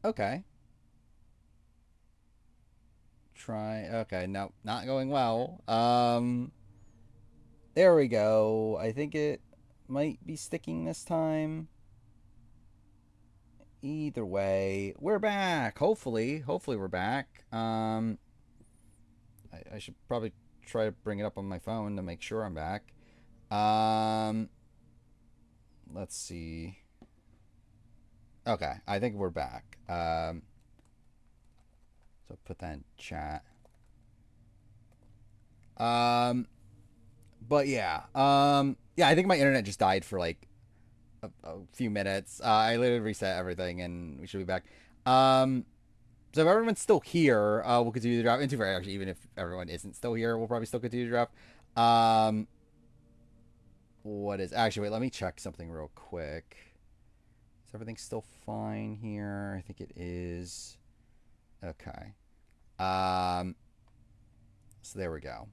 Okay. Try. Okay, no, not going well. There we go. I think it might be sticking this time. Either way, we're back. Hopefully we're back. I should probably try to bring it up on my phone to make sure I'm back. Um, let's see. Okay, I think we're back. So put that in chat. Um, but yeah, yeah, I think my internet just died for like a few minutes. I literally reset everything, and we should be back. Um, so if everyone's still here, we'll continue the draft. And to fair, actually, even if everyone isn't still here, we'll probably still continue the draft. Um, what is actually? Wait, let me check something real quick. Is everything still fine here? I think it is. Okay. Um, so there we go.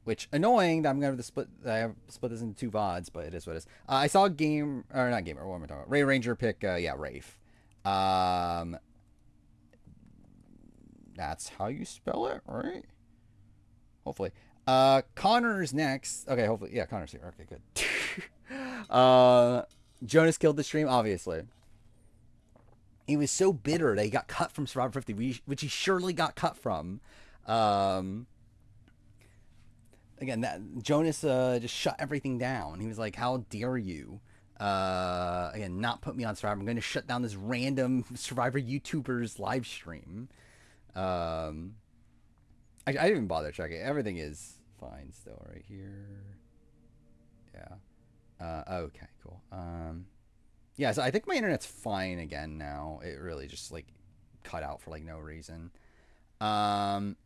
Which annoying that I'm gonna have to split. I have split this into two vods, but it is what it is. I saw a game or not gamer. What am I talking about? Ray Ranger pick. Yeah, Rafe. Um, that's how you spell it, right? Hopefully. Connor's next. Okay, hopefully. Yeah, Connor's here. Okay, good. Jonas killed the stream, obviously. He was so bitter that he got cut from Survivor 50, which he surely got cut from. Um, again, that Jonas just shut everything down. He was like, "How dare you?" Again, not put me on Survivor. I'm going to shut down this random Survivor YouTuber's live stream. Um, I didn't even bother checking. Everything is fine still right here. Yeah. Okay, cool. Yeah, so I think my internet's fine again now. It really just like cut out for like no reason. Um,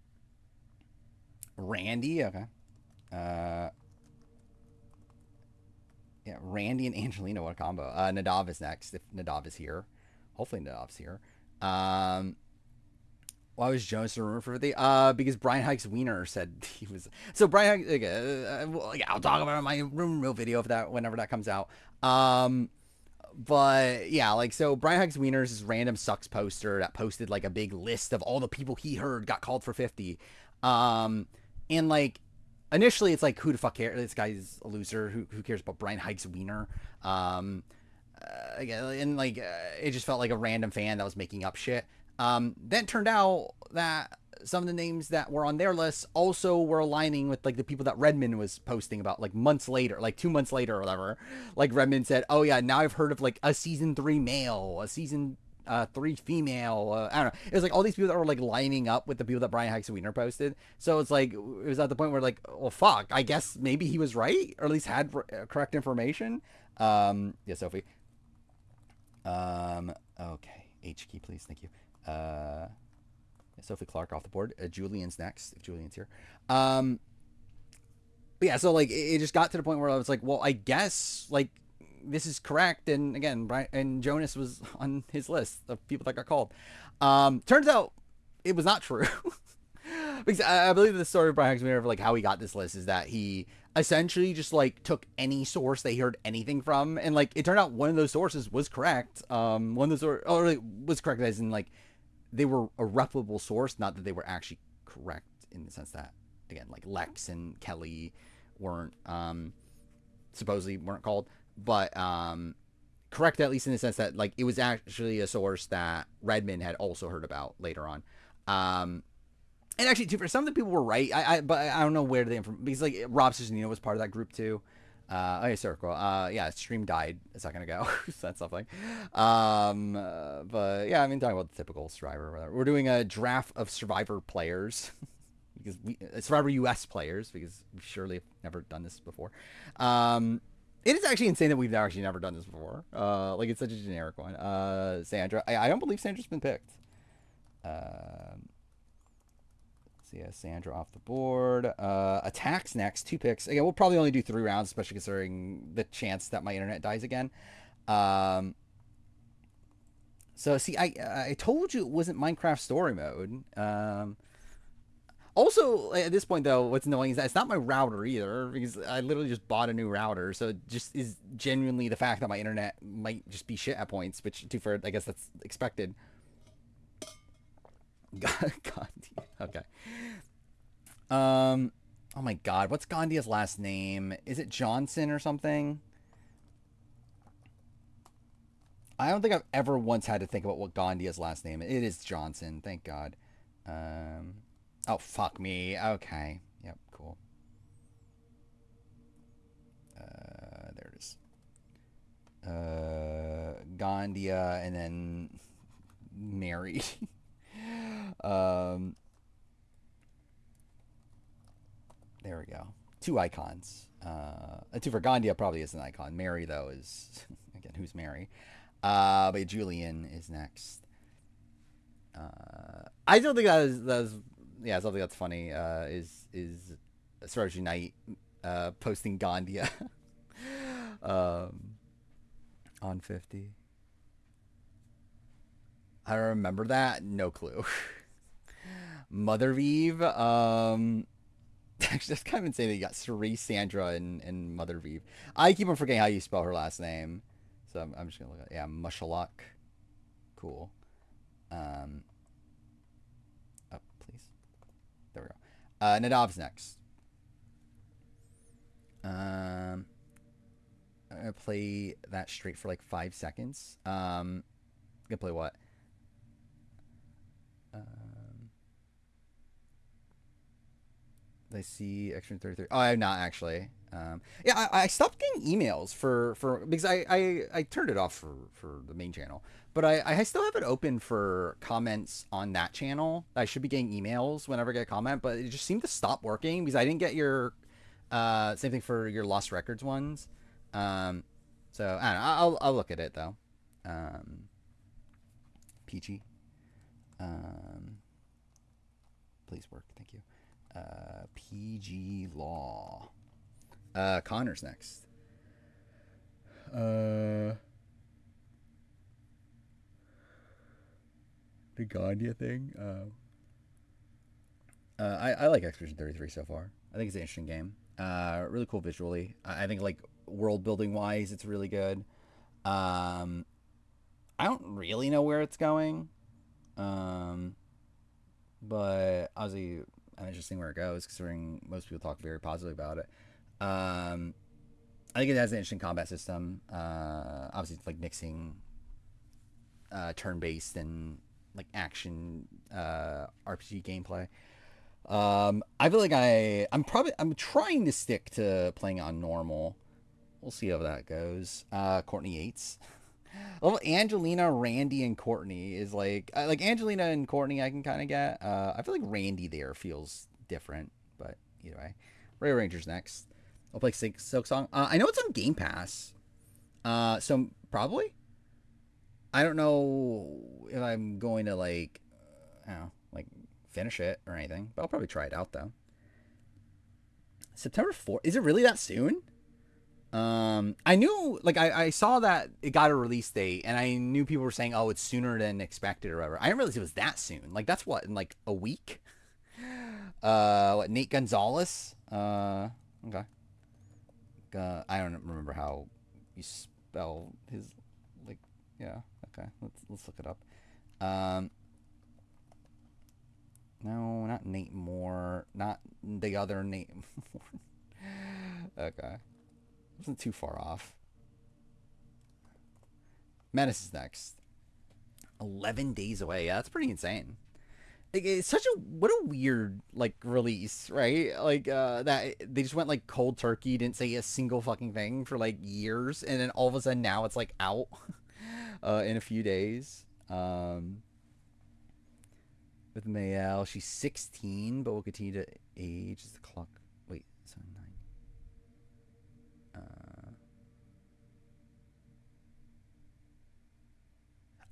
Randy, okay. Uh, yeah, Randy and Angelina, what a combo. Nadav is next if Nadav is here. Hopefully Nadav's here. Um, why was Jonas a rumor for the? Because Brian Hike's wiener said he was. So Brian Hike, okay, well, yeah, I'll talk about it in my rumor video of that whenever that comes out. But yeah, like so Brian Huggs Wiener's this random sucks poster that posted like a big list of all the people he heard got called for 50. Um and like initially it's like who the fuck cares? This guy's a loser. Who cares about Brian Huggs Wiener? Um Again, and like it just felt like a random fan that was making up shit. Then it turned out that some of the names that were on their list also were aligning with like the people that Redmond was posting about like months later, like 2 months later or whatever. Like Redmond said, "Oh yeah, now I've heard of like a season 3 male, a season 3 female." I don't know. It was like all these people that were like lining up with the people that Brian Hikes Wiener posted. So it's like it was at the point where like, well, fuck. I guess maybe he was right, or at least had correct information. Yeah, Sophie. Okay. H key, please. Thank you. Uh, Sophie Clark off the board. Julian's next, if Julian's here. Um, but yeah, so like it just got to the point where I was like, well, I guess like this is correct. And again, Brian and Jonas was on his list of people that got called. Turns out it was not true. Because I believe the story of Brian Huxley of like how he got this list is that he essentially just like took any source that he heard anything from, and like it turned out one of those sources was correct. One of those or like, was correct as in like they were a reputable source, not that they were actually correct in the sense that again like Lex and Kelly weren't supposedly weren't called, but correct at least in the sense that like it was actually a source that Redmond had also heard about later on. Um, and actually, too, for some of the people were right. But I don't know where the information because like Rob Cicinino was part of that group too. Okay, circle. Yeah, stream died a second ago. So that's something. But yeah, I mean, talking about the typical Survivor. Or whatever. We're doing a draft of Survivor players because we Survivor US players because we surely have never done this before. It is actually insane that we've actually never done this before. Like it's such a generic one. Sandra, I don't believe Sandra's been picked. Um, So yeah, Sandra off the board. Attacks next, 2 picks. Again, we'll probably only do 3 rounds, especially considering the chance that my internet dies again. Um, so see, I told you it wasn't Minecraft story mode. Also, at this point though, what's annoying is that it's not my router either because I literally just bought a new router. So it just is genuinely the fact that my internet might just be shit at points, which too far, I guess that's expected. Gandhi. Okay. Oh my God, what's Gandhia's last name? Is it Johnson or something? I don't think I've ever once had to think about what Gandhia's last name is. It is Johnson, thank God. Um, oh fuck me. Okay. Yep. Cool. There it is. Gandia and then Mary. um, there we go. Two icons. Two for Gandia probably is an icon. Mary though is again who's Mary. But Julian is next. I don't think that was yeah something that's funny. Is Saroj Knight posting Gandia um, on 50. I don't remember that. No clue. Mother Vive. Actually, that's kind of insane that you got Cerise, Sandra, and Mother Vive. I keep on forgetting how you spell her last name. So I'm just going to look at yeah, Mushalak. Cool. Um, Up, please. There we go. Nadav's next. I'm going to play that straight for like 5 seconds. I'm going to play what? Um, I see extra 33. Oh, I'm not actually. Yeah, I stopped getting emails for because I turned it off for the main channel, but I still have it open for comments on that channel. I should be getting emails whenever I get a comment, but it just seemed to stop working because I didn't get your same thing for your Lost Records ones. Um, so I don't know. I'll look at it though. Um, Peachy. Um, please work. Thank you. PG Law. Connor's next. The Gandia thing. I like Expedition 33 so far. I think it's an interesting game. Really cool visually. I think like world building wise, it's really good. I don't really know where it's going. Um, but obviously, I'm interested where it goes, considering most people talk very positively about it. Um, I think it has an interesting combat system. Obviously, it's like mixing turn-based and like action RPG gameplay. I feel like I'm trying to stick to playing on normal. We'll see how that goes. Courtney Yates. Well, Angelina, Randy, and Courtney is like Angelina and Courtney I can kind of get. I feel like Randy there feels different, but either way. Ray Ranger's next. I'll play Silk Song. I know it's on Game Pass. So probably. I don't know if I'm going to I don't know, like finish it or anything, but I'll probably try it out though. September 4th. Is it really that soon? I knew, like, I saw that it got a release date, and I knew people were saying, "Oh, it's sooner than expected" or whatever. I didn't realize it was that soon. Like, that's what in like a week. What Nate Gonzalez? Okay. I don't remember how you spell his, like, yeah. Okay, let's look it up. Um, no, not Nate Moore, not the other Nate Moore. Okay, wasn't too far off. Menace is next. 11 days away. Yeah, that's pretty insane. Like, it's such a what a weird like release, right? Like that they just went like cold turkey, didn't say a single fucking thing for like years, and then all of a sudden now it's like out in a few days. With Mayel, she's 16, but will continue to age as the clock. Wait, so 9.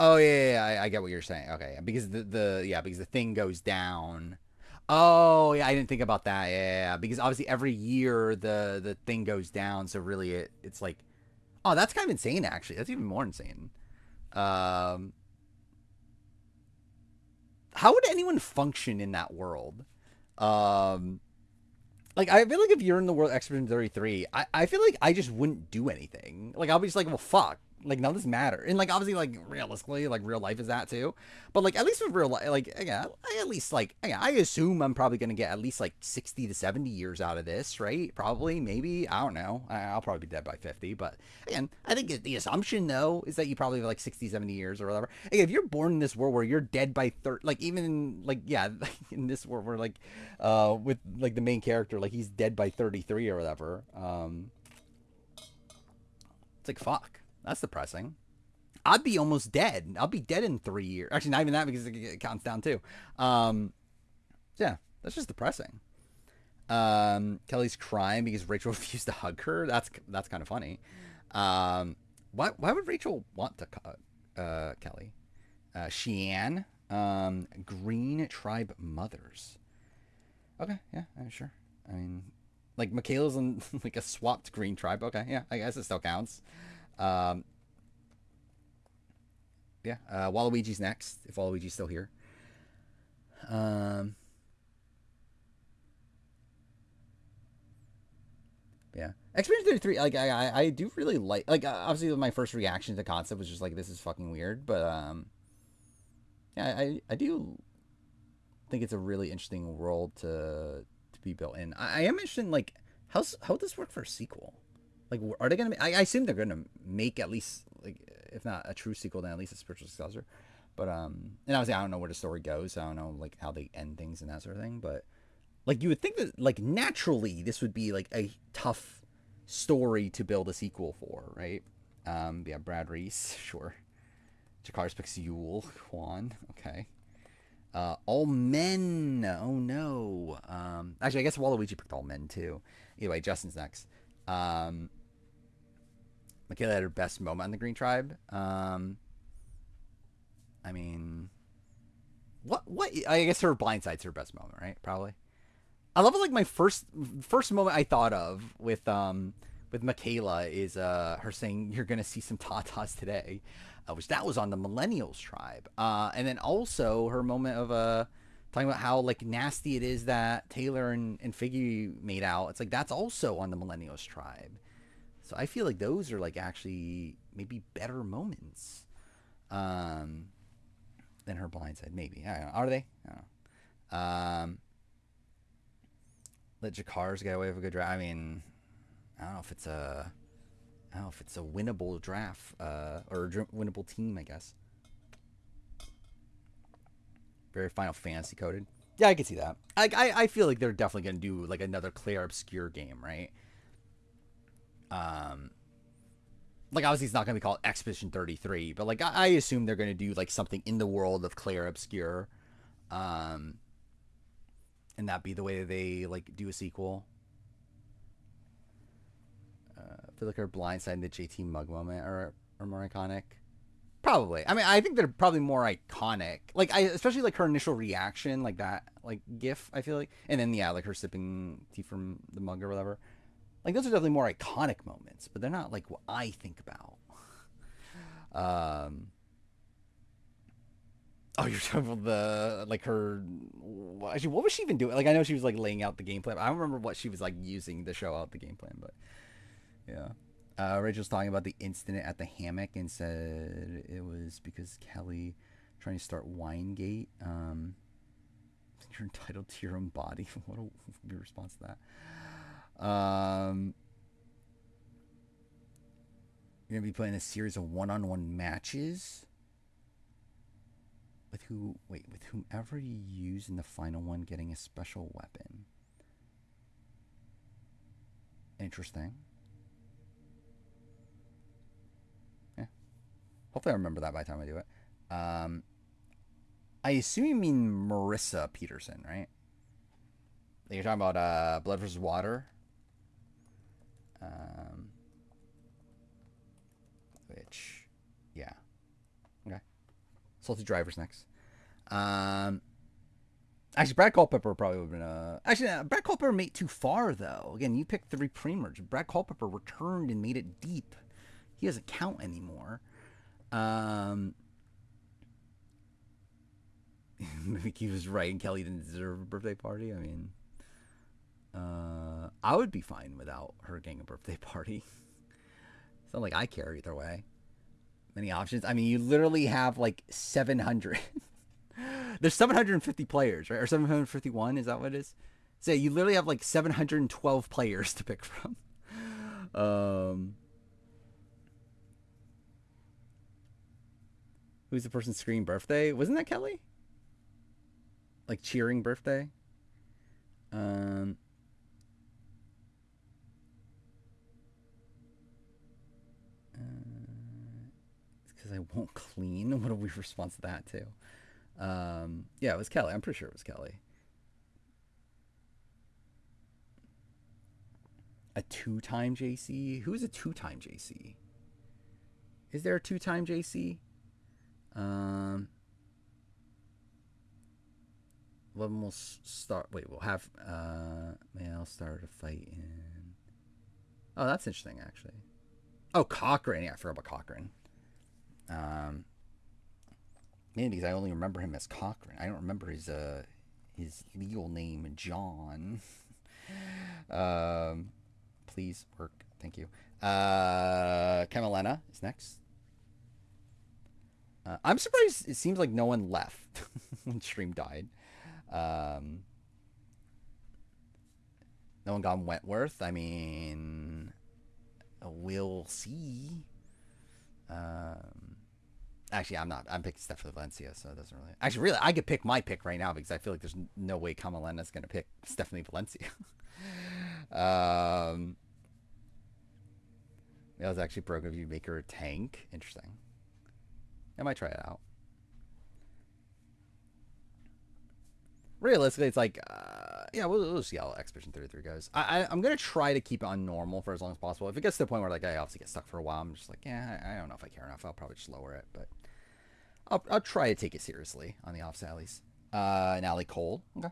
Oh yeah, I get what you're saying. Okay, because because the thing goes down. Oh yeah, I didn't think about that. Yeah, because obviously every year the thing goes down, so really it's like, oh, that's kind of insane. Actually, that's even more insane. Um, how would anyone function in that world? Um, like I feel like if you're in the world Expedition 33, I feel like I just wouldn't do anything. Like I'll be just like, well, fuck. Like none of this matter. And like obviously like realistically, like real life is that too. But like at least with real life, like yeah, I at least like yeah, I assume I'm probably gonna get at least like 60 to 70 years out of this, right? Probably, maybe. I don't know. I'll probably be dead by 50. But again, I think the assumption though is that you probably have like 60, 70 years or whatever. Again, if you're born in this world where you're dead by 30, like even in, like yeah, in this world where like with like the main character, like he's dead by 33 or whatever. It's like fuck. That's depressing. I'd be almost dead. I'll be dead in 3 years. Actually, not even that because it counts down too. Um, yeah, that's just depressing. Kelly's crying because Rachel refused to hug her. That's kind of funny. Um, why would Rachel want to Kelly? Sheehan, Green Tribe Mothers. Okay, yeah, I'm sure. I mean, like Michaela's in like a swapped Green Tribe. Okay, yeah, I guess it still counts. Um, yeah, Waluigi's next if Waluigi's still here. Um, yeah, Expedition 33. Like I do really like obviously my first reaction to the concept was just like this is fucking weird, but yeah, I do think it's a really interesting world to be built in. I am interested in like how would this work for a sequel? Like, are they gonna? I assume they're gonna make at least like if not a true sequel, then at least a spiritual successor. But and obviously I don't know where the story goes. So I don't know like how they end things and that sort of thing. But like you would think that like naturally this would be like a tough story to build a sequel for, right? Yeah, Brad Reese, sure. Jakar's picks Yule, Kwan, okay. All men. Oh no. Actually, I guess Waluigi picked all men too. Anyway, Justin's next. Um, Michaela had her best moment on the Green Tribe. I mean, what? I guess her blindside's her best moment, right? Probably. I love it. Like my first moment I thought of with Michaela is her saying you're gonna see some tatas today, which that was on the Millennials tribe, and then also her moment of talking about how like nasty it is that Taylor and Figgy made out. It's like that's also on the Millennials tribe. So I feel like those are like actually maybe better moments um, than her blindside. Maybe I don't know. Are they? I don't know. Let Jakar's get away with a good draft. I mean, I don't know if it's a I don't know if it's a winnable draft or a winnable team. I guess very Final Fantasy coded. Yeah, I can see that. I feel like they're definitely gonna do like another Claire Obscure game, right? Um, like obviously it's not gonna be called Expedition 33, but like I assume they're gonna do like something in the world of Claire Obscure, um, and that be the way that they like do a sequel. I feel like her blindside and the JT Mug moment are more iconic. Probably. I mean, I think they're probably more iconic. Like I, especially like her initial reaction, like that, like GIF. I feel like, and then yeah, like her sipping tea from the mug or whatever. Like those are definitely more iconic moments, but they're not like what I think about. Um. Oh, you're talking about the like her. Actually, what was she even doing? Like I know she was like laying out the game plan. I don't remember what she was like using to show out the game plan, but yeah. Rachel's talking about the incident at the hammock and said it was because Kelly trying to start Winegate. You're entitled to your own body. What a good response to that. You're gonna be playing a series of one-on-one matches with who? Wait, with whomever you use in the final one, getting a special weapon. Interesting. Hopefully I remember that by the time I do it. Um, I assume you mean Marissa Peterson, right? Like you're talking about Blood versus Water. Um, which, yeah. Okay. Salty Driver's next. Actually, Brad Culpepper probably would have been a. Actually, Brad Culpepper made too far, though. Again, you picked 3 pre-merge. Brad Culpepper returned and made it deep. He doesn't count anymore. Mickey was right and Kelly didn't deserve a birthday party. I mean, I would be fine without her getting a birthday party. It's not like I care either way. many options. I mean, you literally have like 700. There's 750 players, right? Or 751, is that what it is? So you literally have like 712 players to pick from. Um, who's the person's screaming birthday? Wasn't that Kelly? Like cheering birthday? Um, because I won't clean. What a weird response to that too. Yeah, it was Kelly. I'm pretty sure it was Kelly. A two-time JC? Who's a two-time JC? Is there a two-time JC? Um, One will start. Wait, we'll have male start a fight in. Oh, that's interesting, actually. Oh, Cochran. Yeah, I forgot about Cochran. Um, Maybe because I only remember him as Cochran. I don't remember his legal name, John. um, Please work. Thank you. Camelena is next. I'm surprised. It seems like no one left when stream died. Um, no one got Wentworth. I mean, we'll see. Actually, I'm not. I'm picking Stephanie Valencia, so it doesn't really. Actually, really, I could pick my pick right now because I feel like there's no way Kamalena's going to pick Stephanie Valencia. That was actually broken if you make her a tank. Interesting. I might try it out. Realistically, it's like, yeah, we'll see how Expedition 33 goes. I'm going to try to keep it on normal for as long as possible. If it gets to the point where like I obviously get stuck for a while, I'm just like, yeah, I don't know if I care enough. I'll probably just lower it, but I'll try to take it seriously on the off sallies. Natalie Cole. Okay.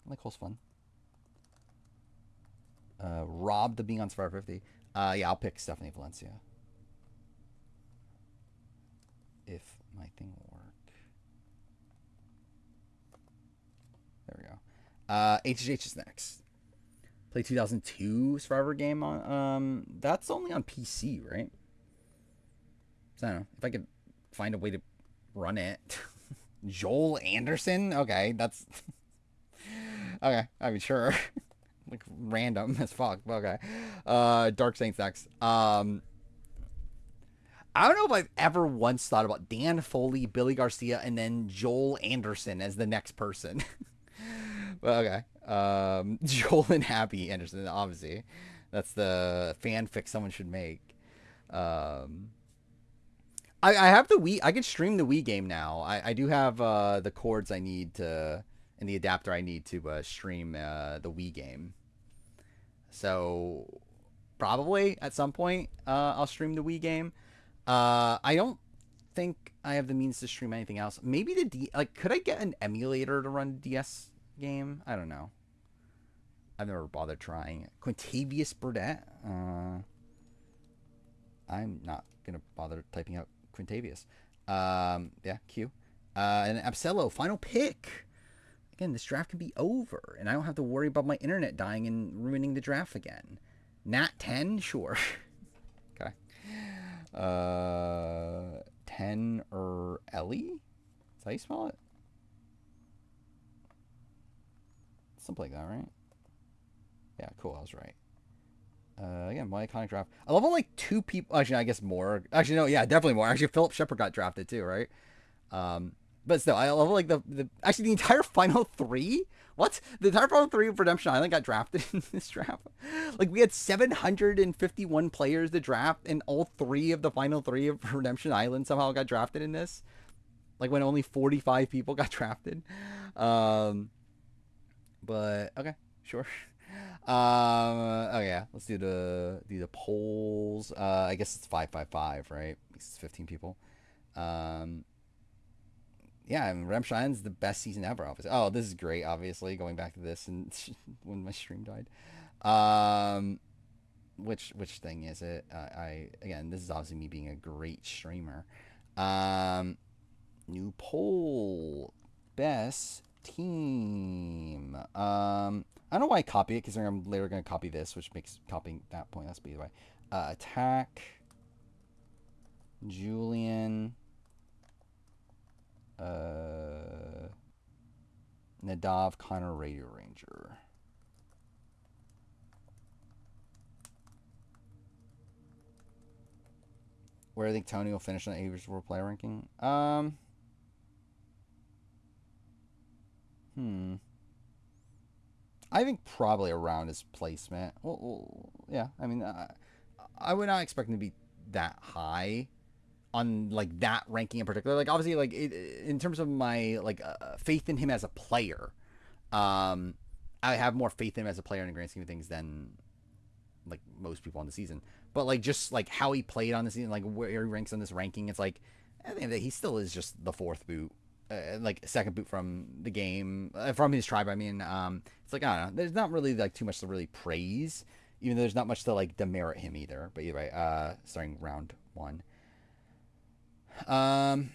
Natalie Cole's fun. Rob the being on Survivor 50. Yeah, I'll pick Stephanie Valencia. If my thing will work. There we go. HHH is next. Play 2002 Survivor game on. That's only on PC, right? So I don't know if I could find a way to run it. Joel Anderson. Okay, that's okay. I mean, sure. Like random as fuck. Okay. Dark Saints next. I don't know if I've ever once thought about Dan Foley, Billy Garcia, and then Joel Anderson as the next person. But okay. Joel and Happy Anderson, obviously. That's the fanfic someone should make. I have the Wii. I can stream the Wii game now. I do have the cords I need to, and the adapter I need to stream the Wii game. So probably at some point I'll stream the Wii game. I don't think I have the means to stream anything else. Maybe could I get an emulator to run the DS game? I don't know. I've never bothered trying. Quintavious Burdett. I'm not gonna bother typing out Quintavious. Yeah, Q. And Absello, final pick. Again, this draft can be over, and I don't have to worry about my internet dying and ruining the draft again. Nat 10, sure. Okay. 10 or Ellie? Is that how you spell it? Something like that, right? Yeah, cool. I was right. Again, my iconic draft. I love how like two people. Actually, I guess more. Actually, no. Yeah, definitely more. Actually, Philip Shepard got drafted too, right? But still, I love like the actually the entire final three. What? The entire final three of Redemption Island got drafted in this draft. Like we had 751 players to draft, and all three of the final three of Redemption Island somehow got drafted in this. Like when only 45 people got drafted. But okay, sure. Oh yeah, let's do the polls. I guess it's 555, right? It's 15 people. Yeah, I mean, Redemption Island's the best season ever. Obviously. Oh, this is great. Obviously, going back to this and when my stream died. Which thing is it? Again, this is obviously me being a great streamer. New poll, best team. I don't know why I copy it because I'm later going to copy this, which makes copying that pointless. By the way, attack Julian, uh, Nadav, Connor, Radio Ranger. Where I think Tony will finish on the average world player ranking. Hmm. I think probably around his placement. Well yeah. I mean, I would not expect him to be that high on like that ranking in particular. Like obviously, like in terms of my like faith in him as a player, um, I have more faith in him as a player in the grand scheme of things than like most people on the season. But like just like how he played on the season, like where he ranks on this ranking, it's like I think that he still is just the fourth boot, like second boot from the game, from his tribe. I mean, it's like I don't know. There's not really like too much to really praise, even though there's not much to like demerit him either. But either way, starting round one. Um,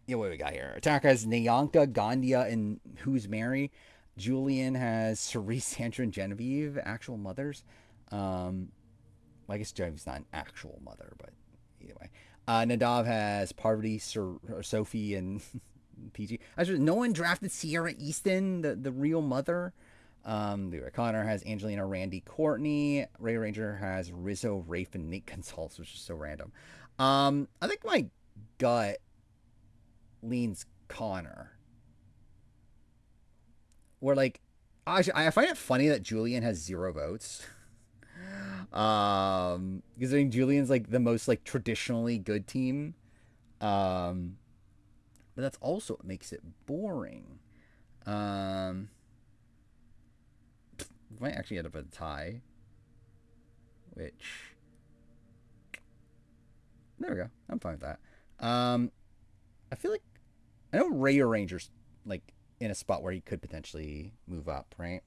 yeah, what do we got here? Attacker has Nyanka, Gandia, and Who's Mary. Julian has Cerise, Sandra, and Genevieve, actual mothers. Well, I guess Genevieve's not an actual mother, but either way. Nadav has Parvati, Sophie, and PG. Actually, no one drafted Sierra Easton, the real mother. Connor has Angelina, Randy, Courtney. Ray Ranger has Rizzo, Rafe, and Nate Gonzalez, which is so random. I think my gut leans Connor. Where like, actually, I find it funny that Julian has 0 votes. Because I think Julian's like the most like traditionally good team. But that's also what makes it boring. We might actually end up at a tie. Which there we go. I'm fine with that. I feel like I know Ray Ranger's like in a spot where he could potentially move up, right?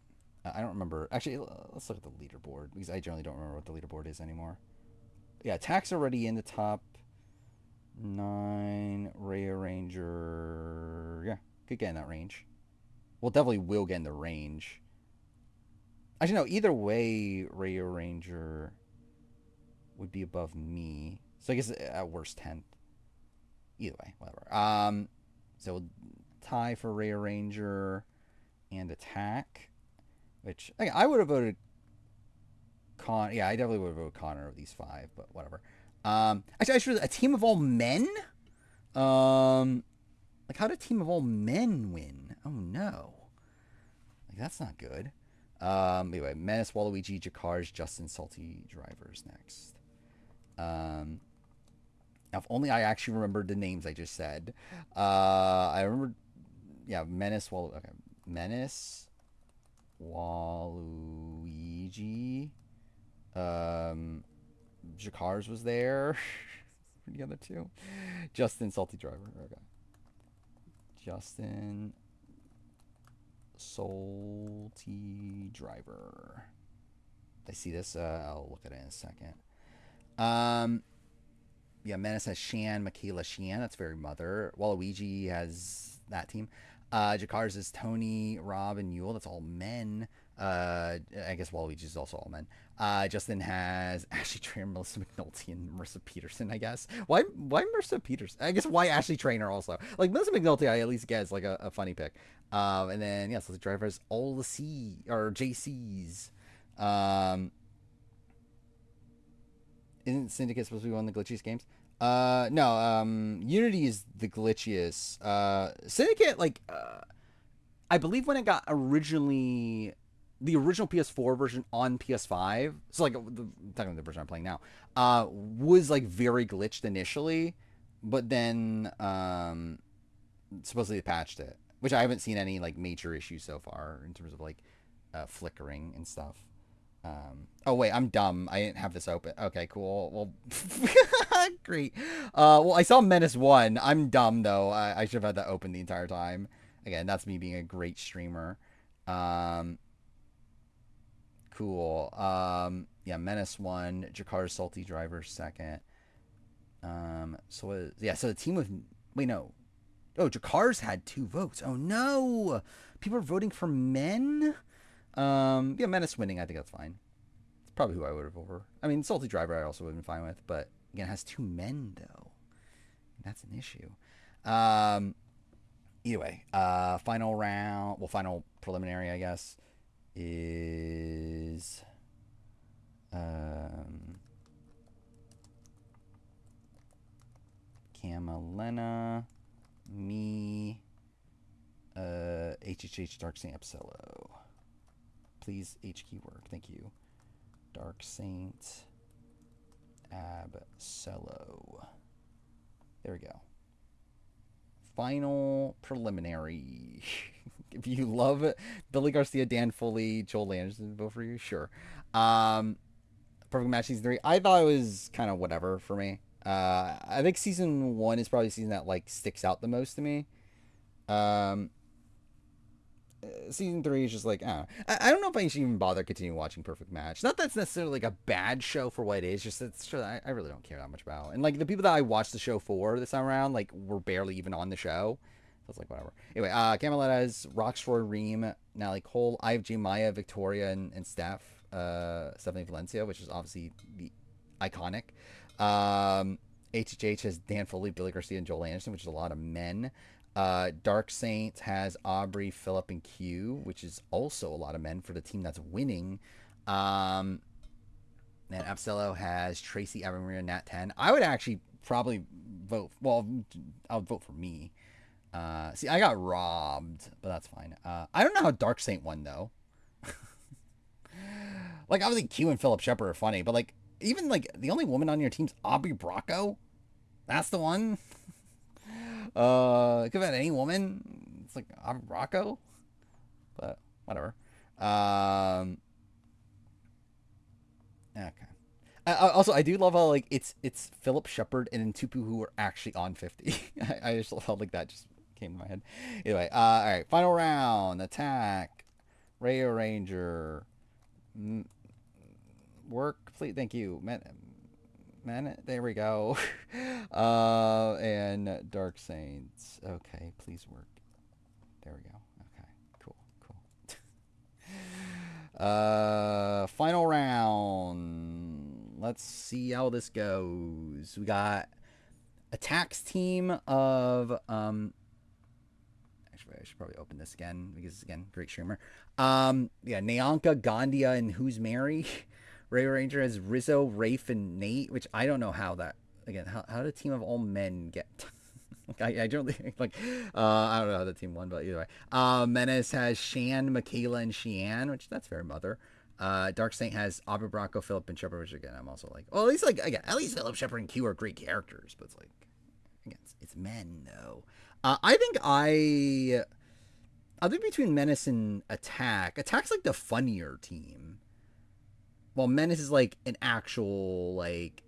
I don't remember. Actually, let's look at the leaderboard because I generally don't remember what the leaderboard is anymore. Yeah, Tack's already in the top 9. Ray Ranger, yeah, could get in that range. Well, definitely will get in the range. Actually, no. Either way, Ray Ranger would be above me. So I guess at worst 10th. Either way, whatever. So tie for Ray Ranger and Attack, which I would have voted Yeah, I definitely would have voted Connor of these 5, but whatever. Actually, I should a team of all men. Like how did a team of all men win? Oh no, like that's not good. Anyway, Menace, Waluigi, Jakars, Justin, Salty Drivers next. Now, if only I actually remembered the names I just said. I remember, yeah, Menace, okay, Menace, Waluigi, Jakars was there. The other two, Justin, Salty Driver. Okay, Justin, Salty Driver. Did I see this? I'll look at it in a second. Yeah, Menace has Shan, Michaela, Shan. That's very mother. Waluigi has that team. Jakar's is Tony, Rob, and Yule. That's all men. I guess Waluigi's also all men. Justin has Ashley Trainer, Melissa McNulty, and Marissa Peterson, I guess. Why Marissa Peterson? I guess why Ashley Trainer also. Like, Melissa McNulty, I at least guess, like, a funny pick. And then, yeah, so the drivers, all the C, or JCs. Isn't Syndicate supposed to be one of the glitchiest games? No, Unity is the glitchiest. Syndicate, like, I believe when it got originally, the original PS4 version on PS5, so like technically the version I'm playing now, was like very glitched initially, but then supposedly they patched it, which I haven't seen any like major issues so far in terms of like flickering and stuff. Oh wait, I'm dumb. I didn't have this open. Okay, cool. Well, great. Well, I saw Menace 1. I'm dumb though. I should have had that open the entire time. Again, that's me being a great streamer. Cool. Yeah, Menace 1. Jakar's Salty Driver 2nd. So the team with wait no. Oh, Jakar's had 2 votes. Oh no, people are voting for men. Yeah, Menace winning, I think that's fine. It's probably who I would have over. I mean, Salty Driver I also would have been fine with, but Again, it has 2 men though. That's an issue. Um, Either way, final round. Well, final preliminary, I guess, is Camelena, me, HHH Dark Saint Absolo. Please, H keyword. Thank you. Dark Saint Absolo. There we go. Final preliminary. If you love Billy Garcia, Dan Foley, Joel Anderson, vote for you, sure. Perfect Match season 3. I thought it was kind of whatever for me. I think season 1 is probably the season that like sticks out the most to me. Um, Season 3 is just like, I don't know if I should even bother continuing watching Perfect Match. Not that it's necessarily like a bad show for what it is, just it's sure I really don't care that much about. And like the people that I watched the show for this time around, like were barely even on the show. So it's like whatever. Anyway, Cameleta's Roxroy, Reem, Natalie Cole, IFG, Maya, Victoria, and Steph, Stephanie Valencia, which is obviously the iconic. HHH has Dan Foley, Billy Garcia, and Joel Anderson, which is a lot of men. Dark Saint has Aubrey, Phillip, and Q, which is also a lot of men for the team that's winning. And Absello has Tracy, Eva Maria, Nat 10. I would actually probably vote. Well, I would vote for me. See, I got robbed, but that's fine. I don't know how Dark Saint won though. Like obviously Q and Philip Shepard are funny, but like even like the only woman on your team's Aubrey Bracco. That's the one. It could have been any woman. It's like Aubrey Bracco, but whatever. Okay. Also, I do love how like it's Philip Shepard and Tupu who are actually on 50. I just felt like that just came to my head. Anyway, all right, final round attack. Rayo Ranger. Work, please. Thank you. Man, there we go. And Dark Saints. Okay, please work. There we go. Okay, cool. Final round. Let's see how this goes. We got Attack's team of actually I should probably open this again because again, great streamer. Yeah, Nyanka, Gandia, and Who's Mary. Ray Ranger has Rizzo, Rafe, and Nate, which I don't know how that again. How did a team of all men get? Like, I don't think like I don't know how the team won, but either way. Menace has Shan, Michaela, and Sheehan, which that's very mother. Dark Saint has Aubrey Bracco, Philip, and Shepard, which again I'm also like, well, at least like again, at least Philip, Shepard, and Q are great characters, but it's like again, it's men though. I think I'll be between Menace and Attack. Attack's like the funnier team. Well, Menace is like an actual like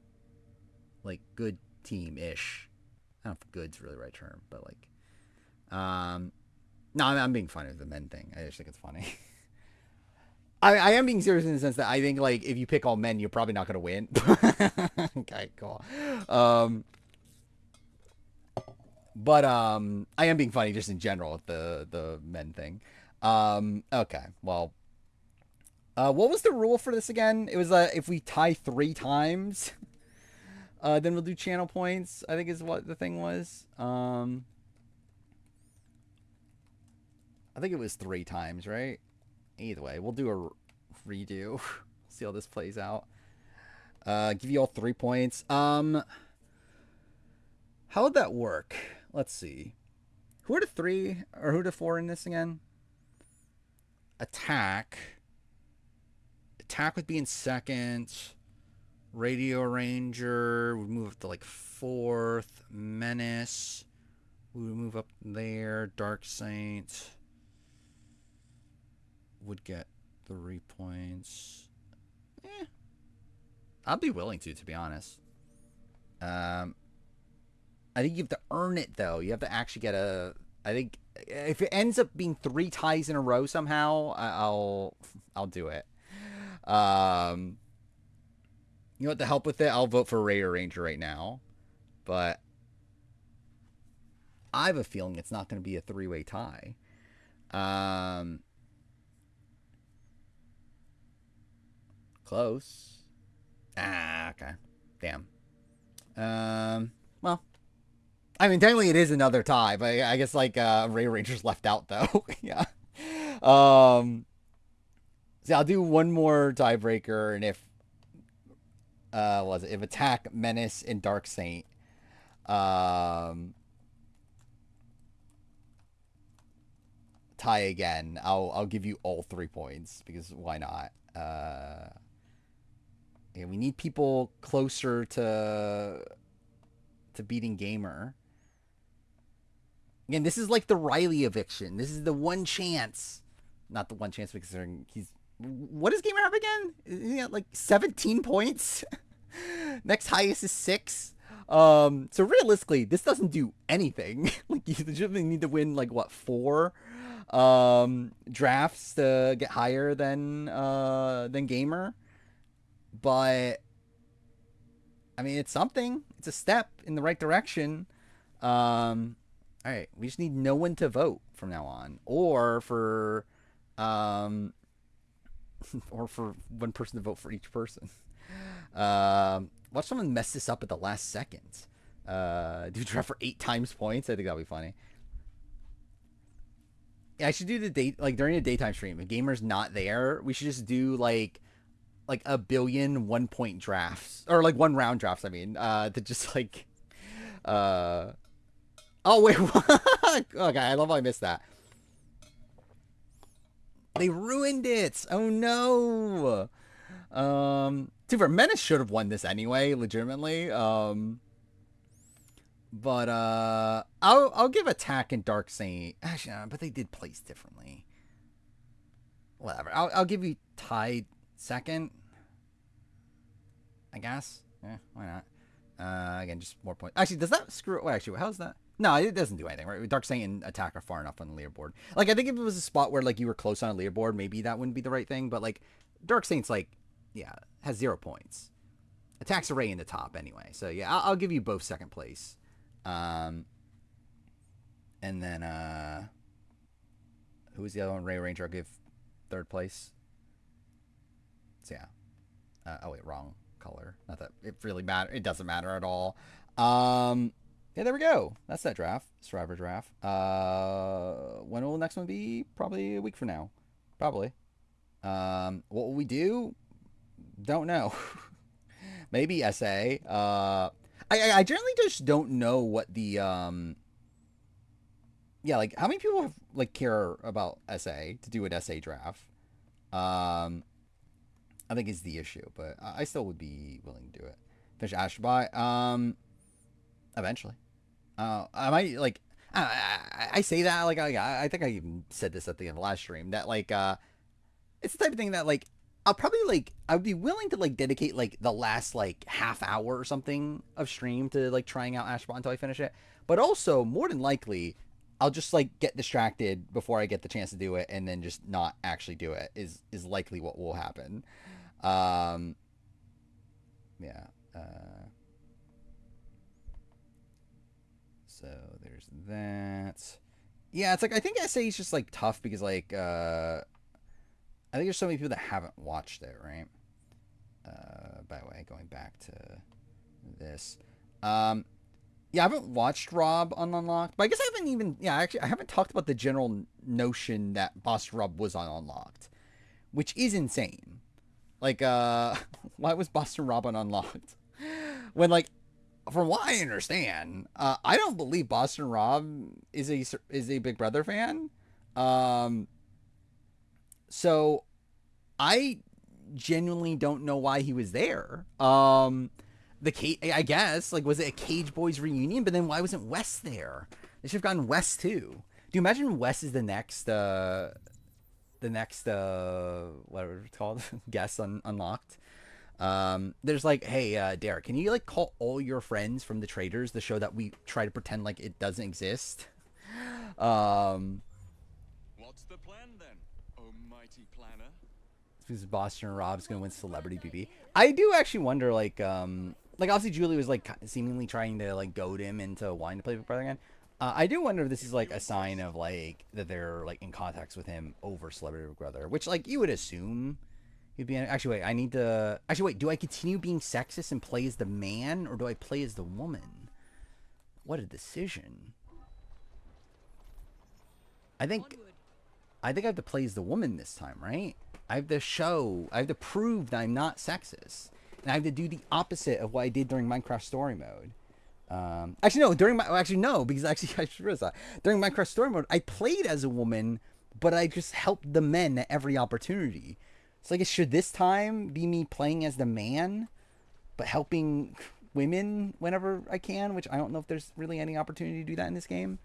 good team ish. I don't know if good's really the right term, but like, no, I'm being funny with the men thing. I just think it's funny. I am being serious in the sense that I think like if you pick all men, you're probably not going to win. Okay, cool. But I am being funny just in general with the men thing. Okay, well, what was the rule for this again? It was if we tie 3 times, then we'll do channel points. I think is what the thing was. I think it was 3 times, right? Either way, we'll do a redo. See how this plays out. Give you all 3 points. How would that work? Let's see. Who are the 3 or who are the 4 in this again? Attack. Attack would be in second. Radio Ranger would move up to like 4th. Menace would move up there. Dark Saint would get 3 points. I'd be willing to be honest. I think you have to earn it though. You have to actually get a. I think if it ends up being 3 ties in a row somehow, I'll do it. You know what? To help with it, I'll vote for Raider Ranger right now, but I have a feeling it's not going to be a 3-way tie. Close. Okay. Damn. Well, I mean, technically it is another tie, but I guess like Ray Ranger's left out though. Yeah. Um. So I'll do one more tiebreaker, and if what was it? If Attack, Menace, and Dark Saint, um, tie again, I'll give you all 3 points because why not? Yeah, we need people closer to beating Gamer. Again, this is like the Riley eviction. This is the one chance. Not the one chance because he's. What does Gamer have again? He got like 17 points. Next highest is 6. So realistically, this doesn't do anything. Like you legitimately need to win like what 4 drafts to get higher than Gamer. But I mean, it's something. It's a step in the right direction. All right, we just need no one to vote from now on, um, or for one person to vote for each person. Watch someone mess this up at the last second. Do draft for 8 times points. I think that'll be funny. Yeah, I should do the date like during a daytime stream. If Gamer's not there, we should just do like a billion 1 point drafts or like 1 round drafts. I mean, to just like, uh, oh wait, what? Okay, I love how I missed that. They ruined it. Oh no. Super Menace should have won this anyway, legitimately. But I'll give Attack and Dark Saint. Actually, no, but they did place differently. Whatever. I'll give you tied second. I guess. Yeah, why not? Again, just more points. Actually, does that screw? Wait, actually, how's that? No, it doesn't do anything, right? Dark Saint and Attack are far enough on the leaderboard. Like, I think if it was a spot where like you were close on a leaderboard, maybe that wouldn't be the right thing. But like, Dark Saint's like, yeah, has 0 points. Attack's Array in the top anyway. So yeah, I'll give you both second place. And then who was the other one? Ray Ranger. I'll give third place. So yeah. Oh wait, wrong color. Not that it really matter. It doesn't matter at all. Yeah, there we go. That's that draft. Survivor draft. When will the next one be? Probably a week from now. Probably. What will we do? Don't know. Maybe SA. I generally just don't know what the yeah, like how many people have like care about SA to do an SA draft. I think is the issue, but I still would be willing to do it. Finish Astrobuy. Eventually. I might like. I say that like I think I even said this at the end of the last stream that like it's the type of thing that like I'll probably like I would be willing to like dedicate like the last like half hour or something of stream to like trying out Astrobuy until I finish it. But also more than likely I'll just like get distracted before I get the chance to do it and then just not actually do it is likely what will happen. Yeah. So there's that. Yeah, it's like I think SA is just like tough because like I think there's so many people that haven't watched it, right? By the way, going back to this. Yeah, I haven't watched Rob on Unlocked, but I guess I haven't even actually I haven't talked about the general notion that Boston Rob was on Unlocked, which is insane. Like why was Boston Rob on Unlocked? When like from what I understand, I don't believe Boston Rob is a Big Brother fan. So I genuinely don't know why he was there. I guess like was it a Cage Boys reunion? But then why wasn't Wes there? They should have gotten Wes too. Do you imagine Wes is the next whatever it's called guest on Unlocked? There's like, hey, Derek, can you like call all your friends from the Traders, the show that we try to pretend like it doesn't exist? What's the plan then, almighty planner? Because Boston Rob's gonna win Celebrity BB. I do actually wonder, like obviously Julie was like seemingly trying to like goad him into wanting to play Big Brother again. I do wonder if this is like a sign of like that they're like in contacts with him over Celebrity Big Brother, which like you would assume He'd be actually wait. I need to actually wait. Do I continue being sexist and play as the man, or do I play as the woman? What a decision. I think I have to play as the woman this time, right? I have to show, I have to prove that I'm not sexist, and I have to do the opposite of what I did during Minecraft Story Mode. Actually, no. Because actually, I should realize that during Minecraft Story Mode, I played as a woman, but I just helped the men at every opportunity. So I guess should this time be me playing as the man, but helping women whenever I can, which I don't know if there's really any opportunity to do that in this game.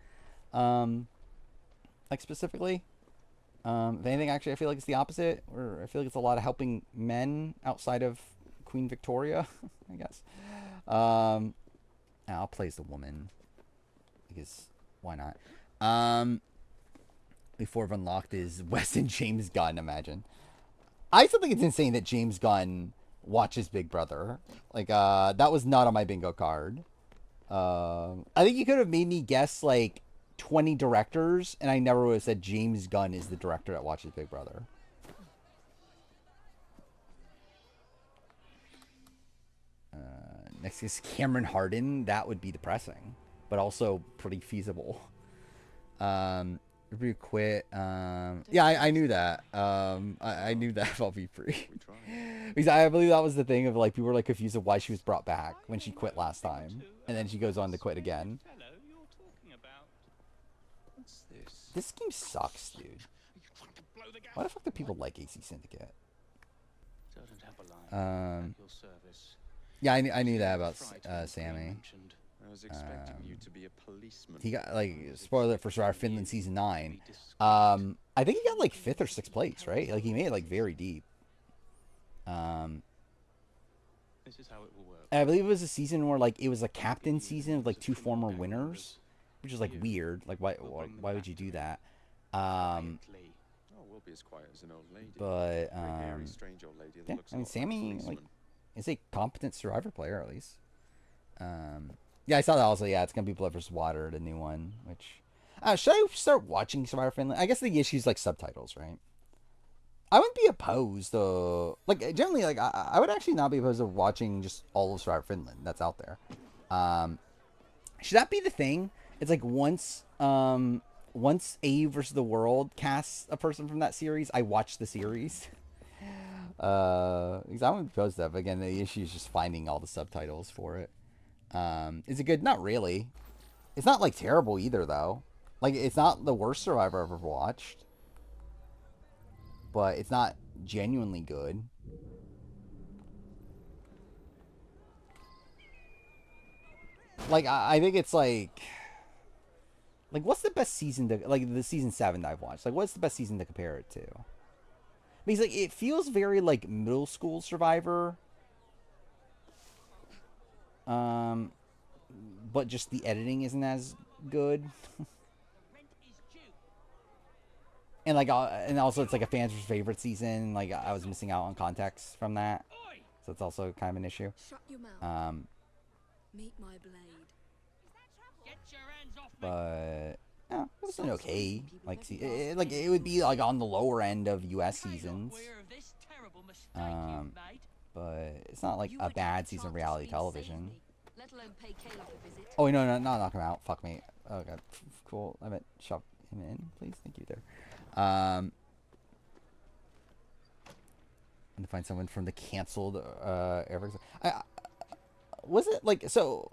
Like specifically. If anything, actually, I feel like it's the opposite, or I feel like it's a lot of helping men outside of Queen Victoria, I guess. I'll play as the woman because why not? Before I've unlocked is Weston James Gunn. Imagine. I still think it's insane that James Gunn watches Big Brother. Like, that was not on my bingo card. I think you could have made me guess like 20 directors, and I never would have said James Gunn is the director that watches Big Brother. Next is Cameron Harden. That would be depressing, but also pretty feasible. Review quit. Yeah, I knew that. I knew that about be free. Because I believe that was the thing of like people were like confused of why she was brought back when she quit last time, and then she goes on to quit again. This game sucks, dude. Why the fuck do people like AC Syndicate? Yeah, I knew that about Sammy. I was expecting you to be a policeman. He got like spoiler for Survivor Finland season 9. I think he got like 5th or 6th place, right? Like he made it like very deep. This is how it will work. I believe it was a season where like it was a captain season of like 2 former winners, which is like weird. Like why would you do that? We'll be as quiet as an old lady. But yeah, I mean Sammy like is a competent Survivor player at least. Yeah, I saw that also. Yeah, it's gonna be Blood vs. Water, the new one. Which should I start watching Survivor Finland? I guess the issue is like subtitles, right? I wouldn't be opposed to like generally like I would actually not be opposed to watching just all of Survivor Finland that's out there. Should that be the thing? It's like once AU versus the World casts a person from that series, I watch the series. Because I wouldn't be opposed to that. But again, the issue is just finding all the subtitles for it. Is it good? Not really. It's not like terrible either though. Like it's not the worst Survivor I've ever watched. But it's not genuinely good. Like I think it's like what's the best season to like the season 7 that I've watched? Like what's the best season to compare it to? Because like it feels very like middle school Survivor. But just the editing isn't as good. And like and also it's like a fan's favorite season. Like I was missing out on context from that. So it's also kind of an issue. Shut your mouth. Meet my blade. But yeah, it was an okay like like it would be like on the lower end of US seasons. But it's not like a bad season of reality television. Oh wait, no, knock him out. Fuck me. Oh god, cool. I meant shove him in, please. Thank you there. And to find someone from the canceled was it like so?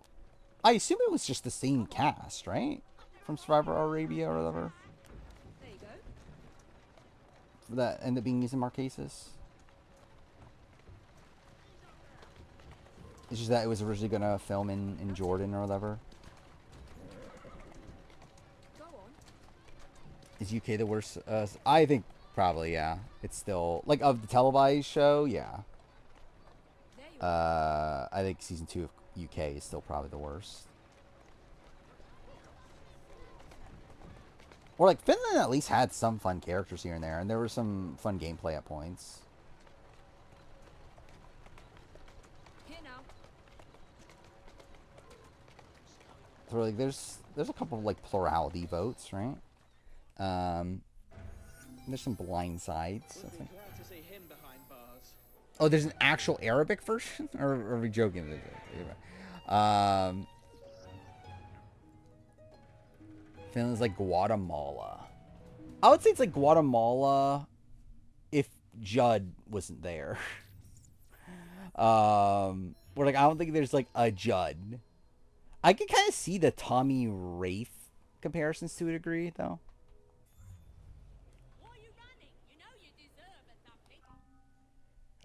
I assume it was just the same cast, right? From Survivor Arabia or whatever. There you go. That ended up being used in Marquesas. It's just that it was originally gonna film in Jordan or whatever. Go on. Is UK the worst? I think probably, yeah. It's still like of the televised show, yeah. I think season 2 of UK is still probably the worst. Or like Finland at least had some fun characters here and there, and there was some fun gameplay at points. Here now. So like there's a couple of like plurality votes, right? There's some blind sides. I think. Glad to see him behind bars. Oh, there's an actual Arabic version, or are we joking? Um, Finland's like Guatemala. I would say it's like Guatemala if Judd wasn't there. Where like I don't think there's like a Judd. I can kind of see the Tommy Wraith comparisons to a degree, though.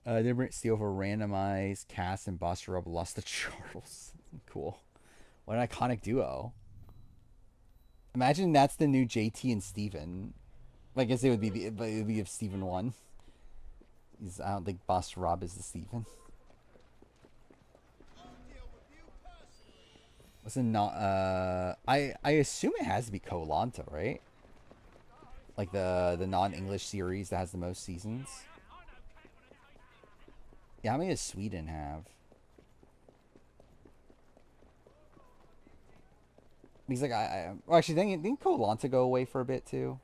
They steal for randomized Cass and Buster Up lost to Charles. Cool. What an iconic duo. Imagine that's the new JT and Steven. I guess it would be it would be if Steven won. I don't think Buster Rob is the Steven. What's a not? I assume it has to be Koh Lanta, right? Like the non-English series that has the most seasons. Yeah, how many does Sweden have? Because like well, actually, didn't Koh Lanta go away for a bit too?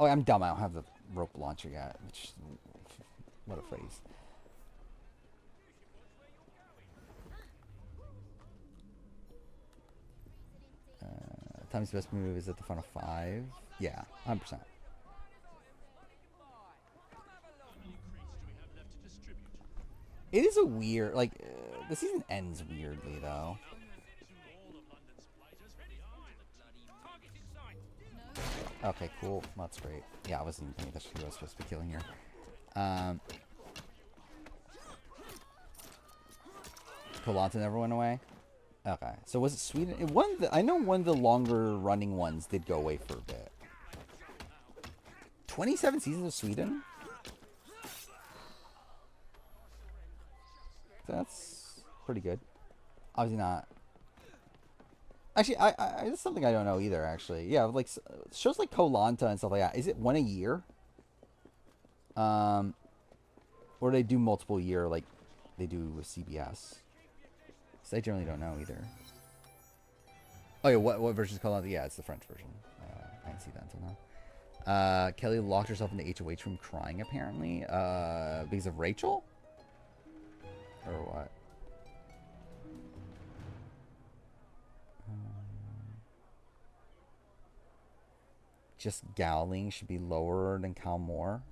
Oh, I'm dumb. I don't have the rope launcher yet. Which, what a phrase. Tommy's best move is at the front of 5. Yeah, 100%. It is a weird, like, the season ends weirdly, though. Okay, cool. That's great. Yeah, I wasn't even thinking that's who I was supposed to be killing here. Kolanta never went away? Okay. So was it Sweden? I know one of the longer running ones did go away for a bit. 27 seasons of Sweden? That's pretty good. Obviously not. Actually, that's something I don't know either, actually. Yeah, like, shows like Koh Lanta and stuff like that. Is it one a year? Or do they do multiple year like they do with CBS? So I generally don't know either. Oh yeah, what version is Koh Lanta? Yeah, it's the French version. I didn't see that until now. Kelly locked herself in the HOH room crying, apparently. Because of Rachel? Or what? Just Gowling should be lower than Cal Moore.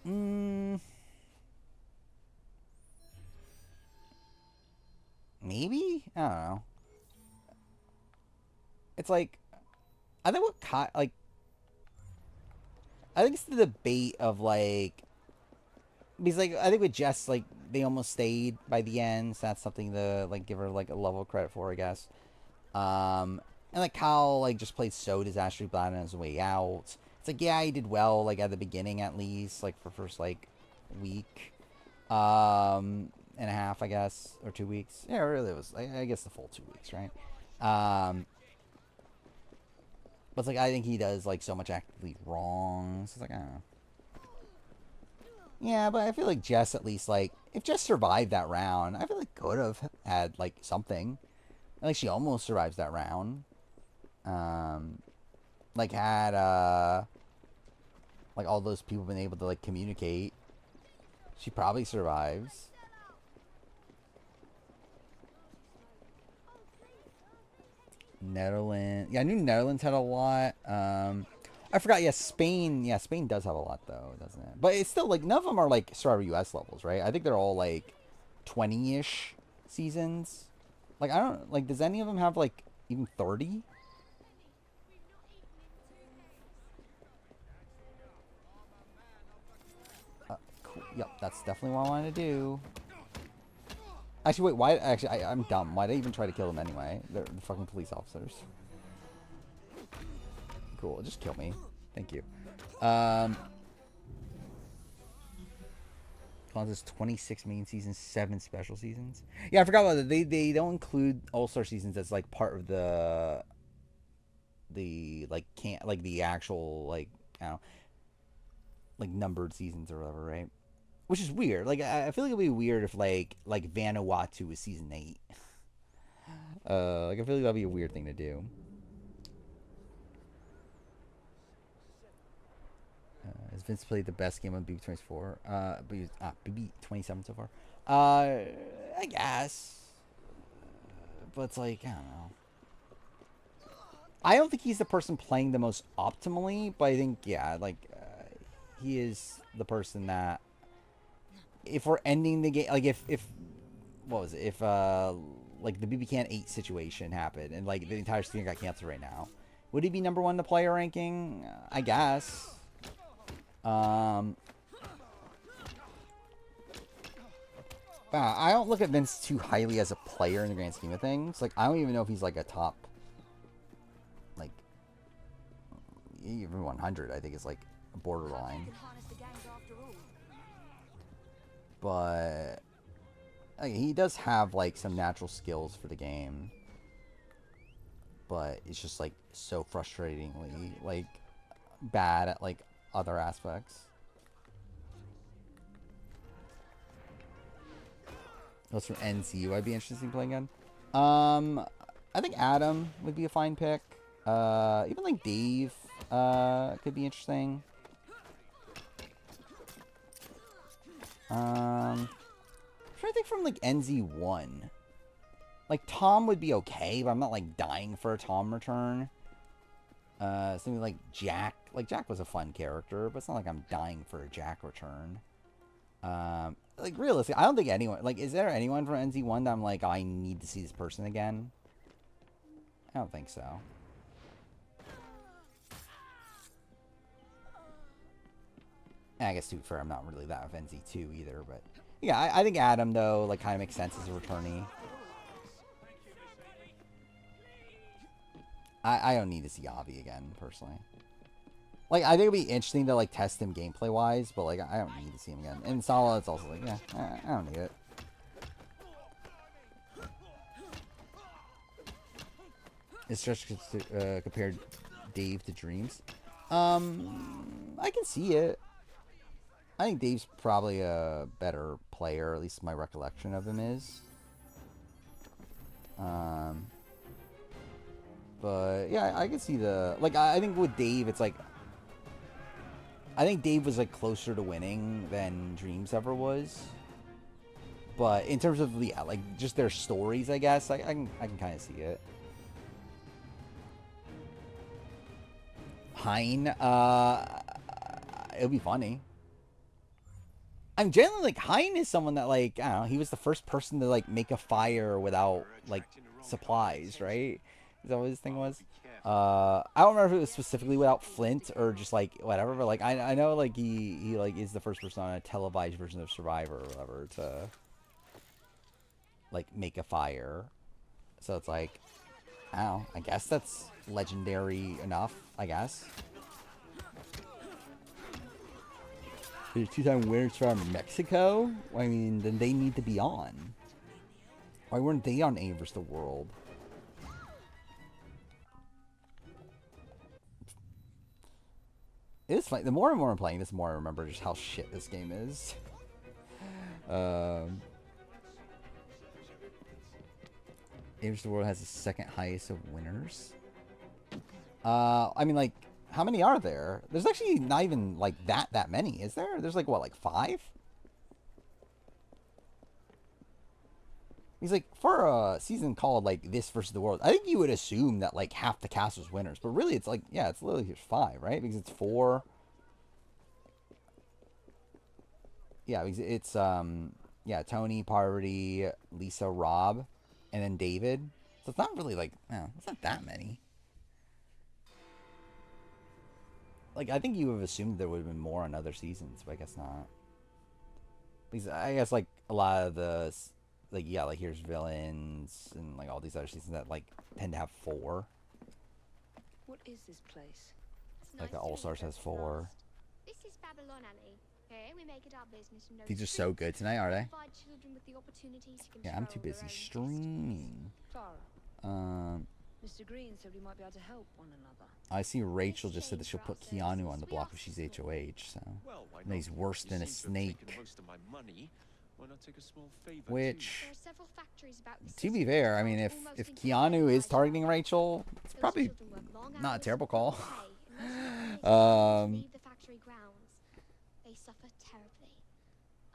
Maybe? I don't know. It's like, I think I think it's the debate of like, because like I think with Jess, like they almost stayed by the end, so that's something to like give her like a level of credit for, I guess. And like Kyle like just played so disastrously bad on his way out. It's like, yeah, he did well like at the beginning at least, like for first like week, and a half, I guess, or 2 weeks. Yeah, really, it was I guess the full 2 weeks, right? But it's like I think he does like so much actively wrong. So it's like I don't know. Yeah, but I feel like Jess at least like if Jess survived that round, I feel like could have had like something. Like she almost survives that round. Like had like all those people been able to like communicate, she probably survives. Netherlands, yeah, I knew Netherlands had a lot. I forgot. Yeah, Spain. Yeah, Spain does have a lot though, doesn't it? But it's still like none of them are like Survivor US levels, right? I think they're all like 20-ish seasons. Like I don't like. Does any of them have like even 30? Cool. Yep, that's definitely what I want to do. Actually, wait. Why? Actually, I'm dumb. Why'd I even try to kill them anyway? They're the fucking police officers. Cool. Just kill me. Thank you. There's 26 main seasons, 7 special seasons. Yeah, I forgot about that. They don't include All-Star seasons as like part of the like can't like the actual like I don't know, like numbered seasons or whatever, right? Which is weird. Like I feel like it'd be weird if like Vanuatu was season 8. Like I feel like that'd be a weird thing to do. Is Vince played the best game on BB24. BB27 so far. I guess. But it's like, I don't know. I don't think he's the person playing the most optimally, but I think, yeah, like, he is the person that, if we're ending the game, like, if what was it, if, like, the BB Can 8 situation happened, and, like, the entire season got canceled right now, would he be number one in the player ranking? I guess. I don't look at Vince too highly as a player in the grand scheme of things. Like, I don't even know if he's, like, a top, like, even 100, I think is, like, borderline. But like, he does have, like, some natural skills for the game. But it's just, like, so frustratingly, like, bad at, like, other aspects. Those from NCU I'd be interested in playing again. I think Adam would be a fine pick. Even, like, Dave could be interesting. I'm trying to think from, like, NZ1. Like, Tom would be okay, but I'm not, like, dying for a Tom return. Something like Jack. Like, Jack was a fun character, but it's not like I'm dying for a Jack return. Like, realistically, I don't think anyone... Like, is there anyone from NZ1 that I'm like, oh, I need to see this person again? I don't think so. And I guess, to be fair, I'm not really that of NZ2 either, but... Yeah, I think Adam, though, like, kind of makes sense as a returnee. I don't need to see Avi again, personally. Like, I think it'd be interesting to, like, test him gameplay-wise, but, like, I don't need to see him again. And Sala, it's also like, yeah, I don't need it. It's just compared Dave to Dreams. I can see it. I think Dave's probably a better player, at least my recollection of him is. But, yeah, I can see the... Like, I think with Dave, it's like... I think Dave was, like, closer to winning than Dreams ever was. But in terms of, yeah, like, just their stories, I guess, I can kind of see it. Hein, it'll be funny. I'm generally, like, Hein is someone that, like, I don't know, he was the first person to, like, make a fire without, like, supplies, right? Is that what his thing was? I don't remember if it was specifically without flint or just, like, whatever, but, like, I know, like, he like, is the first person on a televised version of Survivor or whatever to, like, make a fire. So it's like, I don't know, I guess that's legendary enough, I guess. There's two-time winners from Mexico? I mean, then they need to be on. Why weren't they on A vs. the World? It is funny. The more and more I'm playing this, the more I remember just how shit this game is. A vs. the World has the second highest of winners. I mean, like, how many are there? There's actually not even, like, that many, is there? There's, like, what, like 5? He's like, for a season called, like, This versus the World, I think you would assume that, like, half the cast was winners. But really, it's like, yeah, it's literally just 5, right? Because it's 4. Yeah, because it's, yeah, Tony, Parvati, Lisa, Rob, and then David. So it's not really, like, it's not that many. Like, I think you would have assumed there would have been more on other seasons, but I guess not. Because I guess, like, a lot of the... Like, yeah, like, here's Villains and, like, all these other seasons that, like, tend to have 4. What is this place? Like, the All-Stars has 4. This is Babylon, Annie. Here we make it our business to know These are so good tonight, are they? provide children with the opportunities to Yeah, I'm too control busy their own streaming. Clara. Mr. Green said we might be able to help one another. I see Rachel just said that she'll put Keanu on the block if she's HOH, so... And he's worse than a snake. Which, There are several factories about the to be city fair, I that mean, are if almost Keanu entirely is targeting private. Rachel, it's probably Those children work long not a hours terrible without call. pay, and most families leave the factory grounds.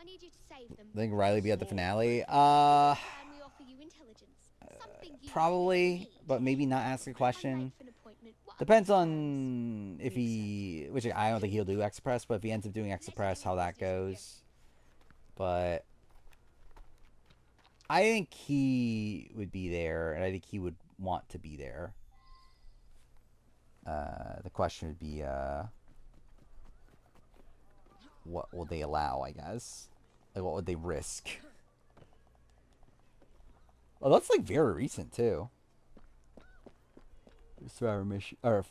I need you to save them. I think Riley be at the finale. And we offer you intelligence. Something you Probably, need. but maybe not ask a I'm question. late for an appointment. What Depends are the on if he, which I don't think he'll do Express, but if he ends up doing Express, how that goes. But I think he would be there, and I think he would want to be there. The question would be, what will they allow, I guess? Like, what would they risk? Oh, that's, like, very recent, too. Survivor Michigan,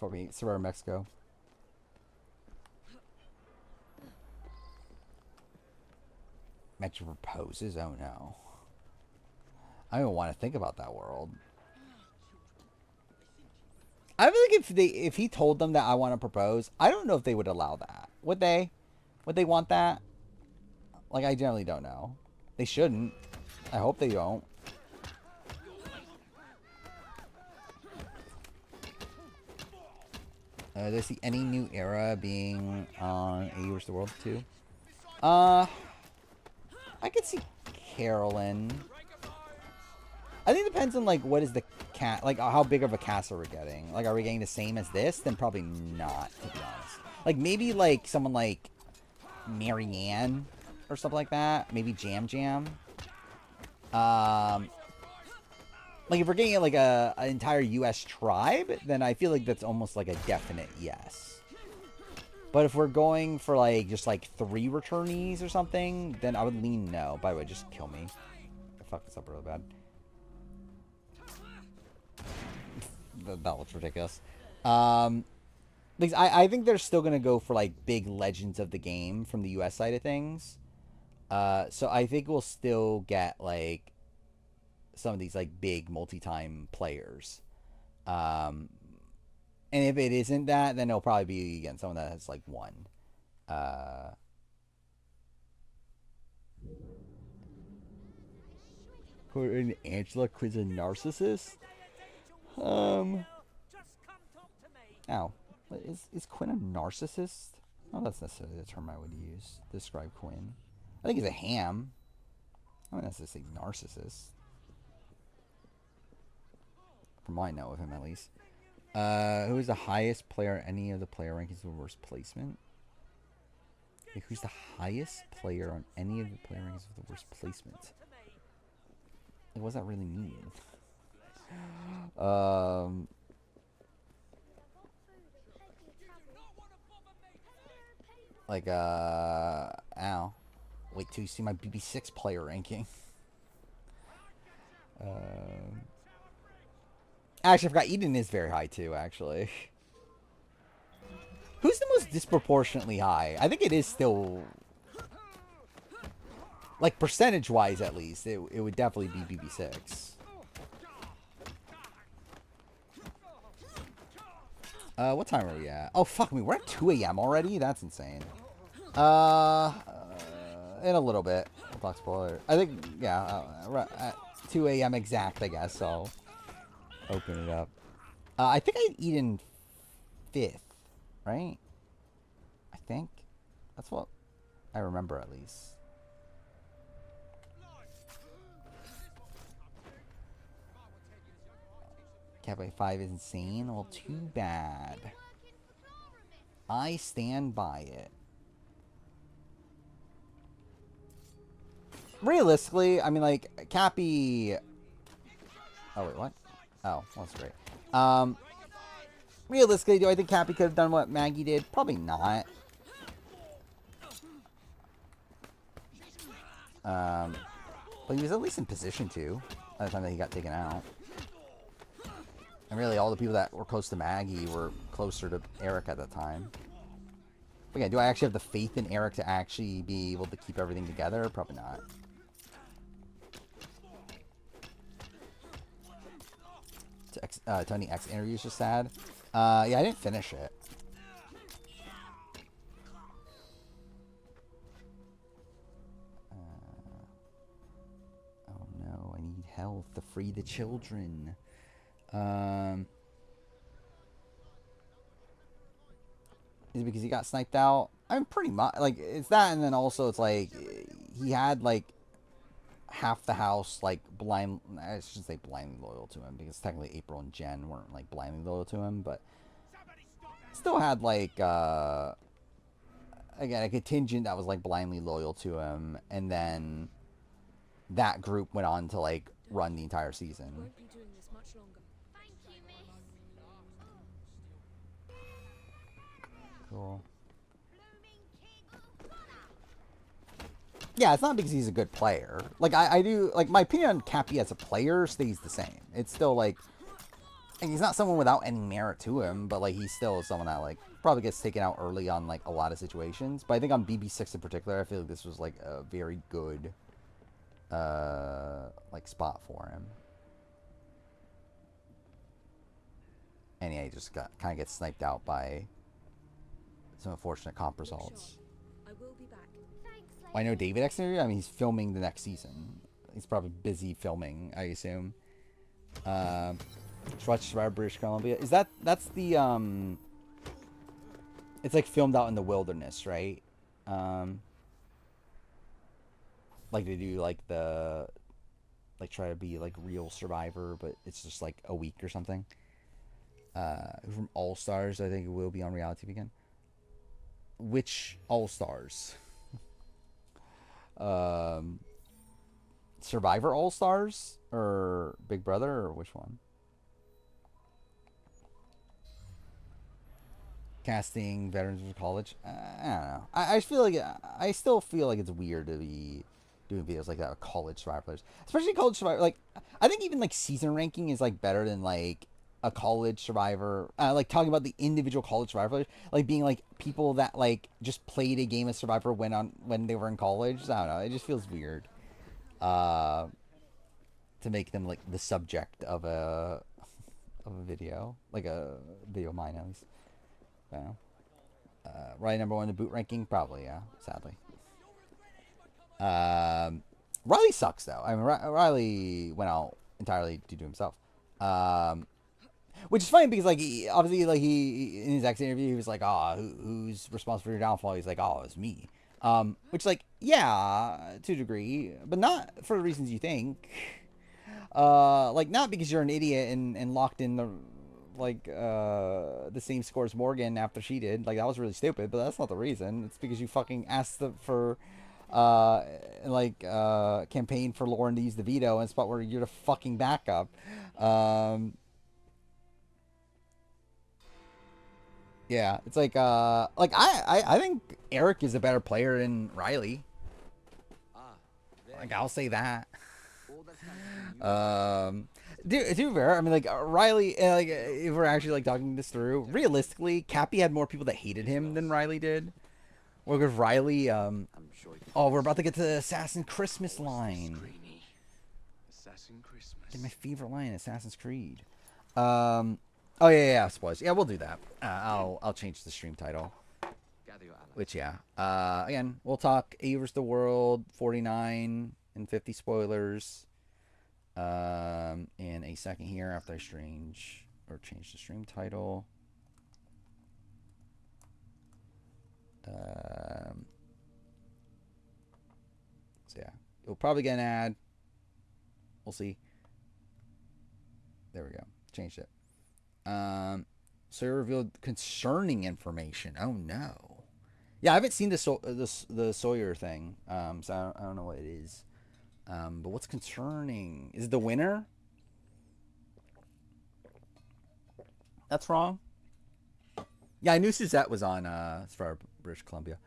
fuck me, Survivor Mexico. Metro proposes? Oh, no. I don't want to think about that world. I feel like if he told them that I want to propose, I don't know if they would allow that. Would they? Would they want that? Like, I generally don't know. They shouldn't. I hope they don't. Do I see any new era being on AUvW World 2? I could see Carolyn. I think it depends on, like, what is the cat, like, how big of a cast are we getting? Like, are we getting the same as this? Then probably not, to be honest. Like, maybe, like, someone like Marianne or something like that. Maybe Jam Jam. Like, if we're getting, like, an entire U.S. tribe, then I feel like that's almost, like, a definite yes. But if we're going for, like, just, like, 3 returnees or something, then I would lean no. By the way, just kill me. I fucked this up really bad. That looks ridiculous. Because I think they're still going to go for, like, big legends of the game from the U.S. side of things. So I think we'll still get, like, some of these, like, big multi-time players. And if it isn't that, then it'll probably be, again, someone that has, like, 1. Who Angela Quinn's a narcissist? Ow. Is Quinn a narcissist? Oh, that's necessarily the term I would use to describe Quinn. I think he's a ham. I wouldn't necessarily say narcissist. From what I know of him, at least. Who is the highest player? Any of the player rankings of worst placement? Like, who's the highest player on any of the player rankings of the worst placement? Like, what does that really mean? Like, ow. Wait till you see my BB6 player ranking. Actually, I forgot Eden is very high too, actually. Who's the most disproportionately high? I think it is still... Like, percentage-wise, at least, it would definitely be BB6. What time are we at? Oh, fuck me. We're at 2 a.m. already? That's insane. In a little bit. We'll talk spoiler. I think, yeah, at 2 a.m. exact, I guess, so... Open it up. I think I'd eat in 5th, right? I think. That's what I remember, at least. Cafe 5 is insane. Well, too bad. I stand by it. Realistically, I mean, like, Cappy... Oh, wait, what? Oh, well, that's great. Realistically, do I think Cappy could have done what Maggie did? Probably not. But he was at least in position to by the time that he got taken out. And really, all the people that were close to Maggie were closer to Eric at that time. But yeah, do I actually have the faith in Eric to actually be able to keep everything together? Probably not. Tony X interview is just sad. Yeah, I didn't finish it. Oh no, I need health to free the children. Is it because he got sniped out? I'm pretty much like it's that, and then also it's like he had like half the house like blind. I shouldn't say blindly loyal to him because technically April and Jen weren't like blindly loyal to him, but still had like again a contingent that was like blindly loyal to him, and then that group went on to like run the entire season. Won't be doing this much longer. Thank you, miss. Cool. Blooming king of Connor. Yeah, it's not because he's a good player. Like I do like my opinion on Cappy as a player stays the same. It's still like he's not someone without any merit to him, but like he's still someone that like probably gets taken out early on like a lot of situations. But I think on BB6 in particular, I feel like this was like a very good like spot for him. And yeah, he just kind of gets sniped out by some unfortunate comp results. I will be back. Thanks, lady. Well, I know David X. I mean, he's filming the next season. He's probably busy filming, I assume. Watch Survivor British Columbia. Is that's the it's like filmed out in the wilderness, right? Like they do like the like try to be like real Survivor, but it's just like a week or something. From All Stars, I think it will be on reality TV again. Which All Stars? Survivor All Stars or Big Brother or which one? Casting veterans of college. I don't know. I feel like I still feel like it's weird to be doing videos like that with college Survivor players, especially college Survivor. Like I think even like season ranking is like better than like a college Survivor. Like talking about the individual college Survivor players, like being like people that like just played a game of Survivor when they were in college. I don't know. It just feels weird. To make them like the subject of a video, like a video of mine at least. I don't know. Riley number one in the boot ranking, probably yeah. Sadly, Riley sucks though. I mean, Riley went out entirely to do himself, which is funny because like obviously like he in his exit interview he was like, "Oh, who's responsible for your downfall?" He's like, "Oh, it's me." Which like yeah, to a degree, but not for the reasons you think. Like not because you're an idiot and locked in the same score as Morgan after she did. Like that was really stupid, but that's not the reason. It's because you fucking asked for campaign for Lauren to use the veto in a spot where you're the fucking backup. Yeah, it's like I think Eric is a better player than Riley. Like I'll say that. To be fair, I mean, like Riley, like if we're actually like talking this through, realistically, Cappy had more people that hated him than Riley did. Or with Riley, oh, we're about to get to the Assassin Christmas line. Assassin Christmas. My favorite line, Assassin's Creed. Oh yeah, spoilers. Yeah, we'll do that. I'll change the stream title. Gather your allies. Which yeah, again, we'll talk AUvW the World 49 and 50 spoilers. In a second here after I change the stream title. So yeah, it'll probably get an ad. We'll see. There we go. Changed it. So it revealed concerning information. Oh no. Yeah, I haven't seen the Sawyer thing. So I don't know what it is. But what's concerning? Is it the winner? That's wrong. Yeah, I knew Suzette was on Survivor British Columbia.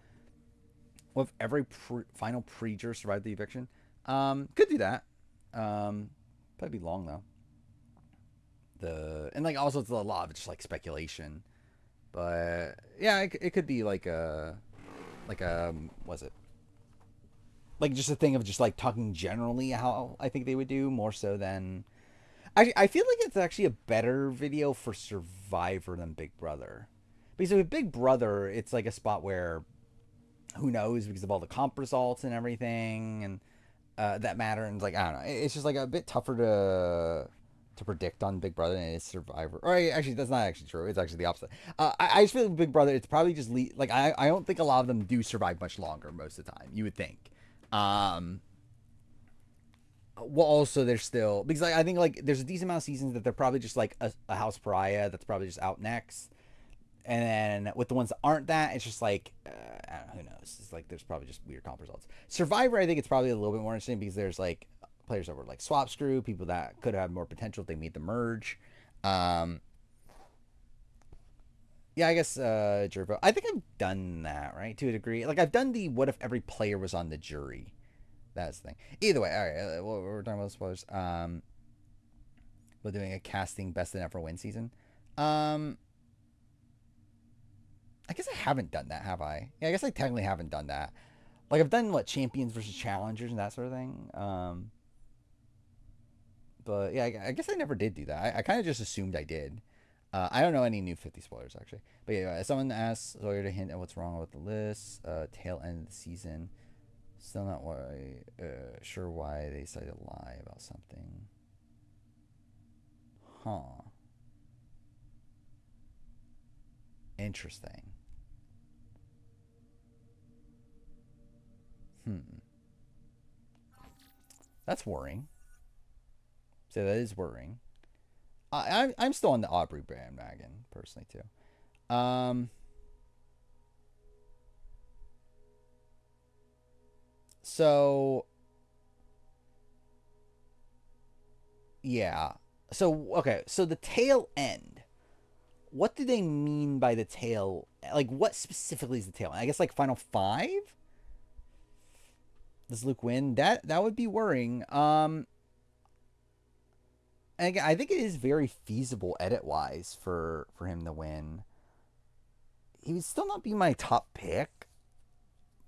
Well, if every final pre-juror survived the eviction, could do that. Probably be long though. And like also it's a lot of just like speculation, but yeah, it could be like was it? Like just a thing of just like talking generally how I think they would do more so than. I feel like it's actually a better video for Survivor than Big Brother, because with Big Brother it's like a spot where, who knows because of all the comp results and everything and that matter, and like I don't know, it's just like a bit tougher to predict on Big Brother than it is Survivor. Or actually, that's not actually true. It's actually the opposite. I just feel like Big Brother, it's probably just like I don't think a lot of them do survive much longer most of the time. You would think. Well, also there's still because I think like there's a decent amount of seasons that they're probably just like a house pariah that's probably just out next, and then with the ones that aren't that, it's just like I don't know, who knows? It's like there's probably just weird comp results. Survivor, I think it's probably a little bit more interesting because there's like players that were like swap screw, people that could have more potential if they made the merge. Yeah, I guess Jervo. I think I've done that, right, to a degree. Like I've done the what if every player was on the jury. That's the thing. Either way, all right. We're talking about spoilers. We're doing a casting best in ever win season. I guess I haven't done that, have I? Yeah, I guess I technically haven't done that. Like I've done what champions versus challengers and that sort of thing. But yeah, I guess I never did do that. I kind of just assumed I did. I don't know any new 50 spoilers actually. But yeah, someone asked Sawyer to hint at what's wrong with the list. Tail end of the season. Still not sure why they decided to lie about something. Huh. Interesting. That's worrying. So that is worrying. I'm still on the Aubrey bandwagon personally too. So yeah. So okay. So the tail end. What do they mean by the tail? Like, what specifically is the tail end? I guess like final five. Does Luke win? That would be worrying. And again, I think it is very feasible edit wise for him to win. He would still not be my top pick,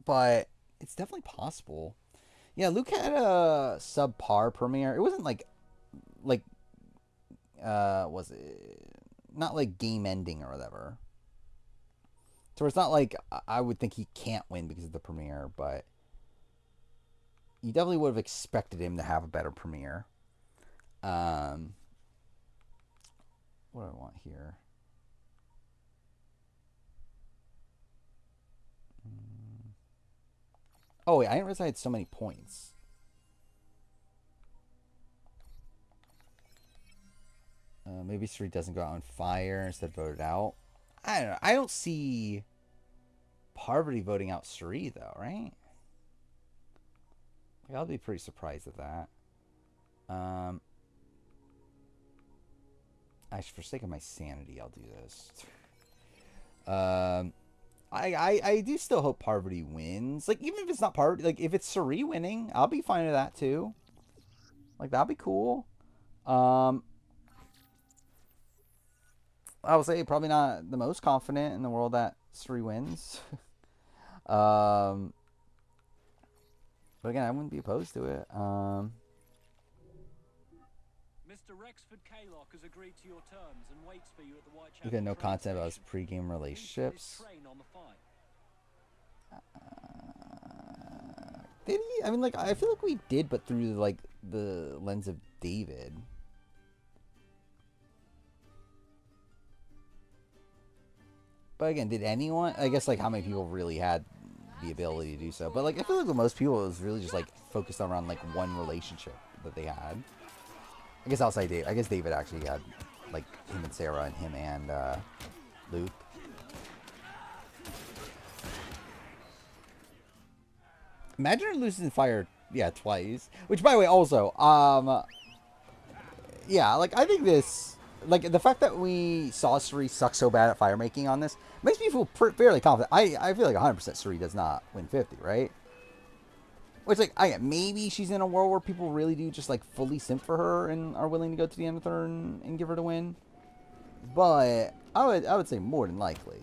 but it's definitely possible. Yeah, Luke had a subpar premiere. It wasn't like was it not like game ending or whatever. So it's not like I would think he can't win because of the premiere, but you definitely would have expected him to have a better premiere. What do I want here? Oh wait, I didn't realize I had so many points. Maybe Sri doesn't go out on fire instead of voted out. I don't know. I don't see Parvati voting out Sri though, right? Like, I'll be pretty surprised at that. Actually, for sake of my sanity, I'll do this. I do still hope Parvati wins. Like, even if it's not Parvati, like, if it's Suri winning, I'll be fine with that, too. Like, that'd be cool. I would say probably not the most confident in the world that Suri wins. But again, I wouldn't be opposed to it. Mr. Rexford Kaylock has agreed to your terms and waits for you at the Whitechapel. You got no content about his pre-game relationships. Did he? I mean, like, I feel like we did, but through like the lens of David. But again, did anyone? I guess like how many people really had the ability to do so? But like, I feel like with most people, it was really just like focused around like one relationship that they had. I guess outside David. I guess David actually had like him and Sarah and him and Luke. Imagine her losing fire, yeah, twice. Which, by the way, also, yeah, like I think this, like the fact that we saw Suri suck so bad at fire making on this makes me feel fairly confident. I feel like 100% Suri does not win 50, right? Which, like, maybe she's in a world where people really do just, like, fully simp for her and are willing to go to the end with her and give her the win. But I would say more than likely.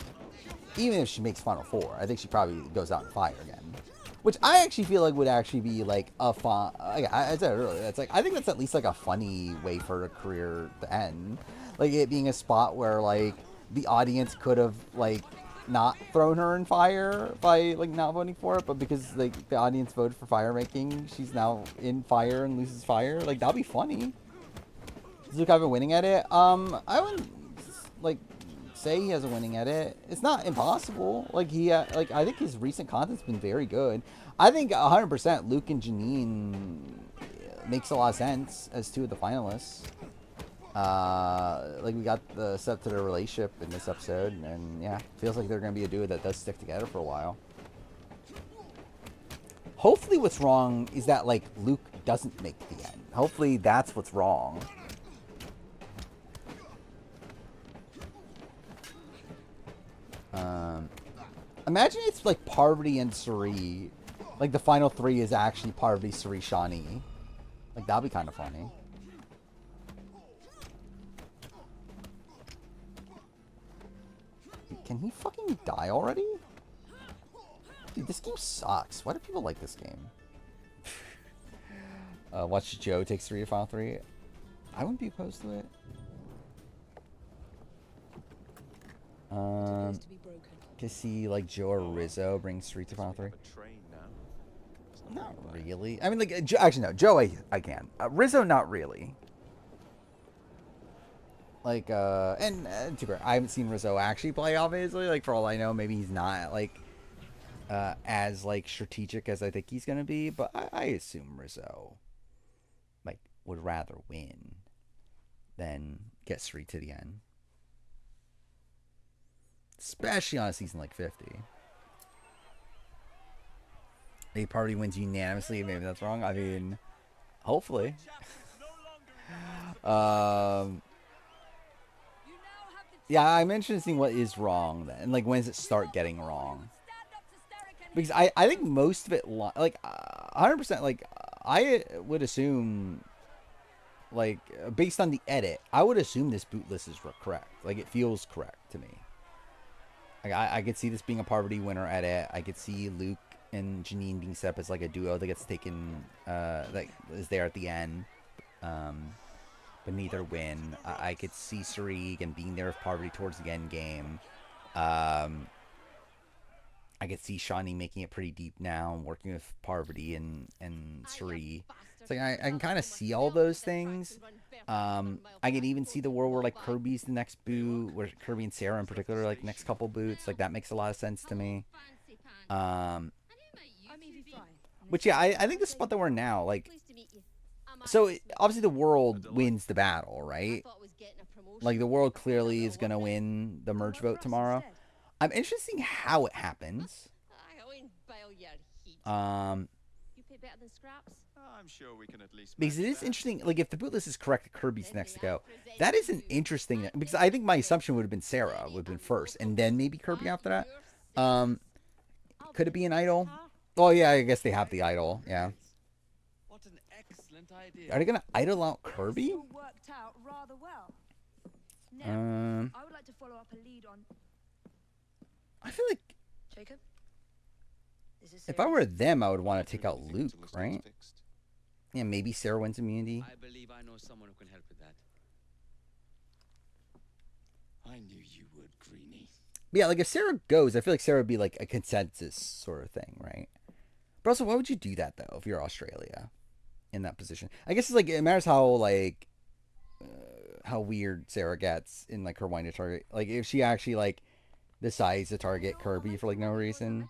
Even if she makes Final Four, I think she probably goes out in fire again. Which I actually feel like would actually be, like, a fun... I said it earlier. It's like, I think that's at least, like, a funny way for her career to end. Like, it being a spot where, like, the audience could have, like... not thrown her in fire by like not voting for it, but because like the audience voted for fire making, she's now in fire and loses fire. Like that'd be funny. Does Luke have a winning edit? I wouldn't like say he has a winning edit. It's not impossible. Like like I think his recent content's been very good. I think 100% Luke and Janine makes a lot of sense as two of the finalists. Like we got the step to their relationship in this episode, and yeah, feels like they're gonna be a duo that does stick together for a while. Hopefully, what's wrong is that like Luke doesn't make the end. Hopefully, that's what's wrong. Imagine it's like Parvati and Suri. Like the final three is actually Parvati, Suri, Shani. Like that'd be kind of funny. Can he fucking die already? Dude, this game sucks. Why do people like this game? Watch Joe takes 3 to final 3. I wouldn't be opposed to it. To see like Joe or Rizzo brings 3 to final 3. Not really. I mean, like actually no, Joe I can. Rizzo not really. Like and to be fair, I haven't seen Rizzo actually play. Obviously, like for all I know, maybe he's not like as like strategic as I think he's gonna be. But I assume Rizzo like would rather win than get Sri to the end. Especially on a season like 50. Maybe Party wins unanimously. Maybe that's wrong. I mean, hopefully. Yeah, I'm interested in seeing what is wrong then. And like, when does it start getting wrong? Because I think most of it, like, 100%, like, I would assume, like, based on the edit, I would assume this boot list is correct. Like, it feels correct to me. Like, I could see this being a Parvati winner edit. I could see Luke and Janine being set up as like a duo that gets taken, that is there at the end, but neither win. I could see Suri and being there with Parvati towards the end game. I could see Shani making it pretty deep now and working with Parvati and Suri. It's like I can kind of see all those things. I can even see the world where like Kirby's the next boot, where Kirby and Sarah in particular, like next couple boots. Like that makes a lot of sense to me. Which yeah, I think the spot that we're in now, like, so obviously the world wins the battle, right? Like the world clearly is gonna win the merge vote tomorrow. I'm interested in how it happens. I'm sure we can at least Because it is interesting, like if the boot list is correct, Kirby's next to go. That is an interesting, because I think my assumption would have been Sarah would have been first, and then maybe Kirby after that. Could it be an idol? Oh yeah, I guess they have the idol. Yeah. What an excellent idea. Are they gonna idol out Kirby? Worked out rather well. I would like to follow up a lead on I feel like Jacob. Is this if I were them, I would want to take out Luke, right? Yeah, maybe Sarah wins immunity. I believe I know someone who can help with that. I knew you would, Greenie. But yeah, like if Sarah goes, I feel like Sarah would be like a consensus sort of thing, right? But also, why would you do that though if you're Australia in that position? I guess it's like it matters how like how weird Sarah gets in like her wind to target. Like if she actually like decides to target Kirby for like no reason.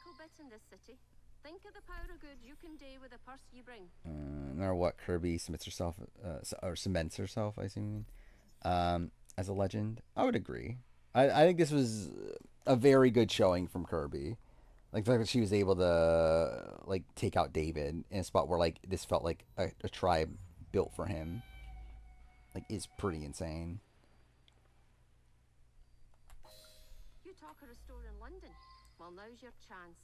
No matter what, Kirby cements herself, I assume, as a legend. I would agree. I think this was a very good showing from Kirby. Like the fact that she was able to like take out David in a spot where like this felt like a tribe built for him. Like is pretty insane. You talk of a store in London. Well, now's your chance.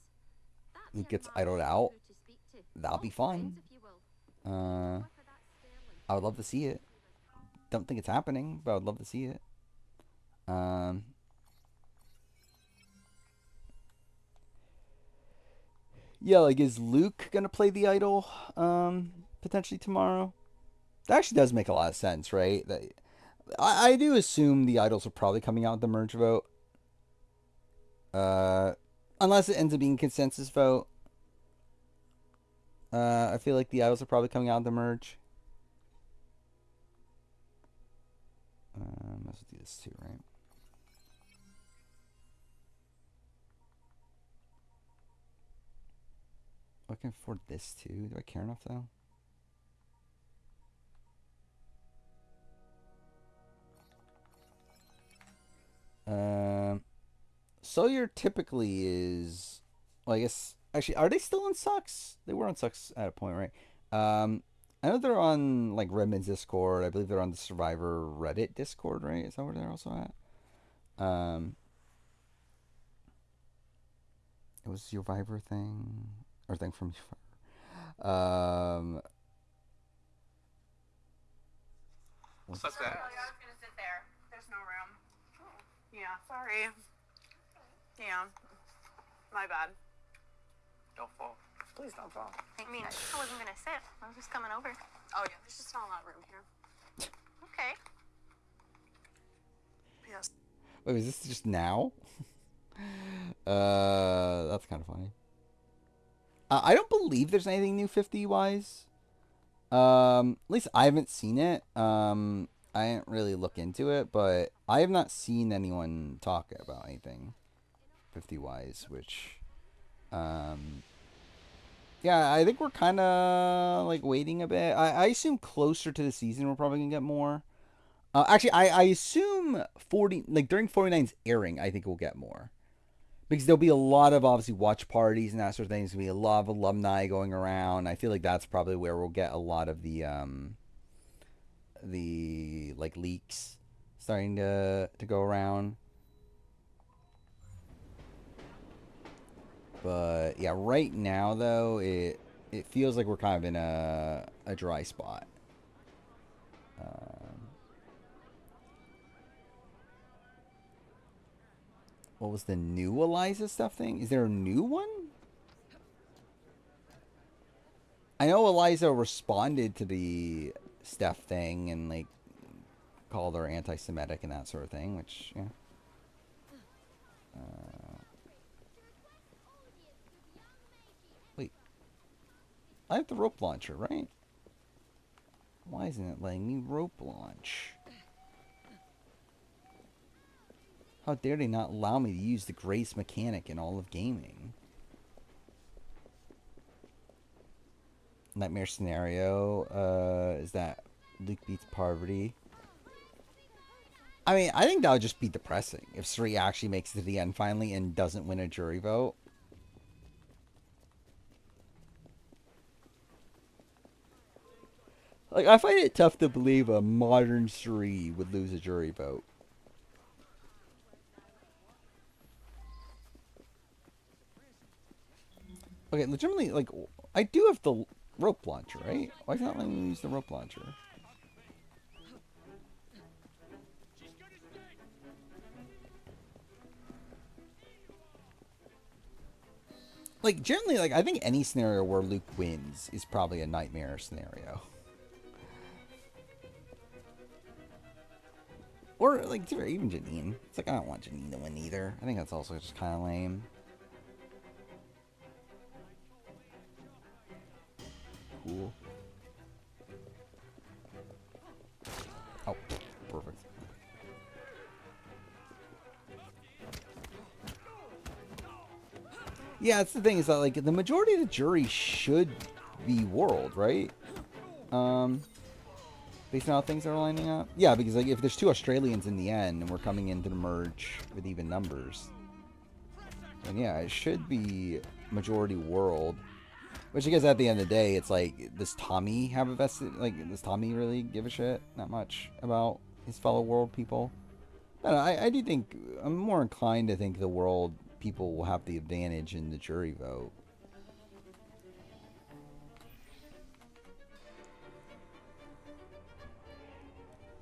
He gets idled out. That'll be fun. I would love to see it. Don't think it's happening, but I would love to see it. Yeah, like is Luke gonna play the idol potentially tomorrow? That actually does make a lot of sense, right? That I do assume the idols are probably coming out with the merge vote. Unless it ends up being consensus vote. I feel like the idols are probably coming out of the merge. Let's do this too, right? I can afford this too. Do I care enough though? Sawyer typically is. Well, I guess actually, are they still on Sucks? They were on Sucks at a point, right? I know they're on like Redmond's Discord. I believe they're on the Survivor Reddit Discord, right? Is that where they're also at? It was your Survivor thing or thing from what's Sit this there. called? Oh, yeah, I was gonna sit there. There's no room. Yeah, sorry. Yeah, my bad. Don't fall. Please don't fall. I mean, I wasn't gonna sit. I was just coming over. Oh yeah, there's just not a lot of room here. Okay. Yes. Wait, is this just now? That's kind of funny. I don't believe there's anything new 50 wise. At least I haven't seen it. I didn't really look into it, but I have not seen anyone talk about anything 50 wise, which, yeah, I think we're kind of like waiting a bit. I assume closer to the season we're probably gonna get more. Actually, I assume 40 like during 49's airing, I think we'll get more. Because there'll be a lot of obviously watch parties and that sort of thing. There's gonna be a lot of alumni going around. I feel like that's probably where we'll get a lot of the like leaks starting to go around. But yeah, right now though it feels like we're kind of in a dry spot. What was the new Eliza stuff thing? Is there a new one? I know Eliza responded to the Steph thing and like called her anti-Semitic and that sort of thing, which yeah. Wait, I have the rope launcher, right? Why isn't it letting me rope launch? How dare they not allow me to use the greatest mechanic in all of gaming? Nightmare scenario is that Luke beats Parvati. I mean, I think that would just be depressing if Sri actually makes it to the end finally and doesn't win a jury vote. Like, I find it tough to believe a modern Sri would lose a jury vote. Okay, legitimately, like, I do have the rope launcher, right? Why is it not letting me use the rope launcher? Like, generally, like, I think any scenario where Luke wins is probably a nightmare scenario. Or, like, even Janine. It's like, I don't want Janine to win either. I think that's also just kind of lame. Cool. Oh, perfect. Yeah, that's the thing, is that, like, the majority of the jury should be world, right? Based on how things are lining up. Yeah, because, like, if there's 2 Australians in the end, and we're coming into the merge with even numbers, then yeah, it should be majority world. Which I guess at the end of the day, it's like, does Tommy have a vested, like, does Tommy really give a shit? Not much about his fellow world people. I don't know, I do think, I'm more inclined to think the world people will have the advantage in the jury vote.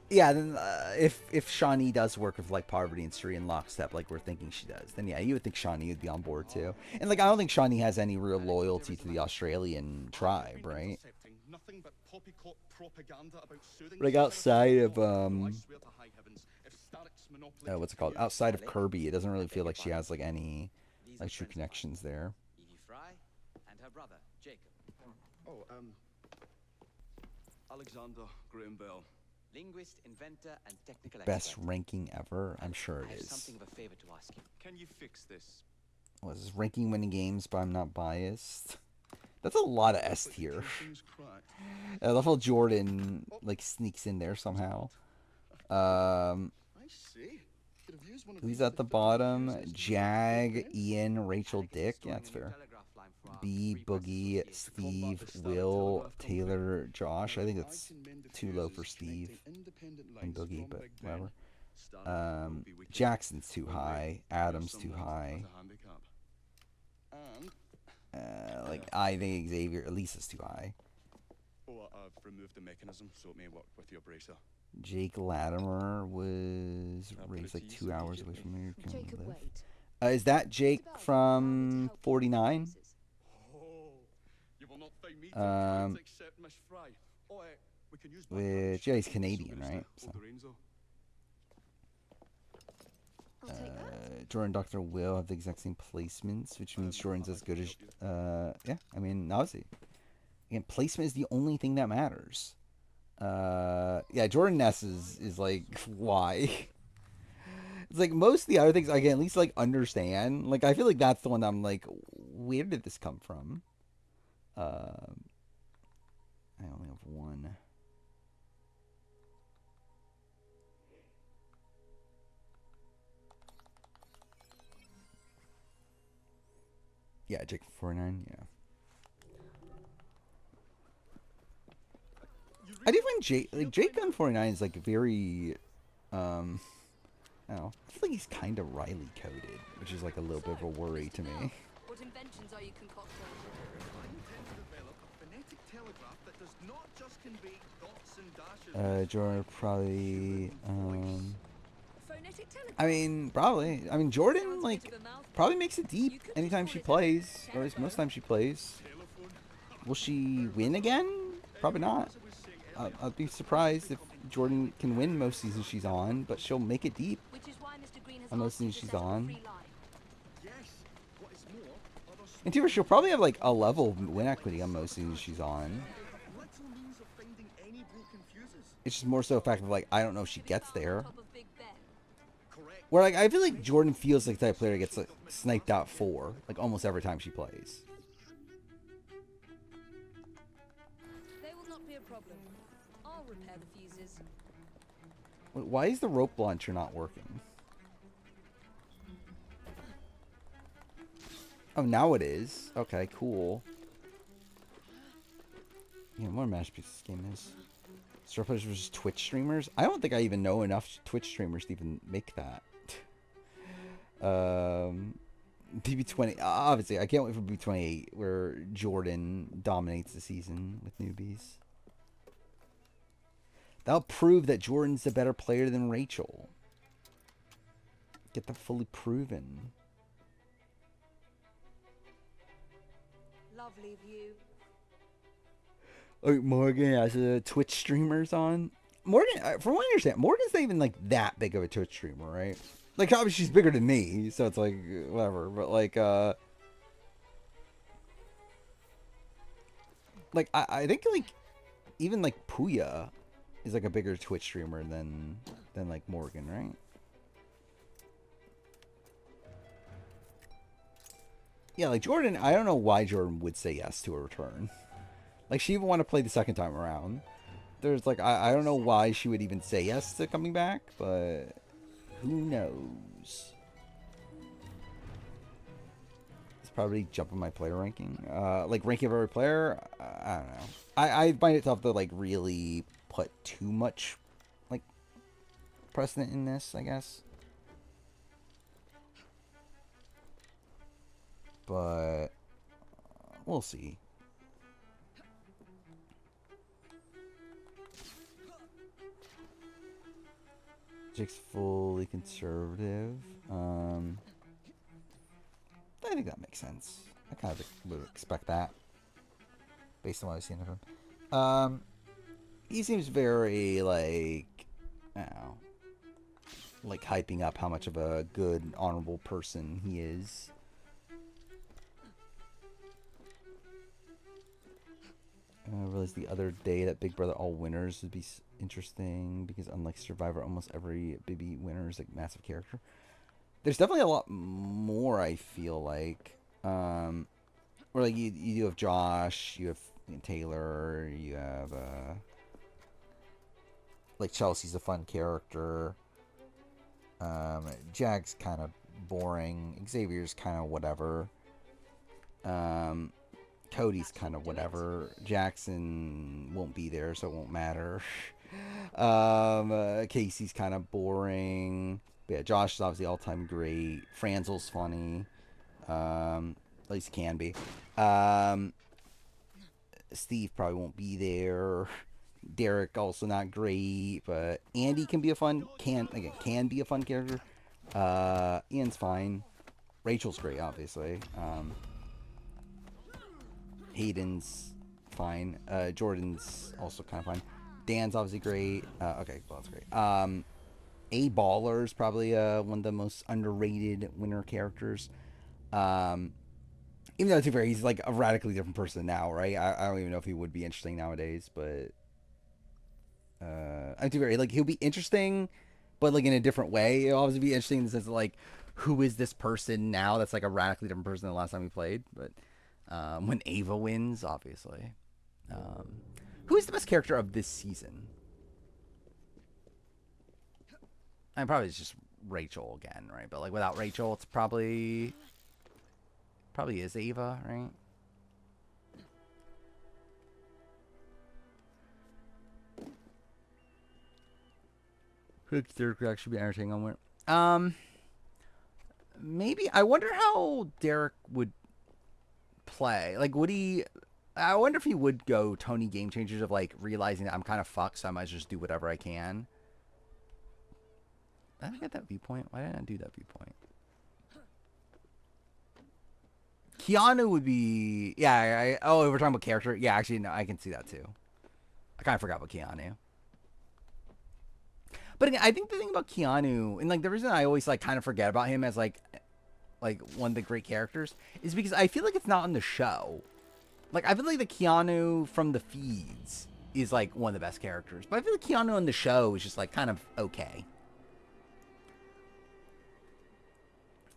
Yeah, then if Shawnee does work with like Parvati and Sri in lockstep, like we're thinking she does, then yeah, you would think Shawnee would be on board too. And like I don't think Shawnee has any real loyalty to the Australian tribe, right? Like outside of what's it called? Outside of Kirby, it doesn't really feel like she has like any like true connections there. Evie Fry and her brother, Jacob. Oh, Alexander Graham Bell. Linguist, inventor, and technical Best expert. ranking ever. I'm sure I it have is. something of a favor to ask you. Can you fix this? Was this ranking winning games, but I'm not biased. That's a lot of S tier. I love how Jordan like sneaks in there somehow. Who's at the bottom? Jag, Ian, Rachel, Dick. Yeah, that's fair. B, Boogie, Steve, Will, Taylor, Josh. I think it's too low for Steve and Boogie, but whatever. Jackson's too high. Adam's too high. Like I think Xavier, Elisa's too high. Oh, I've removed the mechanism so it may work with your bracer. Jake Latimer was raised like 2 hours away from here. Jacob, wait. Is that Jake from 49? Oh, you will not find me except Miss Fry. Oh, we can use Which, yeah, he's Canadian, right? So. Jordan and Dr. Will have the exact same placements, which means Jordan's as good as... yeah, I mean, obviously. Again, placement is the only thing that matters. Yeah, Jordan Ness is like, why? It's like most of the other things I can at least like understand. Like I feel like that's the one that I'm like, where did this come from? I only have one. Yeah, Jake 49, yeah. I do find Jake Gun 49 is like very I don't know. I feel like he's kind of Riley coded, which is like a little bit of a worry to me. What inventions are you concocting? I intend to develop a phonetic telegraph that does not just convey dots and dashes. Jordan probably Phonetic telegraph? I mean, probably. I mean, Jordan like probably makes it deep anytime she plays, or at least most times she plays. Will she win again? Probably not. I'd be surprised if Jordan can win most seasons she's on, but she'll make it deep on most seasons she's on. And too, she'll probably have like a level of win equity on most seasons she's on. It's just more so a fact of like, I don't know if she gets there. Where like, I feel like Jordan feels like the type of player that gets like, sniped out for, like almost every time she plays. Repair the fuses. Wait, why is the rope launcher not working? Oh, now it is. Okay, cool. Yeah, what a masterpiece this game is. Star players versus Twitch streamers. I don't think I even know enough Twitch streamers to even make that. BB20. Obviously, I can't wait for BB28, where Jordan dominates the season with newbies. That'll prove that Jordan's a better player than Rachel. Get that fully proven. Lovely view. Oh, Morgan has Twitch streamers on. Morgan, from what I understand, Morgan's not even like that big of a Twitch streamer, right? Like obviously she's bigger than me, so it's like whatever. But like, I think like even like Puya is like a bigger Twitch streamer than like Morgan, right? Yeah, like Jordan, I don't know why Jordan would say yes to a return. Like she even want to play the second time around. There's like I don't know why she would even say yes to coming back, but who knows? It's probably jumping my player ranking. Like ranking of every player, I don't know. I find it tough to like really put too much like precedent in this, I guess. But we'll see. Jake's fully conservative. I think that makes sense. I kind of would expect that based on what I've seen of him. He seems very like, I don't know, like hyping up how much of a good, honorable person he is. I realized the other day that Big Brother All Winners would be interesting because unlike Survivor, almost every Bibby winner is like massive character. There's definitely a lot more. I feel like, or like you have Josh, you have Taylor, you have like Chelsea's a fun character. Jack's kind of boring. Xavier's kind of whatever. Cody's kind of whatever. Jackson won't be there, so it won't matter. Casey's kind of boring. But yeah, Josh is obviously all-time great. Franzel's funny. At least he can be. Steve probably won't be there. Derek also not great, but Andy can be a fun can be a fun character. Ian's fine. Rachel's great, obviously. Hayden's fine. Jordan's also kind of fine. Dan's obviously great. Okay, well, that's great. A Baller's probably one of the most underrated winner characters. Even though, to be fair, he's like a radically different person now, right? I don't even know if he would be interesting nowadays, but I'm too very like he'll be interesting, but like in a different way. It'll obviously be interesting in the sense of like, who is this person now that's like a radically different person than the last time we played? But when Ava wins, obviously. Who is the best character of this season? And probably it's just Rachel again, right? But like without Rachel, it's probably is Ava, right? Derek could actually be entertaining on winner. Maybe I wonder how Derek would play. Like, would he? I wonder if he would go Tony Game Changers of like realizing that I'm kind of fucked, so I might just do whatever I can. Did I get that viewpoint? Why didn't I do that viewpoint? Keanu would be... Yeah, oh, we're talking about character? Yeah, actually, no, I can see that too. I kind of forgot about Keanu. But again, I think the thing about Keanu, and like the reason I always like kind of forget about him as like one of the great characters, is because I feel like it's not on the show. Like, I feel like the Keanu from the feeds is like one of the best characters. But I feel like Keanu on the show is just like kind of okay.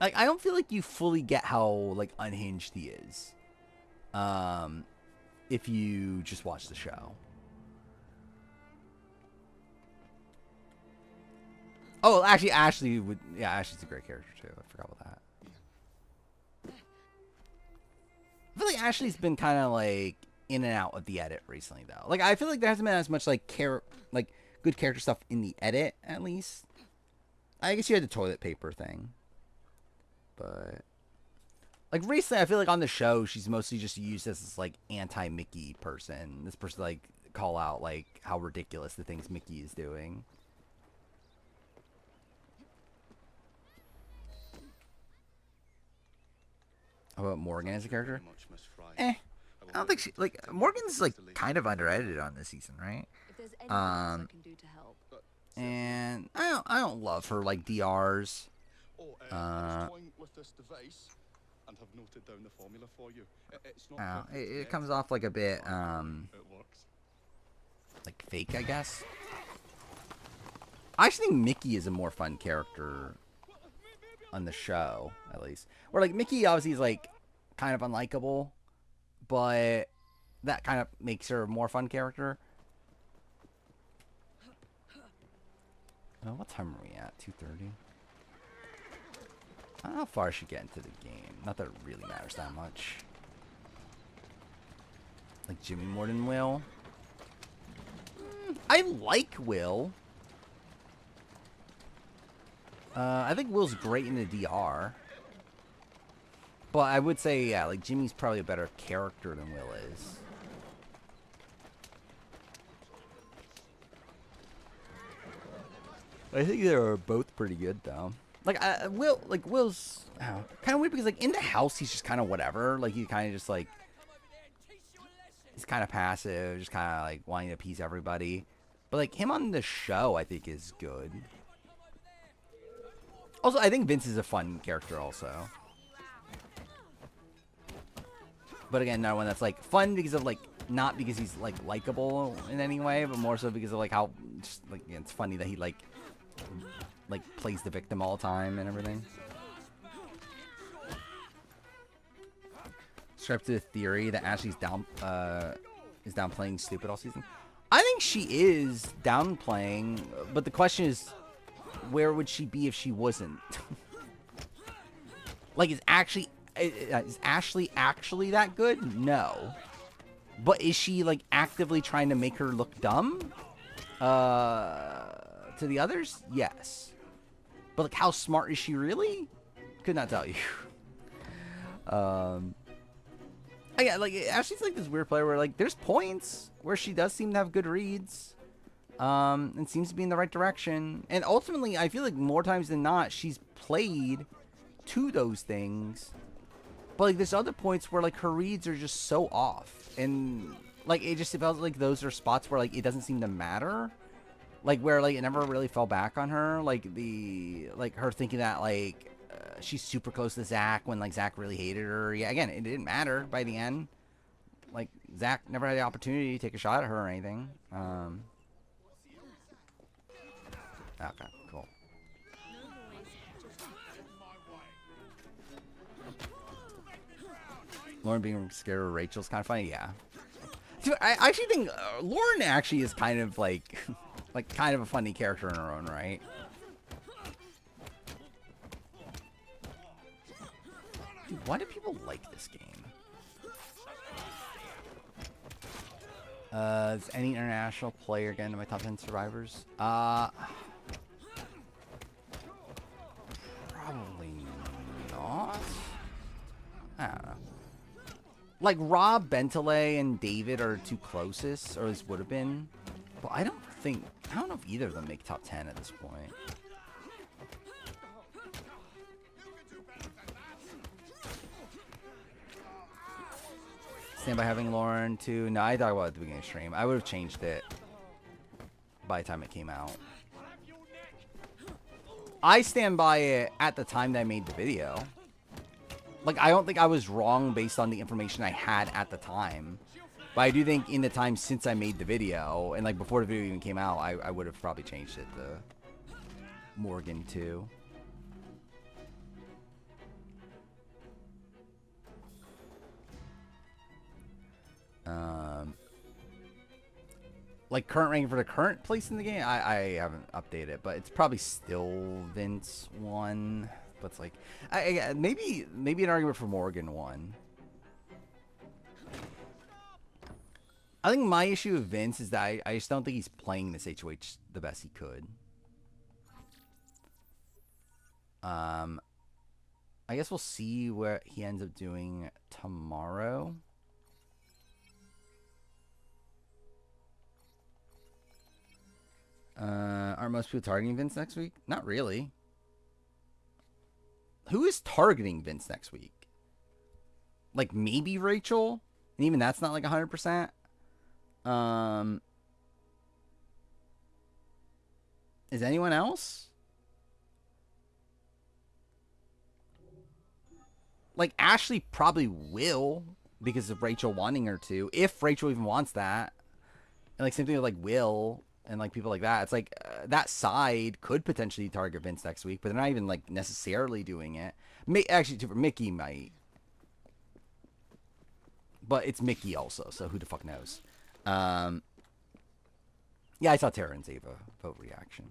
Like, I don't feel like you fully get how, like, unhinged he is. If you just watch the show. Oh, actually, Ashley would... Yeah, Ashley's a great character, too. I forgot about that. I feel like Ashley's been kind of, like, in and out of the edit recently, though. Like, I feel like there hasn't been as much, like, good character stuff in the edit, at least. I guess you had the toilet paper thing. But, like, recently, I feel like on the show, she's mostly just used as this, like, anti-Mickey person. This person, like, call out, like, how ridiculous the things Mickey is doing. How about Morgan as a character? I don't think she, like, Morgan's, like, kind of under-edited on this season, right? If there's anything else I can do to help. And I don't love her, like, DRs. With this device and have noted down the formula for you. It's not it comes off like a bit like fake, I guess. I actually think Mickey is a more fun character on the show, at least. Where like Mickey obviously is like kind of unlikable, but that kind of makes her a more fun character. What time are we at? 2:30. I don't know how far I should get into the game. Not that it really matters that much. Like Jimmy more than Will. I like Will. I think Will's great in the DR. But I would say, yeah, like Jimmy's probably a better character than Will is. I think they're both pretty good, though. Like, Will's kind of weird because, like, in the house, he's just kind of whatever. Like, he kind of just, like, he's kind of passive, just kind of, like, wanting to appease everybody. But, like, him on the show, I think, is good. Also, I think Vince is a fun character, also. But, again, another one that's, like, fun because of, like, not because he's like likable in any way, but more so because of like how just like it's funny that he like plays the victim all the time and everything. Subscribe to the theory that Ashley's downplaying stupid all season. I think she is downplaying, but the question is, where would she be if she wasn't? Like, is Ashley actually that good? No. But is she like actively trying to make her look dumb? To the others? Yes. But like, how smart is she really? Could not tell you. Yeah, like Ashley's like this weird player where like there's points where she does seem to have good reads, and seems to be in the right direction. And ultimately, I feel like more times than not, she's played to those things. But like there's other points where like her reads are just so off, and like it just feels like those are spots where like it doesn't seem to matter. Like where like it never really fell back on her, like her thinking that like she's super close to Zach when like Zach really hated her. Yeah, again, it didn't matter by the end. Like Zach never had the opportunity to take a shot at her or anything. Okay, cool. Lauren being scared of Rachel's kind of funny. Yeah. Dude, I actually think Lauren actually is kind of like kind of a funny character in her own right. Dude, why do people like this game? Is any international player get into my top 10 survivors? Probably not. I don't know. Like Rob, Bentley, and David are two closest, or at least would have been. But I don't know if either of them make top 10 at this point. Stand by having Lauren too. No, I thought about it at the beginning of the stream. I would have changed it by the time it came out. I stand by it at the time that I made the video. Like, I don't think I was wrong based on the information I had at the time. But I do think in the time since I made the video, and like before the video even came out, I would have probably changed it to Morgan too. Like current ranking for the current place in the game, I haven't updated it, but it's probably still Vince 1. But it's like, maybe an argument for Morgan 1. I think my issue with Vince is that I just don't think he's playing this HOH the best he could. I guess we'll see what he ends up doing tomorrow. Are most people targeting Vince next week? Not really. Who is targeting Vince next week? Like maybe Rachel? And even that's not like 100%. Is anyone else? Like Ashley probably will because of Rachel wanting her to. If Rachel even wants that. And like same thing with like Will. And like people like that, it's like that side could potentially target Vince next week, but they're not even like necessarily doing it. Actually, Mickey might, but it's Mickey also, so who the fuck knows? Yeah, I saw Tara and Zava vote reaction,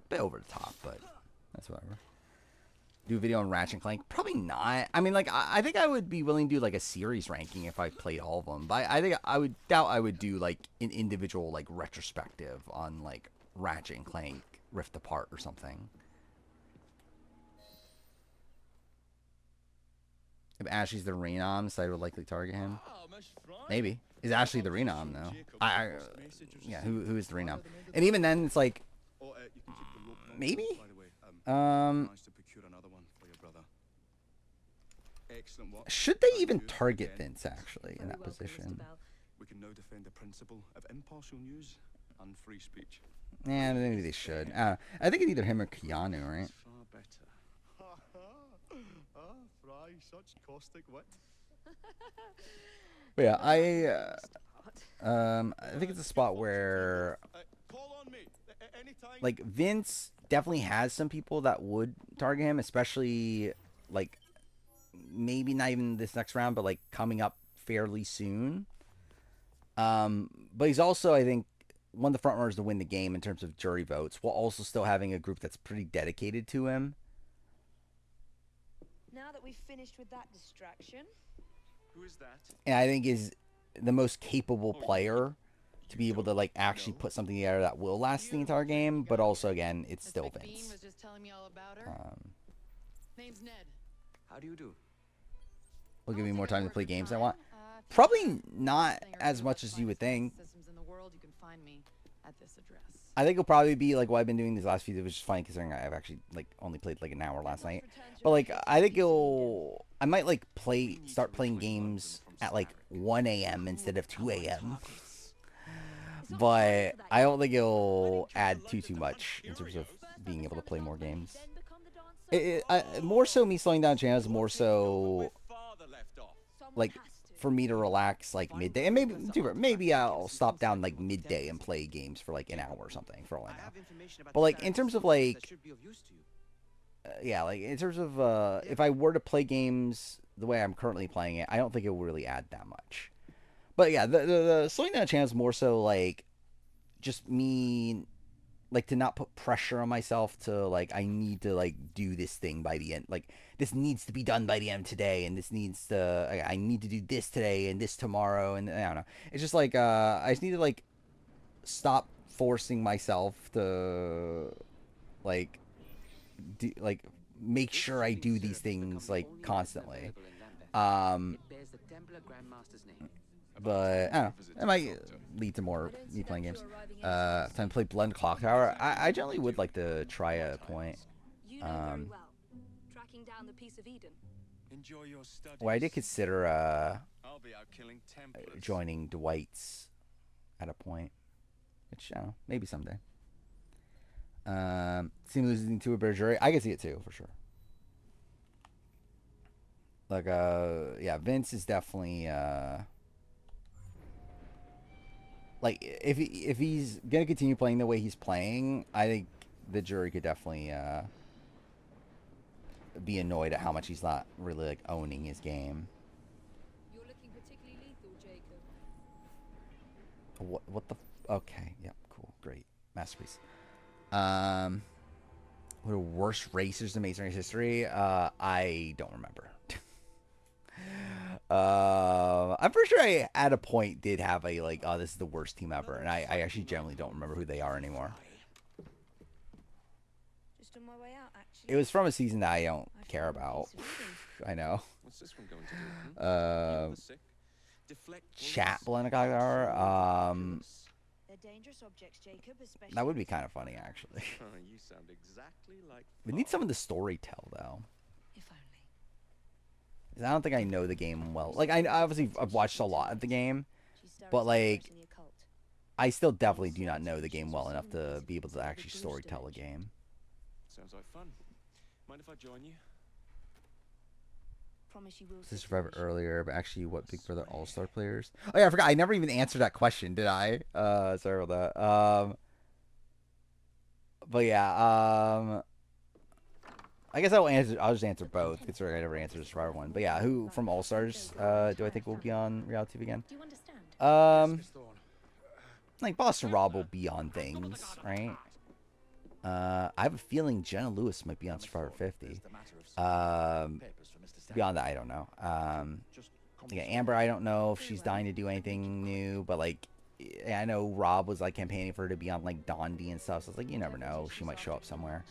bit over the top, but that's whatever. Do a video on Ratchet and Clank? Probably not. I mean, like, I think I would be willing to do, like, a series ranking if I played all of them. But I think I would doubt I would do, like, an individual, like, retrospective on, like, Ratchet and Clank Rift Apart or something. If Ashley's the Renom, side would likely target him. Maybe. Is Ashley the Renom, though? Yeah, who is the Renom? And even then, it's like, maybe? Should they even target Vince, actually, in that position? We can now defend the principle of impartial news and free speech. Yeah, maybe they should. I think it's either him or Keanu, right? Far better. Fry, such caustic wit. But yeah, I think it's a spot where Call on me. Anytime. like Vince definitely has some people that would target him, especially like maybe not even this next round, but like coming up fairly soon. But he's also, I think, one of the front runners to win the game in terms of jury votes, while also still having a group that's pretty dedicated to him. Now that we've finished with that distraction, Who is that? And I think is the most capable player to be able to like actually put something together that will last the entire game. But also, again, it's still Vince. was just telling me all about her. Name's Ned. How do you do? Will give me more time to play games I want. Probably not as much as you would think. Systems in the world, you can find me at this address. I think it'll probably be like what I've been doing these last few days, which is funny considering I've actually like only played like an hour last night. But like I think I might like start playing games at like 1 a.m. instead of 2 a.m. But I don't think it'll add too much in terms of being able to play more games. More so me slowing down channels, more so like for me to relax like midday, and maybe I'll stop down like midday and play games for like an hour or something for all I know. But like in terms of like yeah, like in terms of if I were to play games the way I'm currently playing it, I don't think it will really add that much. But yeah, the slowing down channels more so like just me like to not put pressure on myself to like I need to like do this thing by the end, like this needs to be done by the end today, and this needs to I need to do this today and this tomorrow, and I don't know. It's just like I just need to like stop forcing myself to like make sure I do these things like constantly. But I don't know, it might lead to more me playing games. Time to play Blood Clock Tower. I generally would like to try a point. you know very well. Tracking down the piece of Eden. Enjoy your studies. Well, I did consider I'll be out killing Templars. joining Dwight's at a point, which I don't know, maybe someday. Seem losing to a better jury. I can see it too for sure. Like yeah, Vince is definitely like if he's gonna continue playing the way he's playing, I think the jury could definitely be annoyed at how much he's not really like owning his game. You're looking particularly lethal, Jacob. What the okay, yep, cool, great, masterpiece. What are worst racers in Amazing Race history? I don't remember. I'm pretty sure I at a point did have a like, oh, this is the worst team ever, and I actually generally don't remember who they are anymore. Just on my way out, actually. It was from a season that I don't care about. I know. What's this one going to do? Chat Blennicock. They're dangerous objects, Jacob, especially. That would be kind of funny, actually. You sound exactly like. We need someone to storytell though. If only. 'Cause I don't think I know the game well. Like I obviously I've watched a lot of the game, but like I still definitely do not know the game well enough to be able to actually storytell a game. Sounds like fun. Mind if I join you? Promise you will. This is forever earlier, but actually, what Big Brother All-Star players? Oh yeah, I forgot. I never even answered that question, did I? Sorry about that. But yeah, I guess I'll just answer both, considering I never answered the Survivor one. But yeah, who from All Stars do I think will be on reality TV again? Do you understand? Like Boston Rob will be on things, right? I have a feeling Jenna Lewis might be on Survivor 50. Beyond that, I don't know. Yeah, Amber, I don't know if she's dying to do anything new, but like, I know Rob was like campaigning for her to be on like Dondi and stuff. So it's like, you never know, she might show up somewhere.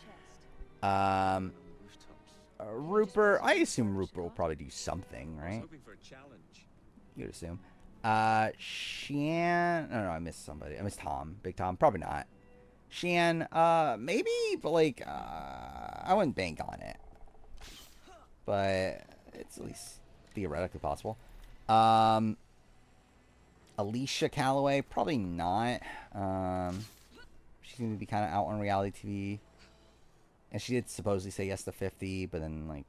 Rupert, I assume Rupert will probably do something, right? You'd assume. Shan, no, I missed somebody. I missed Tom, Big Tom, probably not. Shan, maybe, but like, I wouldn't bank on it. But it's at least theoretically possible. Alicia Calloway, probably not. She's going to be kind of out on reality TV. And she did supposedly say yes to 50, but then like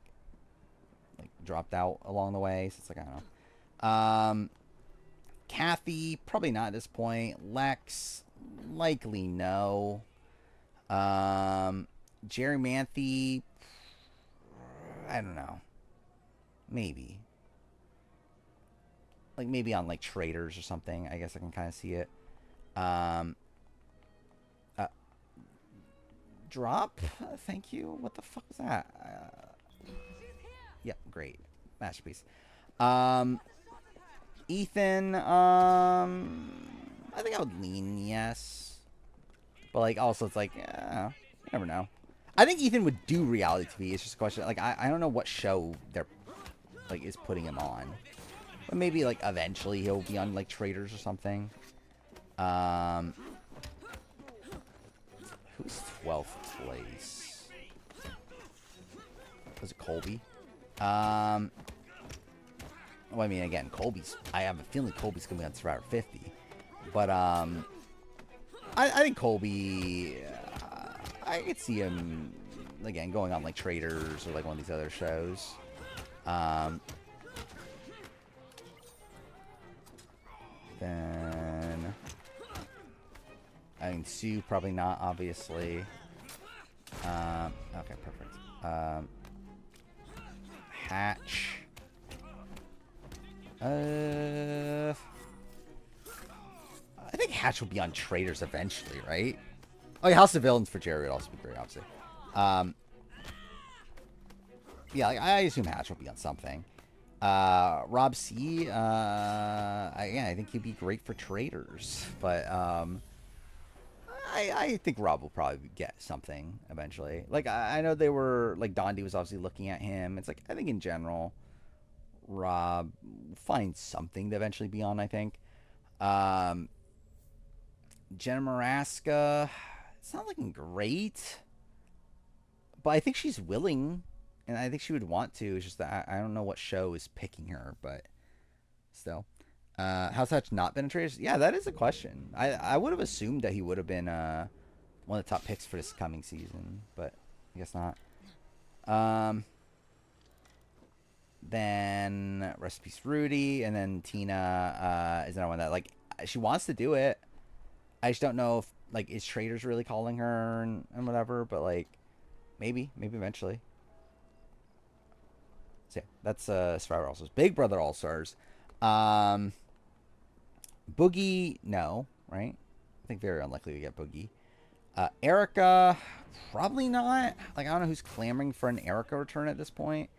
dropped out along the way. So it's like, I don't know. Kathy, probably not at this point. Lex, likely no. Jerry Manthe, I don't know. Maybe. Like, maybe on, like, Traders or something. I guess I can kind of see it. Drop? Thank you. What the fuck was that? Yep, great. Masterpiece. Ethan, I think I would lean yes. But, like, also it's like, yeah, you never know. I think Ethan would do reality TV. It's just a question. Like, I don't know what show they're, like, is putting him on. But maybe, like, eventually he'll be on, like, Traders or something. Who's 12th place? Was it Colby? Well, I mean, again, Colby's... I have a feeling Colby's going to be on Survivor 50. But, I think Colby... I could see him, again, going on, like, Traders or, like, one of these other shows. Then... I mean, Sue, probably not, obviously. Okay, perfect. Hatch. I think Hatch will be on Traders eventually, right? Oh, yeah, House of Villains for Jerry would also be great, obviously. Yeah, like, I assume Hatch will be on something. Rob C. I think he'd be great for Traders, but I think Rob will probably get something eventually. Like, I know they were, like, Dondi was obviously looking at him. It's like, I think in general, Rob will find something to eventually be on, I think. Jenna Maraska, it's not looking great, but I think she's willing, and I think she would want to. It's just that I don't know what show is picking her, but still. How's Hatch not been a Traders? Yeah, that is a question. I would have assumed that he would have been one of the top picks for this coming season, but I guess not. Then rest in peace Rudy, and then Tina is another one that, like, she wants to do it. I just don't know if, like, is Traders really calling her and whatever, but, like, maybe eventually. So yeah, that's Survivor All-Stars. Big Brother All-Stars. Boogie, no, right? I think very unlikely to get Boogie. Erica, probably not. Like, I don't know who's clamoring for an Erica return at this point.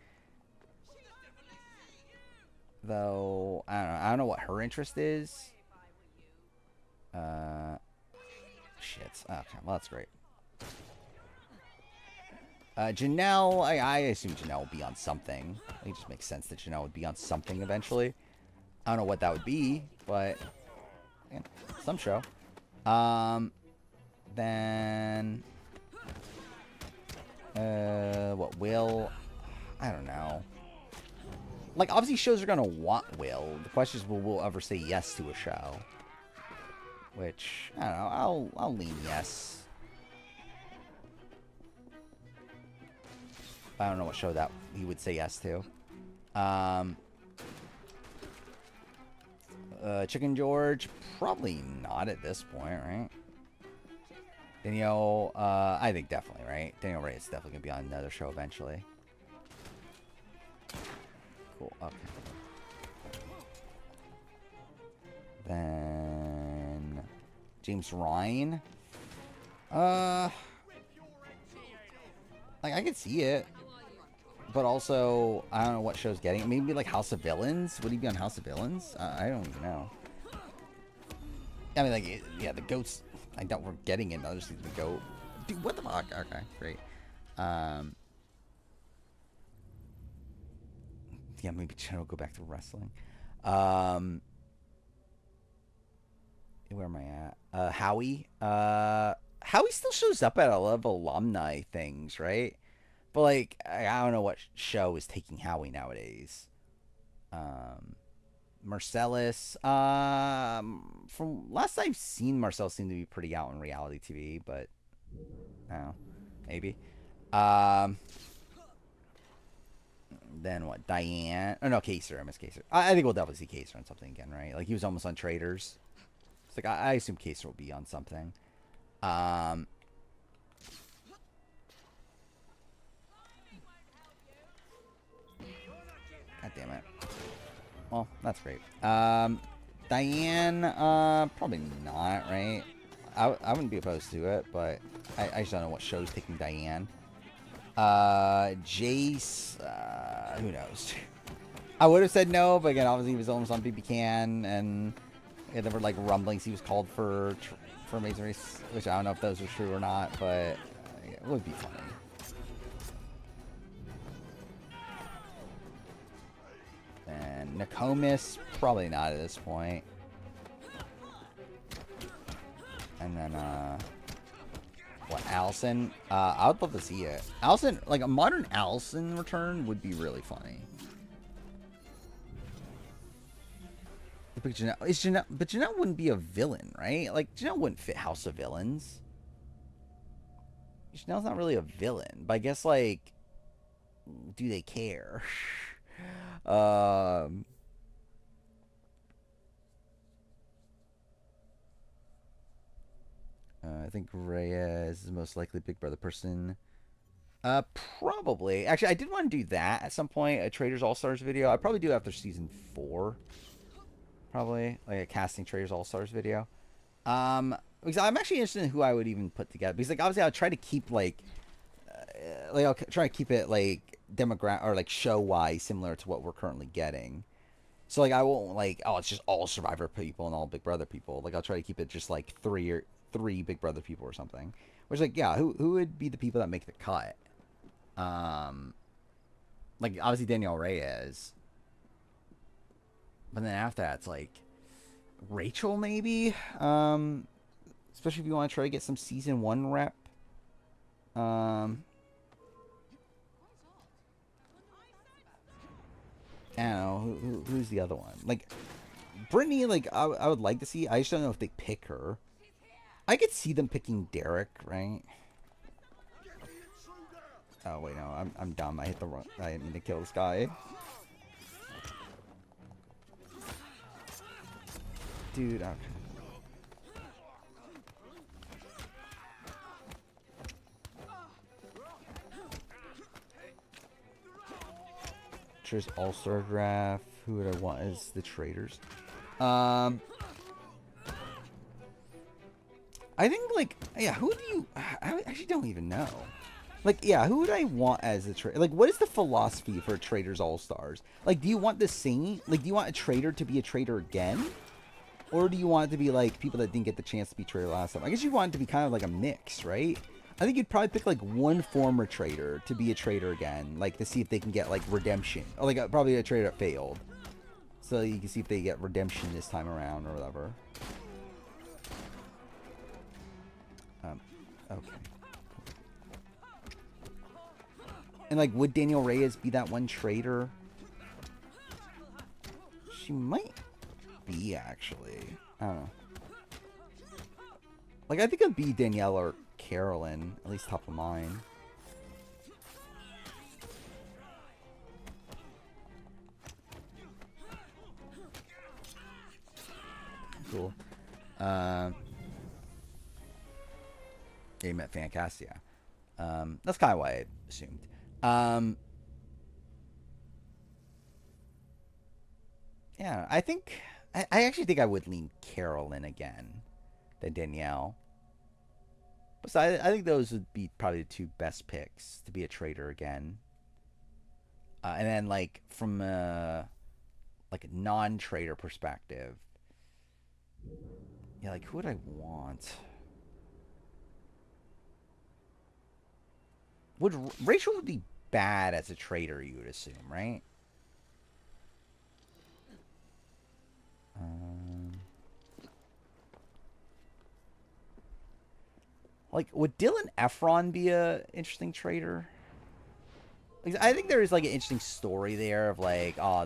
Though, I don't know what her interest is. Shit. Okay, well, that's great. Janelle, I assume Janelle will be on something. It just makes sense that Janelle would be on something eventually. I don't know what that would be, but yeah, some show. Then what, Will? I don't know. Like, obviously shows are gonna want Will. The question is, will Will ever say yes to a show? Which, I don't know, I'll lean yes. I don't know what show that he would say yes to. Chicken George, probably not at this point, right? Danielle, I think definitely, right? Danielle Ray is definitely gonna be on another show eventually. Cool, okay. Then James Ryan. Like, I could see it. But also, I don't know what show's getting it. Maybe like House of Villains? Would he be on House of Villains? I don't even know. I mean, like, yeah, the goats. I doubt we're getting it. I'll just leave the goat. Dude, what the fuck? Okay, great. Yeah, maybe Jen will go back to wrestling. Where am I at? Howie. Howie still shows up at a lot of alumni things, right? But, like, I don't know what show is taking Howie nowadays. Marcellus. From last I've seen, Marcellus seemed to be pretty out in reality TV, but I don't know. Maybe. then what? Diane? Oh no, Kaser. I miss Kaser. I think we'll definitely see Kaser on something again, right? Like he was almost on Traders. It's like I assume Kaser will be on something. God damn it. Well, that's great. Diane, probably not, right? I wouldn't be opposed to it, but I just don't know what show's taking Diane. Jace, who knows? I would have said no, but again, obviously he was almost on BB Can, and there were like rumblings he was called for Amazing Race, which I don't know if those are true or not, but it would be funny. And Nokomis, probably not at this point. And then, what, Allison? I would love to see it. Allison, like a modern Allison return would be really funny. But Janelle wouldn't be a villain, right? Like, Janelle wouldn't fit House of Villains. Janelle's not really a villain, but I guess, like, do they care? I think Reyes is the most likely Big Brother person. Probably. Actually, I did want to do that at some point, a Traders All-Stars video. I'd probably do it after season 4. Probably. Like a casting Traders All-Stars video. Because I'm actually interested in who I would even put together. Because, like, obviously, I'll try to keep, like I'll try to keep it, like, demographic, or, like, show-wise similar to what we're currently getting. So, like, I won't, like, oh, it's just all Survivor people and all Big Brother people. Like, I'll try to keep it just, like, three Big Brother people or something. Which, like, yeah, who would be the people that make the cut? Like, obviously Danielle Reyes. But then after that, it's, like, Rachel, maybe? Especially if you want to try to get some season 1 rep. I don't know. Who's the other one? Like, Brittany, like, I would like to see. I just don't know if they pick her. I could see them picking Derek, right? Oh, wait, no. I'm dumb. I hit the wrong... I didn't mean to kill this guy. Dude, okay. Traders All-Star Draft. Who would I want as the traders? I think, like, yeah, who do you... I actually don't even know. Like, yeah, who would I want as a trader? Like, what is the philosophy for Traders All-Stars? Like, do you want the same... Like, do you want a trader to be a trader again? Or do you want it to be, like, people that didn't get the chance to be trader last time? I guess you want it to be kind of like a mix, right? I think you'd probably pick, like, one former trader to be a trader again. Like, to see if they can get, like, redemption. Or, like, probably a trader that failed. So you can see if they get redemption this time around or whatever. Okay. And, like, would Danielle Reyes be that one trader? She might be, actually. I don't know. Like, I think it'd be Danielle or Carolyn, at least top of mind. Cool. Yeah, you met Fancast, yeah. That's kind of what I assumed. Yeah, I think... I actually think I would lean Carolyn again than Danielle. But so I think those would be probably the two best picks to be a trader again. And then, like, from a non-trader perspective, yeah, like, who would I want? Rachel would be bad as a trader, you would assume, right? Like, would Dylan Efron be a interesting trader? Like, I think there is, like, an interesting story there of, like, oh,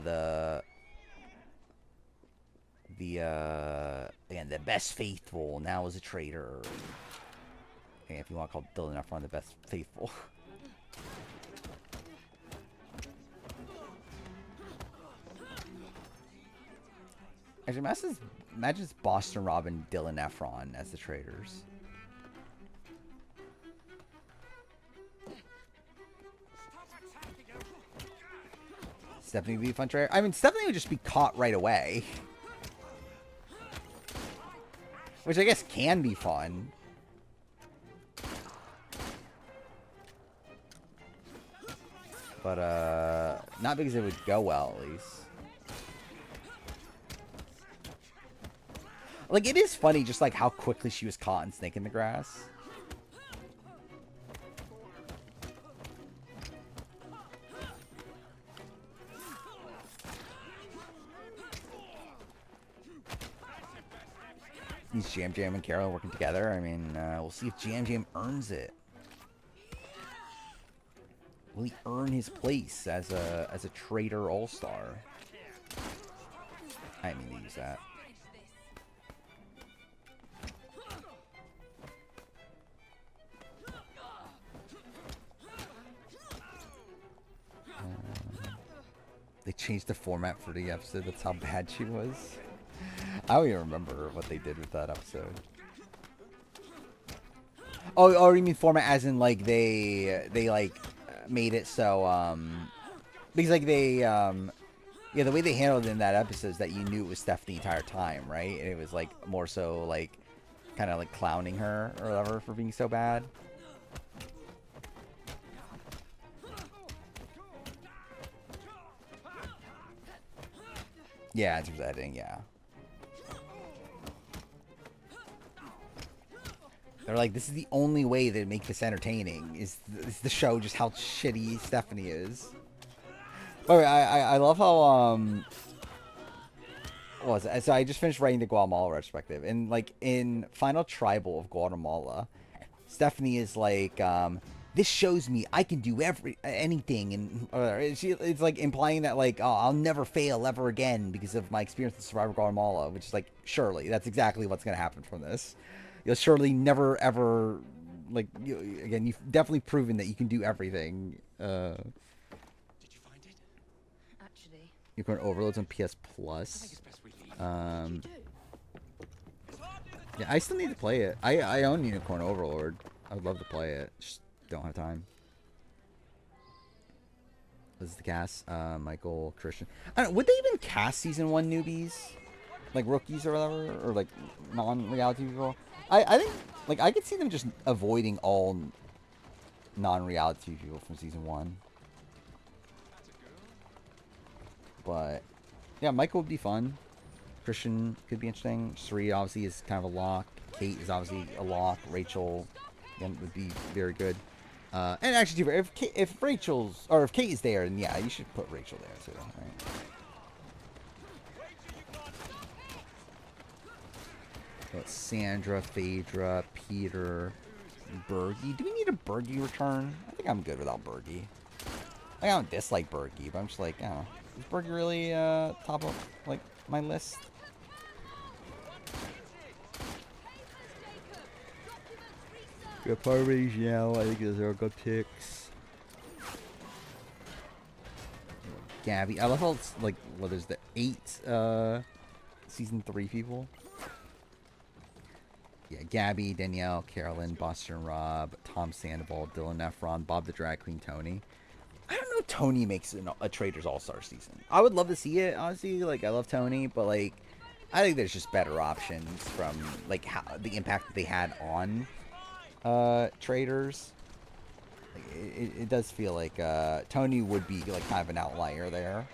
again, the best faithful now is a trader. Okay, if you want to call Dylan Efron the best faithful. Actually, imagine it's Boston Rob and Dylan Efron as the traders. Stephanie would be a fun trader. I mean, Stephanie would just be caught right away. Which I guess can be fun. But, not because it would go well, at least. Like, it is funny just, like, how quickly she was caught and snake in the grass. These Jam Jam and Carol working together. I mean, we'll see if Jam Jam earns it. Will he earn his place as a traitor all-star? I didn't mean to use that. They changed the format for the episode. That's how bad she was. I don't even remember what they did with that episode. Oh, you mean format as in like they like made it so because like they yeah, the way they handled it in that episode is that you knew it was Steph the entire time, right? And it was like more so like kind of like clowning her or whatever for being so bad. Yeah, it's editing, yeah. They're like, this is the only way to make this entertaining, is the show just how shitty Stephanie is. By the way, I love how, what was it? So I just finished writing the Guatemala retrospective, and like, in Final Tribal of Guatemala, Stephanie is like, this shows me I can do anything, and it's like implying that like, oh, I'll never fail ever again because of my experience with Survivor Guatemala, which is like, surely that's exactly what's gonna happen from this. You'll surely never ever, like, again, you've definitely proven that you can do everything. Did you find it? Actually, Unicorn Overloads on PS Plus. Yeah, I still need to play it. I own Unicorn Overlord. I would love to play it. Just don't have time. This is the cast. Michael, Christian. I don't know, would they even cast season 1 newbies? Like rookies or whatever? Or like non-reality people? I think, like, I could see them just avoiding all non-reality people from season 1. But, yeah, Michael would be fun. Christian could be interesting. Sri obviously is kind of a lock. Kate is obviously a lock. Rachel, again, would be very good. And actually, if Rachel's, or if Kate is there, then yeah, you should put Rachel there too, right? Got Sandra, Phaedra, Peter, Bergie. Do we need a Bergie return? I think I'm good without Bergie. I don't dislike Bergie, but I'm just like, oh, is Bergie really top of like my list? Good Parmesan, I think those are good picks. Gabby, I love how it's like, well, there's the 8 season 3 people. Yeah, Gabby, Danielle, Carolyn, Boston Rob, Tom Sandoval, Dylan Efron, Bob the Drag Queen, Tony. I don't know if Tony makes a Traders All-Star season. I would love to see it, honestly. Like, I love Tony, but, like, I think there's just better options from, like, how the impact that they had on Traders. Like, it does feel like Tony would be, like, kind of an outlier there.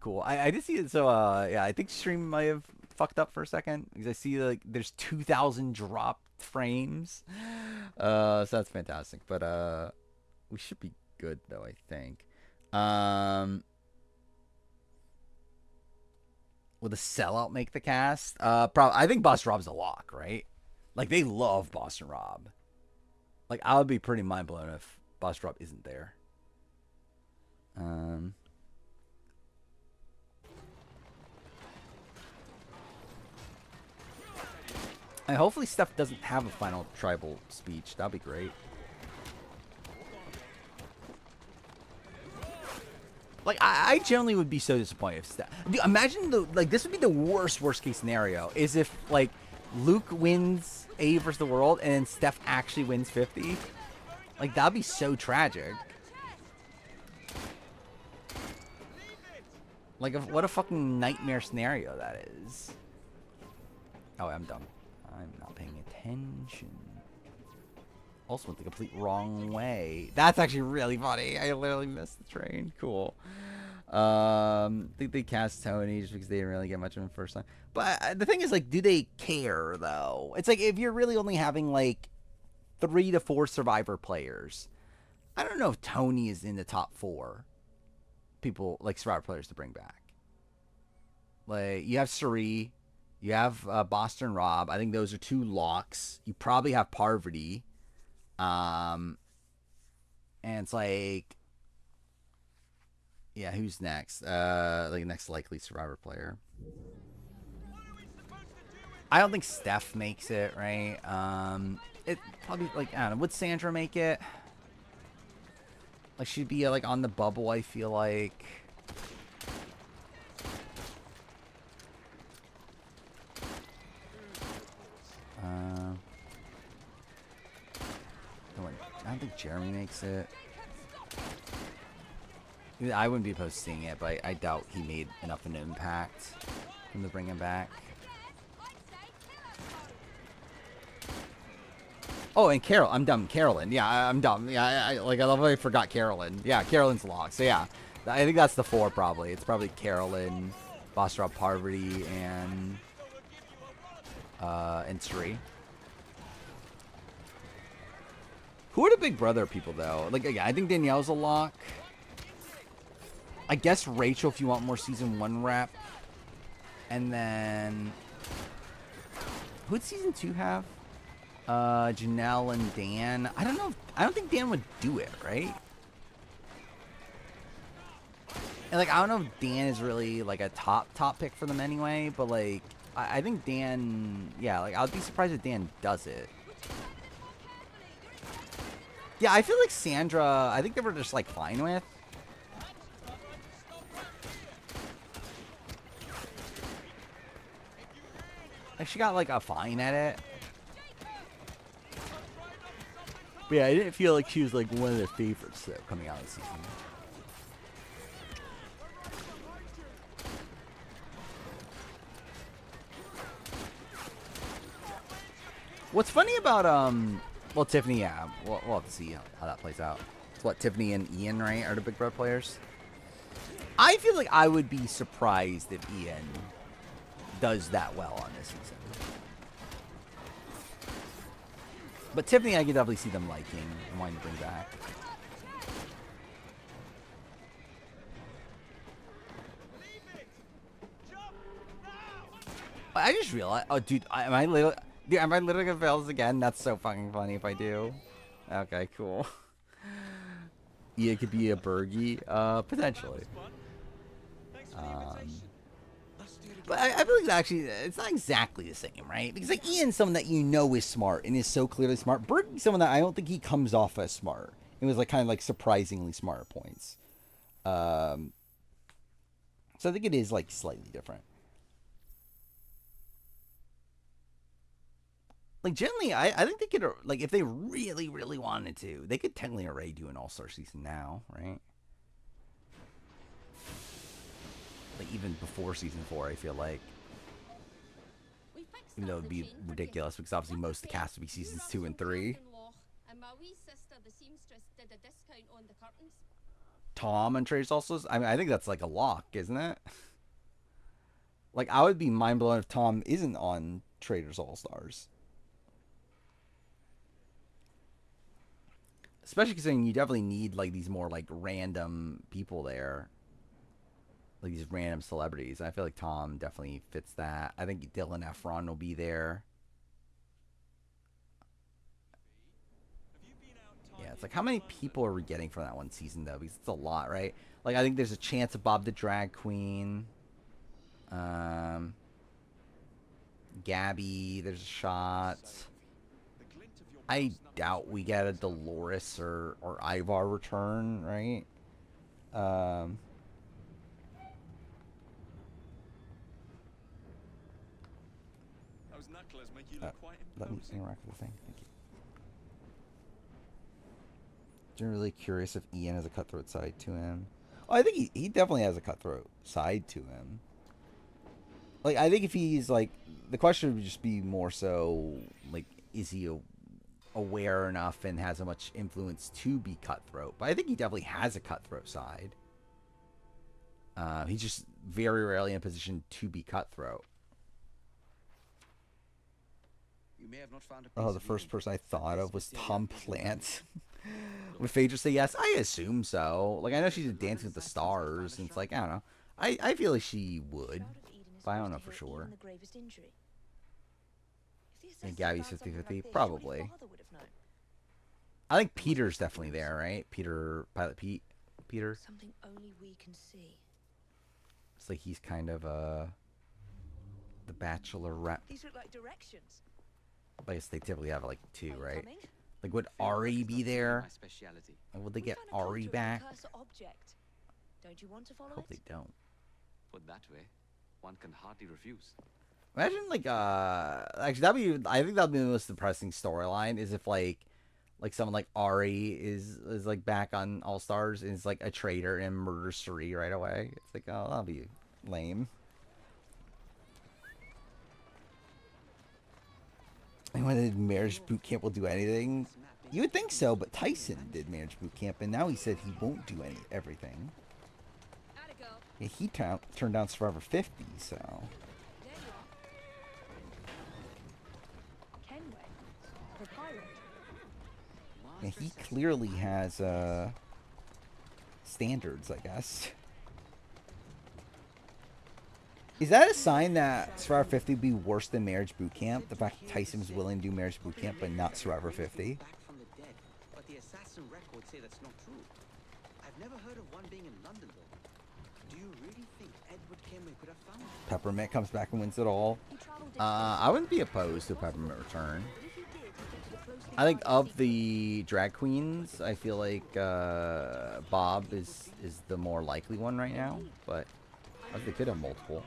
Cool. I did see it. So yeah, I think stream might have fucked up for a second because I see like there's 2,000 dropped frames. So that's fantastic. But we should be good though, I think. Will the sellout make the cast? I think Boston Rob's a lock, right? Like they love Boston Rob. Like I would be pretty mind blown if Boston Rob isn't there. And hopefully Steph doesn't have a final tribal speech. That'd be great. Like, I generally would be so disappointed if Steph... Dude, imagine, this would be the worst case scenario, is if, like, Luke wins A versus the world, and then Steph actually wins 50. Like, that'd be so tragic. Like, what a fucking nightmare scenario that is. Oh, I'm dumb. I'm not paying attention. Also went the complete wrong way. That's actually really funny. I literally missed the train. Cool. I think they cast Tony just because they didn't really get much of him first time. But the thing is, like, do they care, though? It's like, if you're really only having, like, 3 to 4 Survivor players, I don't know if Tony is in the top 4 people, like, Survivor players to bring back. Like, you have Suri, you have Boston Rob. I think those are 2 locks. You probably have Parvati. And it's like, yeah, who's next? Like, next likely Survivor player. I don't think Steph makes it, right? It probably, like, I don't know. Would Sandra make it? Like, she'd be, like, on the bubble, I feel like. I don't think Jeremy makes it. I wouldn't be opposed to seeing it, but I doubt he made enough of an impact for him to bring him back. Oh, and Carol. I'm dumb. Carolyn. Yeah, I'm dumb. Yeah, I love how I forgot Carolyn. Yeah, Carolyn's locked. So, yeah. I think that's the 4, probably. It's probably Carolyn, Bosra Parvati, and Sri. Who are the Big Brother people, though? Like, yeah, I think Danielle's a lock. I guess Rachel, if you want more season 1 rep. And then... who'd season 2 have? Janelle and Dan. I don't know. I don't think Dan would do it, right? And, like, I don't know if Dan is really, like, a top pick for them anyway. But, like, I think Dan... yeah, like, I'd be surprised if Dan does it. Yeah, I feel like Sandra, I think they were just, like, fine with. Like, she got, like, a fine at it. But yeah, I didn't feel like she was, like, one of the favorites though, coming out of the season. What's funny about, well, Tiffany, yeah, we'll have to see how that plays out. It's what, Tiffany and Ian, right, are the Big Brother players? I feel like I would be surprised if Ian does that well on this season. But Tiffany, I can definitely see them liking and wanting to bring back. I just realized, oh, dude, am I literally gonna fail this again? That's so fucking funny if I do. Okay, cool. Yeah, it could be a Bergie, potentially. But I feel like actually, it's not exactly the same, right? Because, like, Ian's someone that you know is smart and is so clearly smart. Bergie's someone that I don't think he comes off as smart. It was, like, kind of, like, surprisingly smart at points. So I think it is, like, slightly different. Like, generally, I think they could, like, if they really, really wanted to, they could technically already do an all-star season now, right? Like, even before season 4, I feel like. Even though it would be ridiculous, because obviously most of the cast would be seasons 2 and 3. Tom and Traders also, I mean, I think that's like a lock, isn't it? Like, I would be mind blown if Tom isn't on Traders All-Stars. Especially considering you definitely need, like, these more, like, random people there. Like, these random celebrities. I feel like Tom definitely fits that. I think Dylan Efron will be there. Yeah, it's like, how many people are we getting from that one season, though? Because it's a lot, right? Like, I think there's a chance of Bob the Drag Queen. Gabby, there's a shot. I doubt we get a Dolores or Ivar return, right? Those knucklers make you look quite Let me imposing. interact with the thing. Thank you. Generally curious if Ian has a cutthroat side to him. Oh, I think he definitely has a cutthroat side to him. Like, I think if he's like, the question would just be more so like, is he aware enough and has as much influence to be cutthroat? But I think he definitely has a cutthroat side. He's just very rarely in a position to be cutthroat. You may have not found a Oh, the first person I thought of was Tom Plant. Would Phaedra say yes? I assume so. Like, I know she's in Dancing with the Stars, and it's like, I don't know. I feel like she would, but I don't know for sure. And Gabby's 50-50? Probably. I think Peter's definitely there, right? Peter, Pilot Pete. Peter. Something only we can see. It's like he's kind of the Bachelor rep. These look like directions. I guess they typically have like two, right? Like, would Ari be there? And would they get Ari back? Don't you want to follow Hope they don't. Put that way, one can hardly refuse. Imagine like actually I think that'd be the most depressing storyline is if like someone like Ari is like back on All Stars and is like a traitor and murders Suri right away. It's like, oh, that'll be lame. Anyone that did marriage boot camp will do anything. You would think so, but Tyson did marriage boot camp, and now he said he won't do everything. Yeah, he turned down Survivor 50, so. Yeah, he clearly has standards, I guess. Is that a sign that Survivor 50 would be worse than Marriage Boot Camp? The fact that Tyson was willing to do Marriage Boot Camp, but not Survivor 50? But the assassin records say that's not true. I've never heard of one being in London, though. Do you really think Edward Kenway could have found it? Peppermint comes back and wins it all. I wouldn't be opposed to a Peppermint return. I think of the drag queens, I feel like Bob is the more likely one right now, but I think they could have multiple.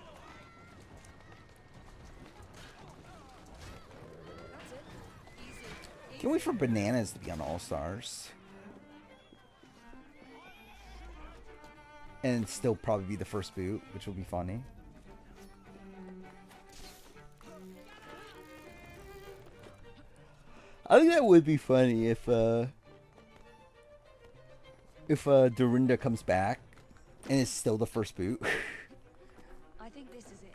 Can't wait for Bananas to be on All Stars. And still probably be the first boot, which will be funny. I think that would be funny if Dorinda comes back and is still the first boot. I think this is it.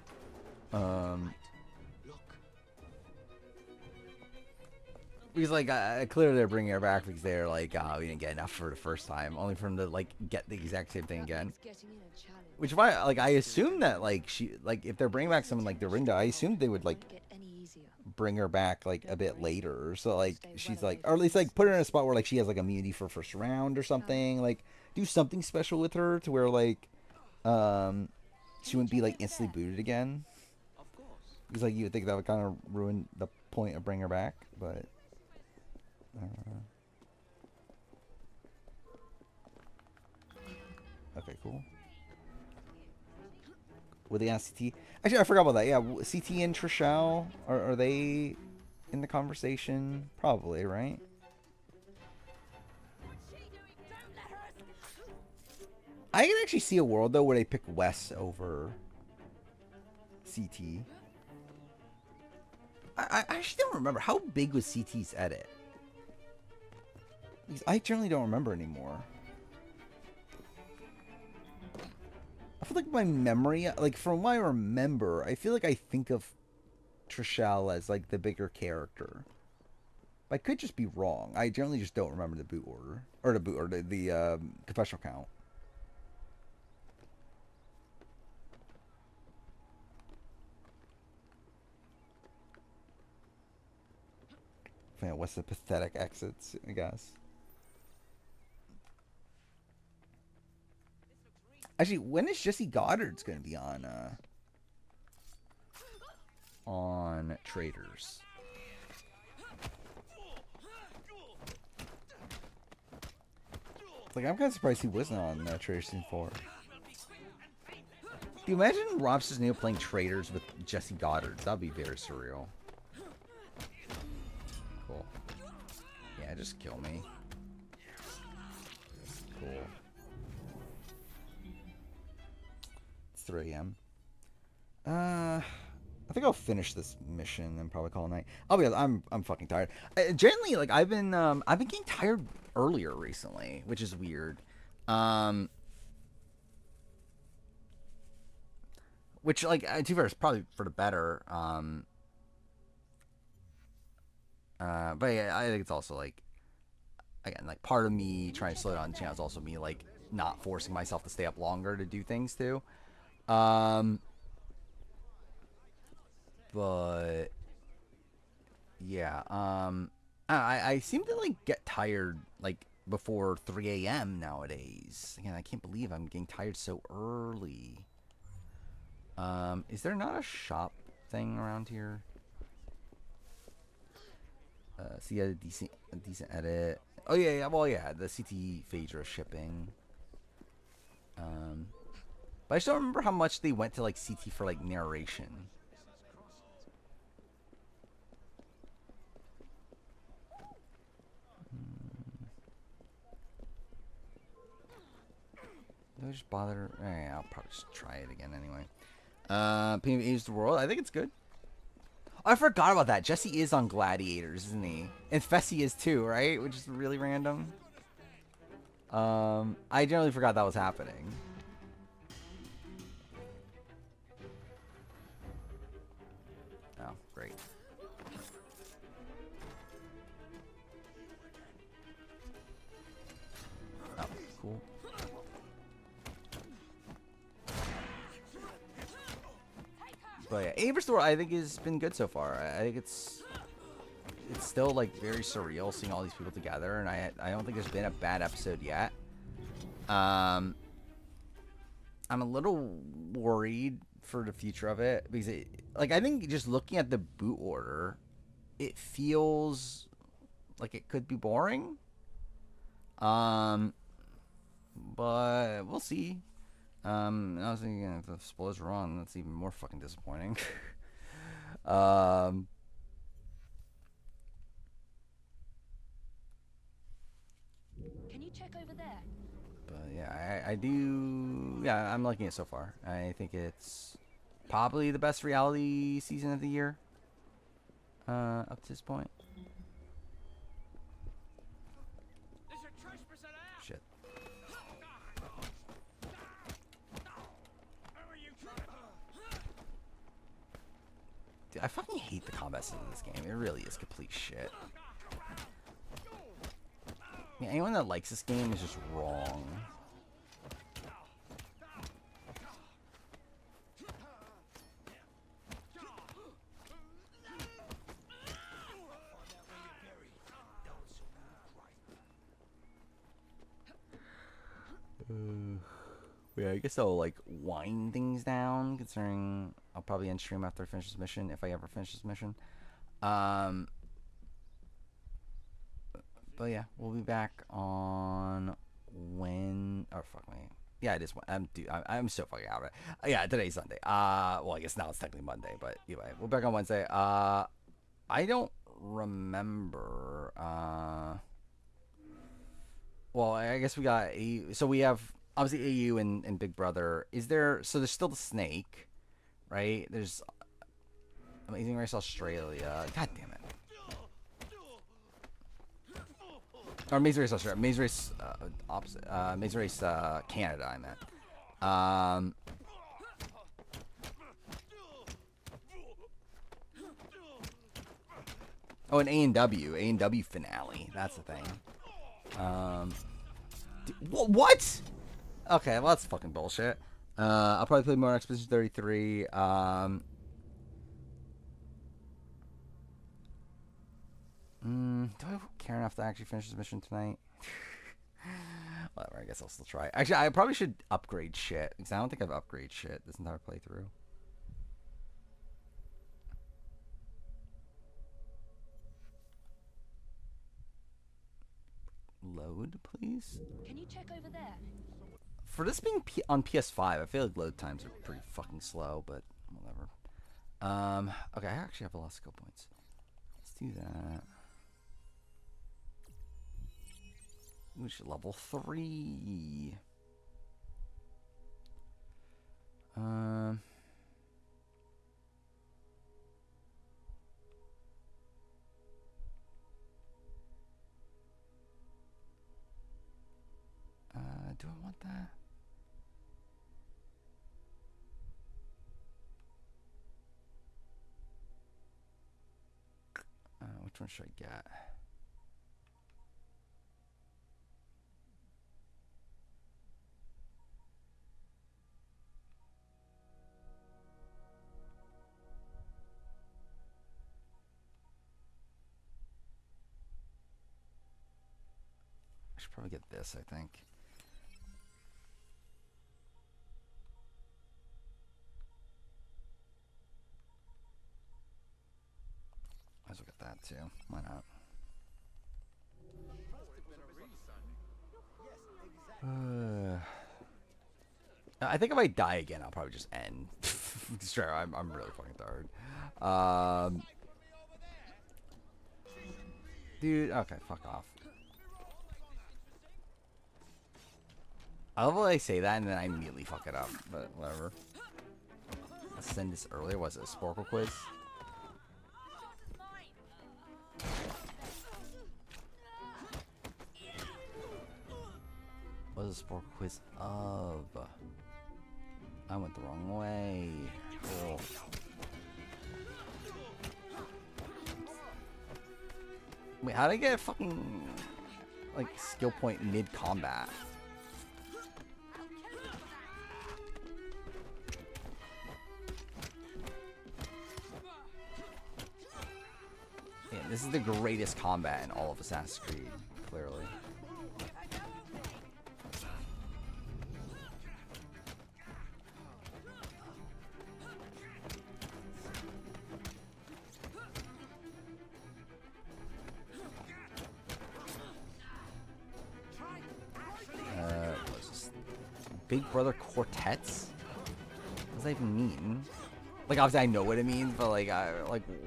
Because like clearly they're bringing her back because they're like, oh, we didn't get enough for the first time, only for him to like get the exact same thing again. Which if I assume that like if they're bringing back someone like Dorinda, I assume they would like bring her back like a bit later, so like she's like, or at least like put her in a spot where like she has like immunity for first round or something, like do something special with her to where like she wouldn't be like instantly booted again. Because like you would think that would kind of ruin the point of bringing her back, but okay, cool. With the CT, actually I forgot about that. Yeah, CT and Trishelle, are they in the conversation? Probably, right? I can actually see a world though where they pick Wes over CT. I actually don't remember how big was CT's edit. Because I generally don't remember anymore. I feel like my memory, like from what I remember, I feel like I think of Trishelle as like the bigger character. But I could just be wrong. I generally just don't remember the boot order, or the confessional count. Yeah, what's the pathetic exits, I guess. Actually, when is Jesse Goddard's going to be on? on traders. Like, I'm kind of surprised he wasn't on Trader Season 4. Do you imagine Rob Cisneo playing traders with Jesse Goddard? That would be very surreal. Cool. Yeah, just kill me. Cool. It's 3 a.m. I think I'll finish this mission and probably call it a night. Oh yeah, I'm fucking tired. Generally, like I've been getting tired earlier recently, which is weird. Which, like, to be fair, is probably for the better. But yeah, I think it's also like, again, like part of me trying to slow down the channel is also me like not forcing myself to stay up longer to do things too. But yeah, I seem to like get tired like before 3 a.m. nowadays. Again, I can't believe I'm getting tired so early. Is there not a shop thing around here? See a decent edit. Oh yeah, well yeah, the CT Phaedra shipping. But I just don't remember how much they went to like CT for like narration. Do I just bother? I'll probably just try it again anyway. PvE the world. I think it's good. Oh, I forgot about that. Jesse is on Gladiators, isn't he? And Fessy is too, right? Which is really random. I generally forgot that was happening. Oh, great. Oh, cool. But yeah, AUvW I think has been good so far. I think it's still like very surreal seeing all these people together, and I don't think there's been a bad episode yet. I'm a little worried for the future of it because like I think just looking at the boot order, it feels like it could be boring. But we'll see. I was thinking if the spoilers are wrong, that's even more fucking disappointing. Can you check over there? But yeah, I do. Yeah, I'm liking it so far. I think it's probably the best reality season of the year. Up to this point. Shit. Dude, I fucking hate the combat system in this game. It really is complete shit. I mean, anyone that likes this game is just wrong. Yeah, I guess I'll like wind things down, considering I'll probably end stream after I finish this mission, if I ever finish this mission. But yeah, we'll be back on when. Oh fuck me. Yeah, it is. I'm so fucking out of it. Yeah, today's Sunday. Well, I guess now it's technically Monday, but anyway, we're back on Wednesday. I don't remember. Well, I guess we got so we have obviously AU and Big Brother. Is there? So there's still the snake, right? There's Amazing Race Australia. God damn it. Or Amazing Race Australia. Amazing Race opposite. Amazing Race Canada. I meant. Oh, an AUvW finale. That's the thing. What? Okay, well that's fucking bullshit. I'll probably play more Expedition 33. Do I care enough to actually finish this mission tonight? Whatever, I guess I'll still try. Actually, I probably should upgrade shit, because I don't think I've upgraded shit this entire playthrough. Load, please. Can you check over there? For this being on PS5, I feel like load times are pretty fucking slow, but whatever. Okay, I actually have a lot of skill points. Let's do that. We should level 3. Do I want that? Which one should I get? I should probably get this, I think. Might as well get that too. Why not? I think if I die again, I'll probably just end. Sure, I'm really fucking tired. Dude, okay, fuck off. I love when I say that and then I immediately fuck it up, but whatever. Let's send this earlier. Was it a Sporkle quiz? What is a Sporkle quiz of? I went the wrong way. Oh. Wait, how did I get a fucking like skill point mid combat? Yeah, this is the greatest combat in all of Assassin's Creed, clearly. What's this? Big Brother Quartets? What does that even mean? Like, obviously I know what it means, but like,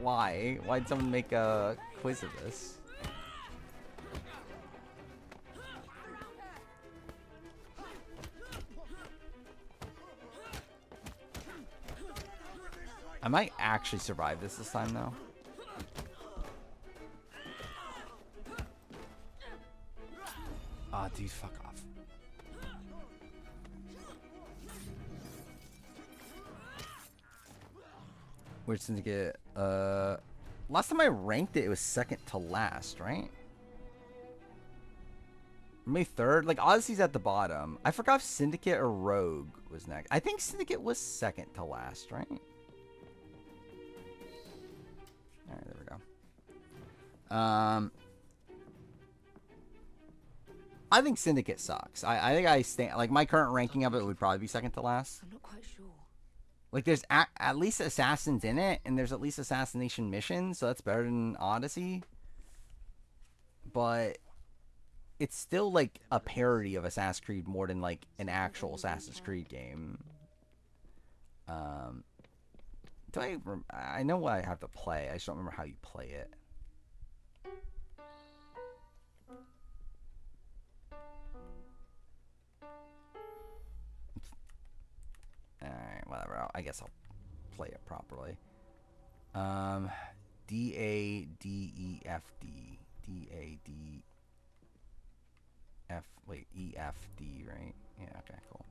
why? Why'd someone make a quiz of this? I might actually survive this time, though. Ah, dude, fuck off. Where's Syndicate? Last time I ranked it, it was second to last, right? Maybe third? Like, Odyssey's at the bottom. I forgot if Syndicate or Rogue was next. I think Syndicate was second to last, right? Alright, there we go. I think Syndicate sucks. I think I stand... Like, my current ranking of it would probably be second to last. I'm not quite sure. Like, there's at least assassins in it, and there's at least assassination missions, so that's better than Odyssey. But it's still, like, a parody of Assassin's Creed more than, like, an actual Assassin's Creed game. I know what I have to play. I just don't remember how you play it. Alright, whatever. I guess I'll play it properly. D-A-D-E-F-D. D-A-D-F... Wait, E-F-D, right? Yeah, okay, cool.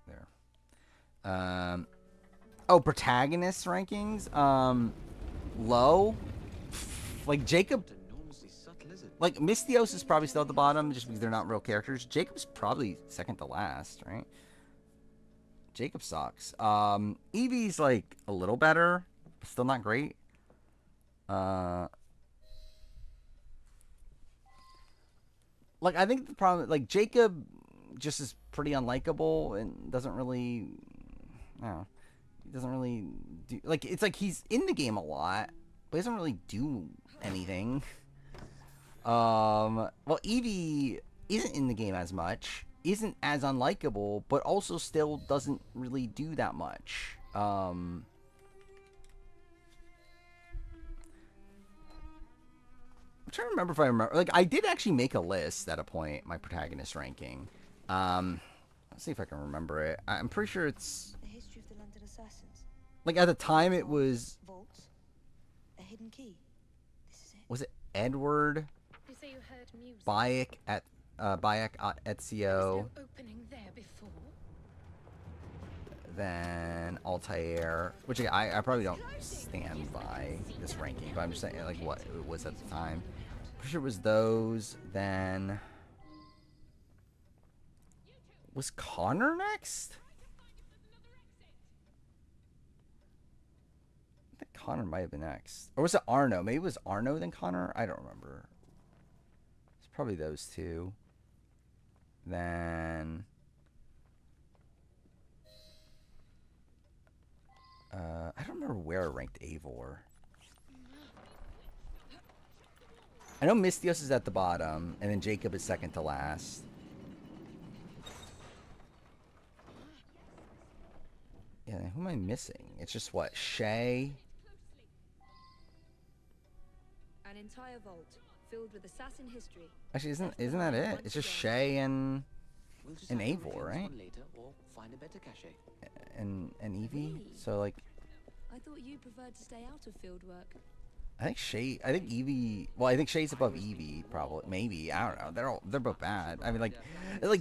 There. Oh, protagonist rankings? Low. Like, Jacob... Like, Mystios is probably still at the bottom, just because they're not real characters. Jacob's probably second to last, right? Jacob sucks. Evie's, like, a little better, but still not great. Like, I think the problem... Like, Jacob just is pretty unlikable and doesn't really, I don't know, he doesn't really do, like, it's like he's in the game a lot, but he doesn't really do anything. Well, Evie isn't in the game as much, isn't as unlikable, but also still doesn't really do that much. I'm trying to remember if I remember. Like, I did actually make a list at a point, my protagonist ranking. Let's see if I can remember it. I'm pretty sure it's... The history of the London assassins. Like, at the time, it was... Vaults. A hidden key. This is it. Was it Edward You say you heard music. Bayek at Ezio, Opening there before. then Altair, which I probably don't stand by this ranking, but I'm just saying, like, what it was at the time. Pretty sure it was those, then... Was Connor next? I think Connor might have been next. Or was it Arno? Maybe it was Arno then Connor? I don't remember. It's probably those two. Then... I don't remember where I ranked Eivor. I know Mystios is at the bottom, and then Jacob is second to last. Yeah, who am I missing? It's just what? Shay? An entire vault filled with assassin history. Actually, isn't that it? It's just Shay and Eivor, right? Later or find a better cache. And Evie. So like, I thought you preferred to stay out of field work. I think Evie. Well, I think Shay's above Evie, probably. Maybe, I don't know. They're both bad. I mean, like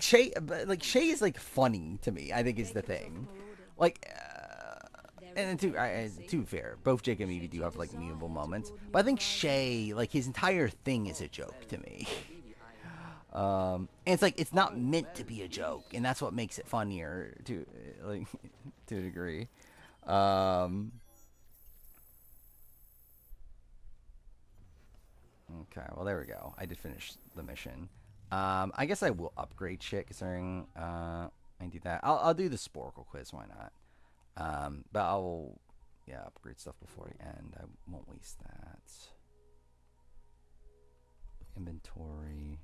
Shay is like funny to me. I think is the thing. Like, and then to be fair, both Jake and Evie do have like mutable moments, but I think Shay, like, his entire thing is a joke to me. And it's like it's not meant to be a joke, and that's what makes it funnier to like to a degree. Okay, well there we go. I did finish the mission. I guess I will upgrade shit considering I do that. I'll do the Sporkle quiz. Why not? But I'll upgrade stuff before I end. I won't waste that. Inventory.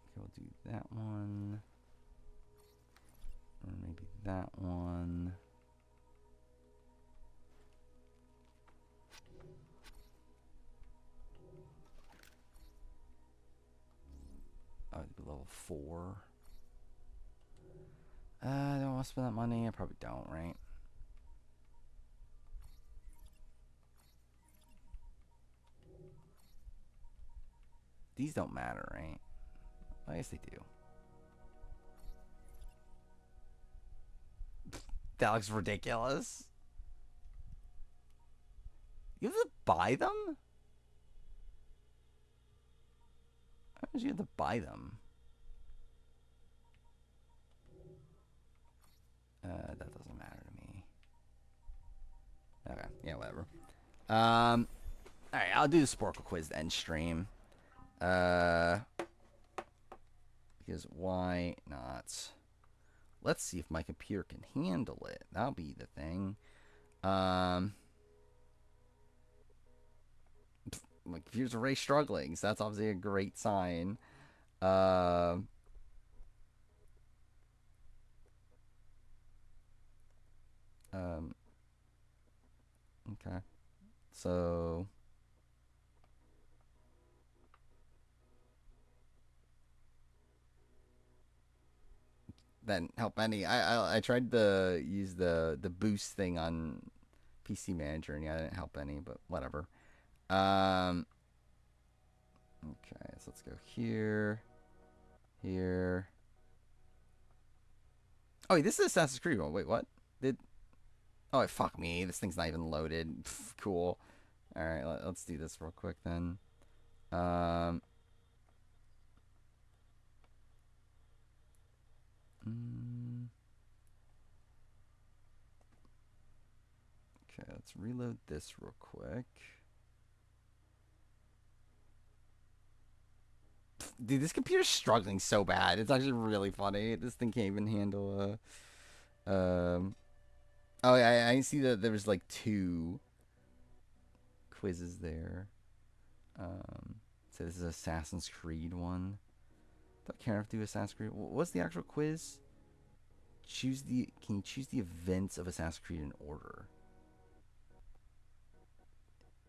Okay, we'll do that one. Or maybe that one. Oh, it'd be level 4. I don't want to spend that money. I probably don't, right? These don't matter, right? I guess they do. That looks ridiculous. You have to buy them? How did you have to buy them? That doesn't matter to me. Okay, yeah, whatever. Alright, I'll do the Sporkle quiz to end stream. Because why not? Let's see if my computer can handle it. That'll be the thing. My computer's already struggling, so that's obviously a great sign. Okay. So that didn't help any. I tried to use the boost thing on PC Manager, and yeah, it didn't help any, but whatever. Okay, so let's go here. Here. Oh, wait, this is Assassin's Creed one. Wait, what? Oh, fuck me. This thing's not even loaded. Pff, cool. Alright, let's do this real quick then. Okay, let's reload this real quick. Pff, dude, this computer's struggling so bad. It's actually really funny. This thing can't even handle oh yeah, I see that there was like 2 quizzes there. So this is Assassin's Creed one. Don't care if I do Assassin's Creed. What's the actual quiz? Can you choose the events of Assassin's Creed in order?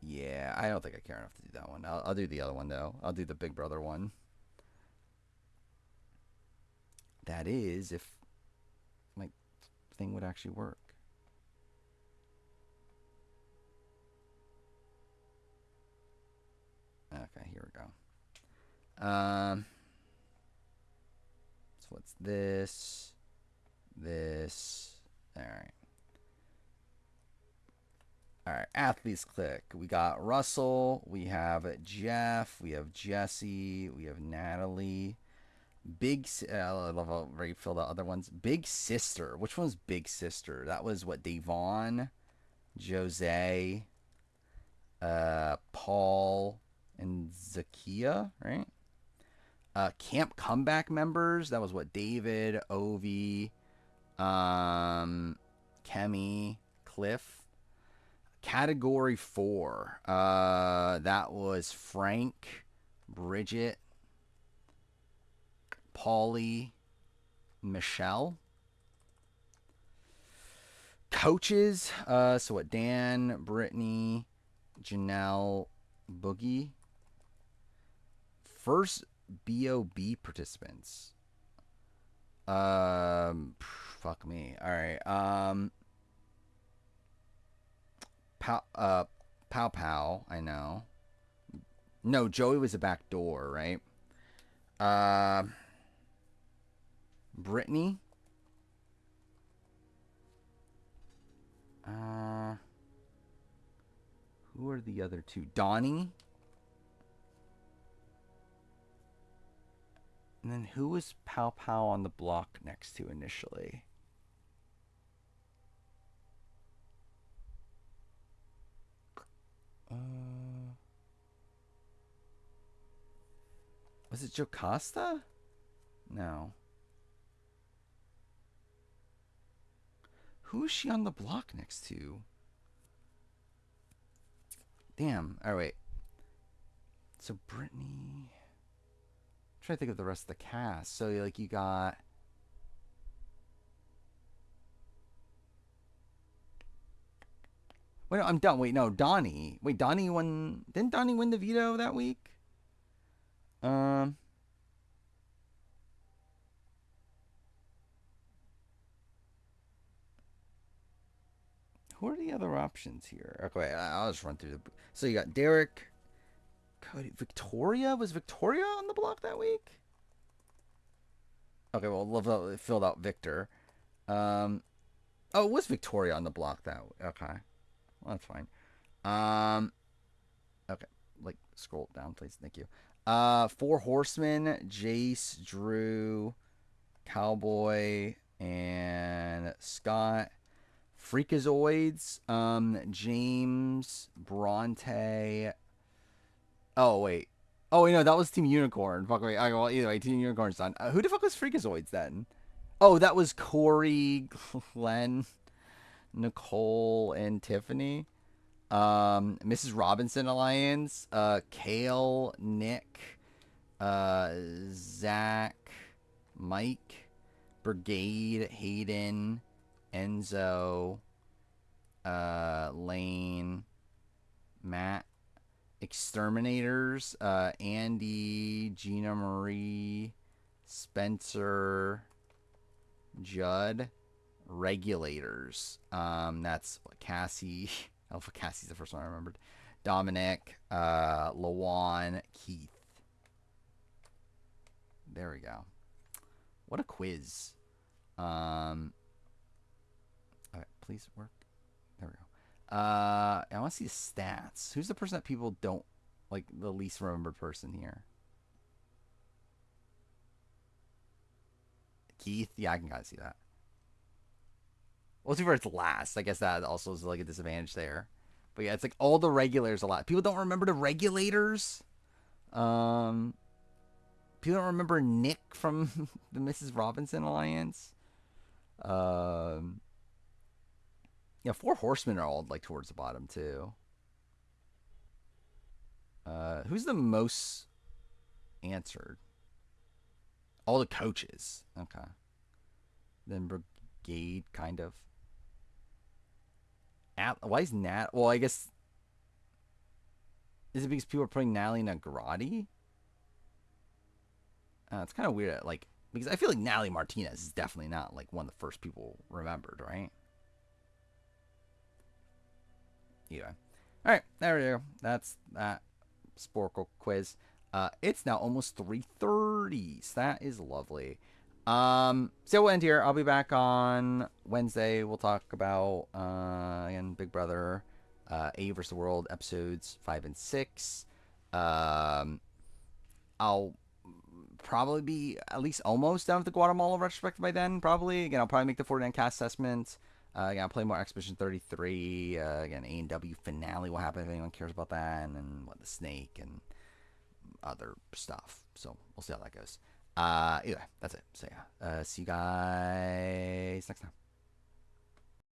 Yeah, I don't think I care enough to do that one. I'll do the other one though. I'll do the Big Brother one. That is if my thing would actually work. Okay, here we go. So what's this? This. All right. All right, athletes click. We got Russell, we have Jeff, we have Jesse, we have Natalie. I love how Ray filled out other ones. Big Sister. Which one's Big Sister? That was what, Devon, Jose, Paul, and Zakia, right? Camp Comeback members. That was what, David, Ovi, Kemi, Cliff. Category 4. That was Frank, Bridget, Paulie, Michelle. Coaches. So what? Dan, Brittany, Janelle, Boogie. First BOB participants. Fuck me. All right. Pow Pow, I know. No, Joey was a back door, right? Brittany. Who are the other 2? Donnie. And then who was Pow Pow on the block next to initially? Was it Jocasta? No. Who is she on the block next to? Damn. All right, wait. So Brittany. I'm trying to think of the rest of the cast. So like you got. Wait, no, I'm done. Wait, no, Donnie. Wait, Donnie won. Didn't Donnie win the veto that week? Who are the other options here? Okay, wait, I'll just run through the. So you got Derek, Cody, Victoria. Was Victoria on the block that week? Okay, well, filled out Victor. Oh, it was Victoria on the block that week. Okay, well, that's fine. Okay, like scroll down, please. Thank you. 4 Horsemen: Jace, Drew, Cowboy, and Scott. Freakazoids, James, Bronte. Oh wait, no, that was Team Unicorn. Fuck, wait. Well, either way, Team Unicorn's done. Who the fuck was Freakazoids then? Oh, that was Corey, Glenn, Nicole, and Tiffany. Mrs. Robinson Alliance, Kale, Nick, Zach, Mike, Brigade, Hayden, Enzo, Lane, Matt, Exterminators, Andy, Gina Marie, Spencer, Judd, Regulators. That's Cassie. Alpha Cassie's the first one I remembered. Dominic, Lawan, Keith. There we go. What a quiz. All right, please work. There we go. I want to see the stats. Who's the person that people don't like, the least remembered person here? Keith? Yeah, I can kind of see that. Well, too far it's last. I guess that also is like a disadvantage there. But yeah, it's like all the regulars a lot. People don't remember the regulators. People people don't remember Nick from the Mrs. Robinson Alliance. Yeah, Four Horsemen are all like towards the bottom too. Who's the most answered? All the coaches. Okay. Then Brigade, kind of. Why is Nat? Well, I guess. Is it because people are putting Natalie Nagrati? It's kind of weird. Like, because I feel like Natalie Martinez is definitely not like one of the first people remembered, right? Yeah. All right, there we go. That's that Sporkle quiz. It's now almost 3:30. So that is lovely. So we'll end here. I'll be back on Wednesday. We'll talk about again Big Brother, A vs. the World episodes 5 and 6. I'll probably be at least almost done with the Guatemala retrospective by then. Probably again, I'll probably make the 49 cast assessment. Again, I'll play more Expedition 33. Again, AUvW finale will happen if anyone cares about that, and then what the snake and other stuff. So we'll see how that goes. Anyway, that's it. So yeah, see you guys next time.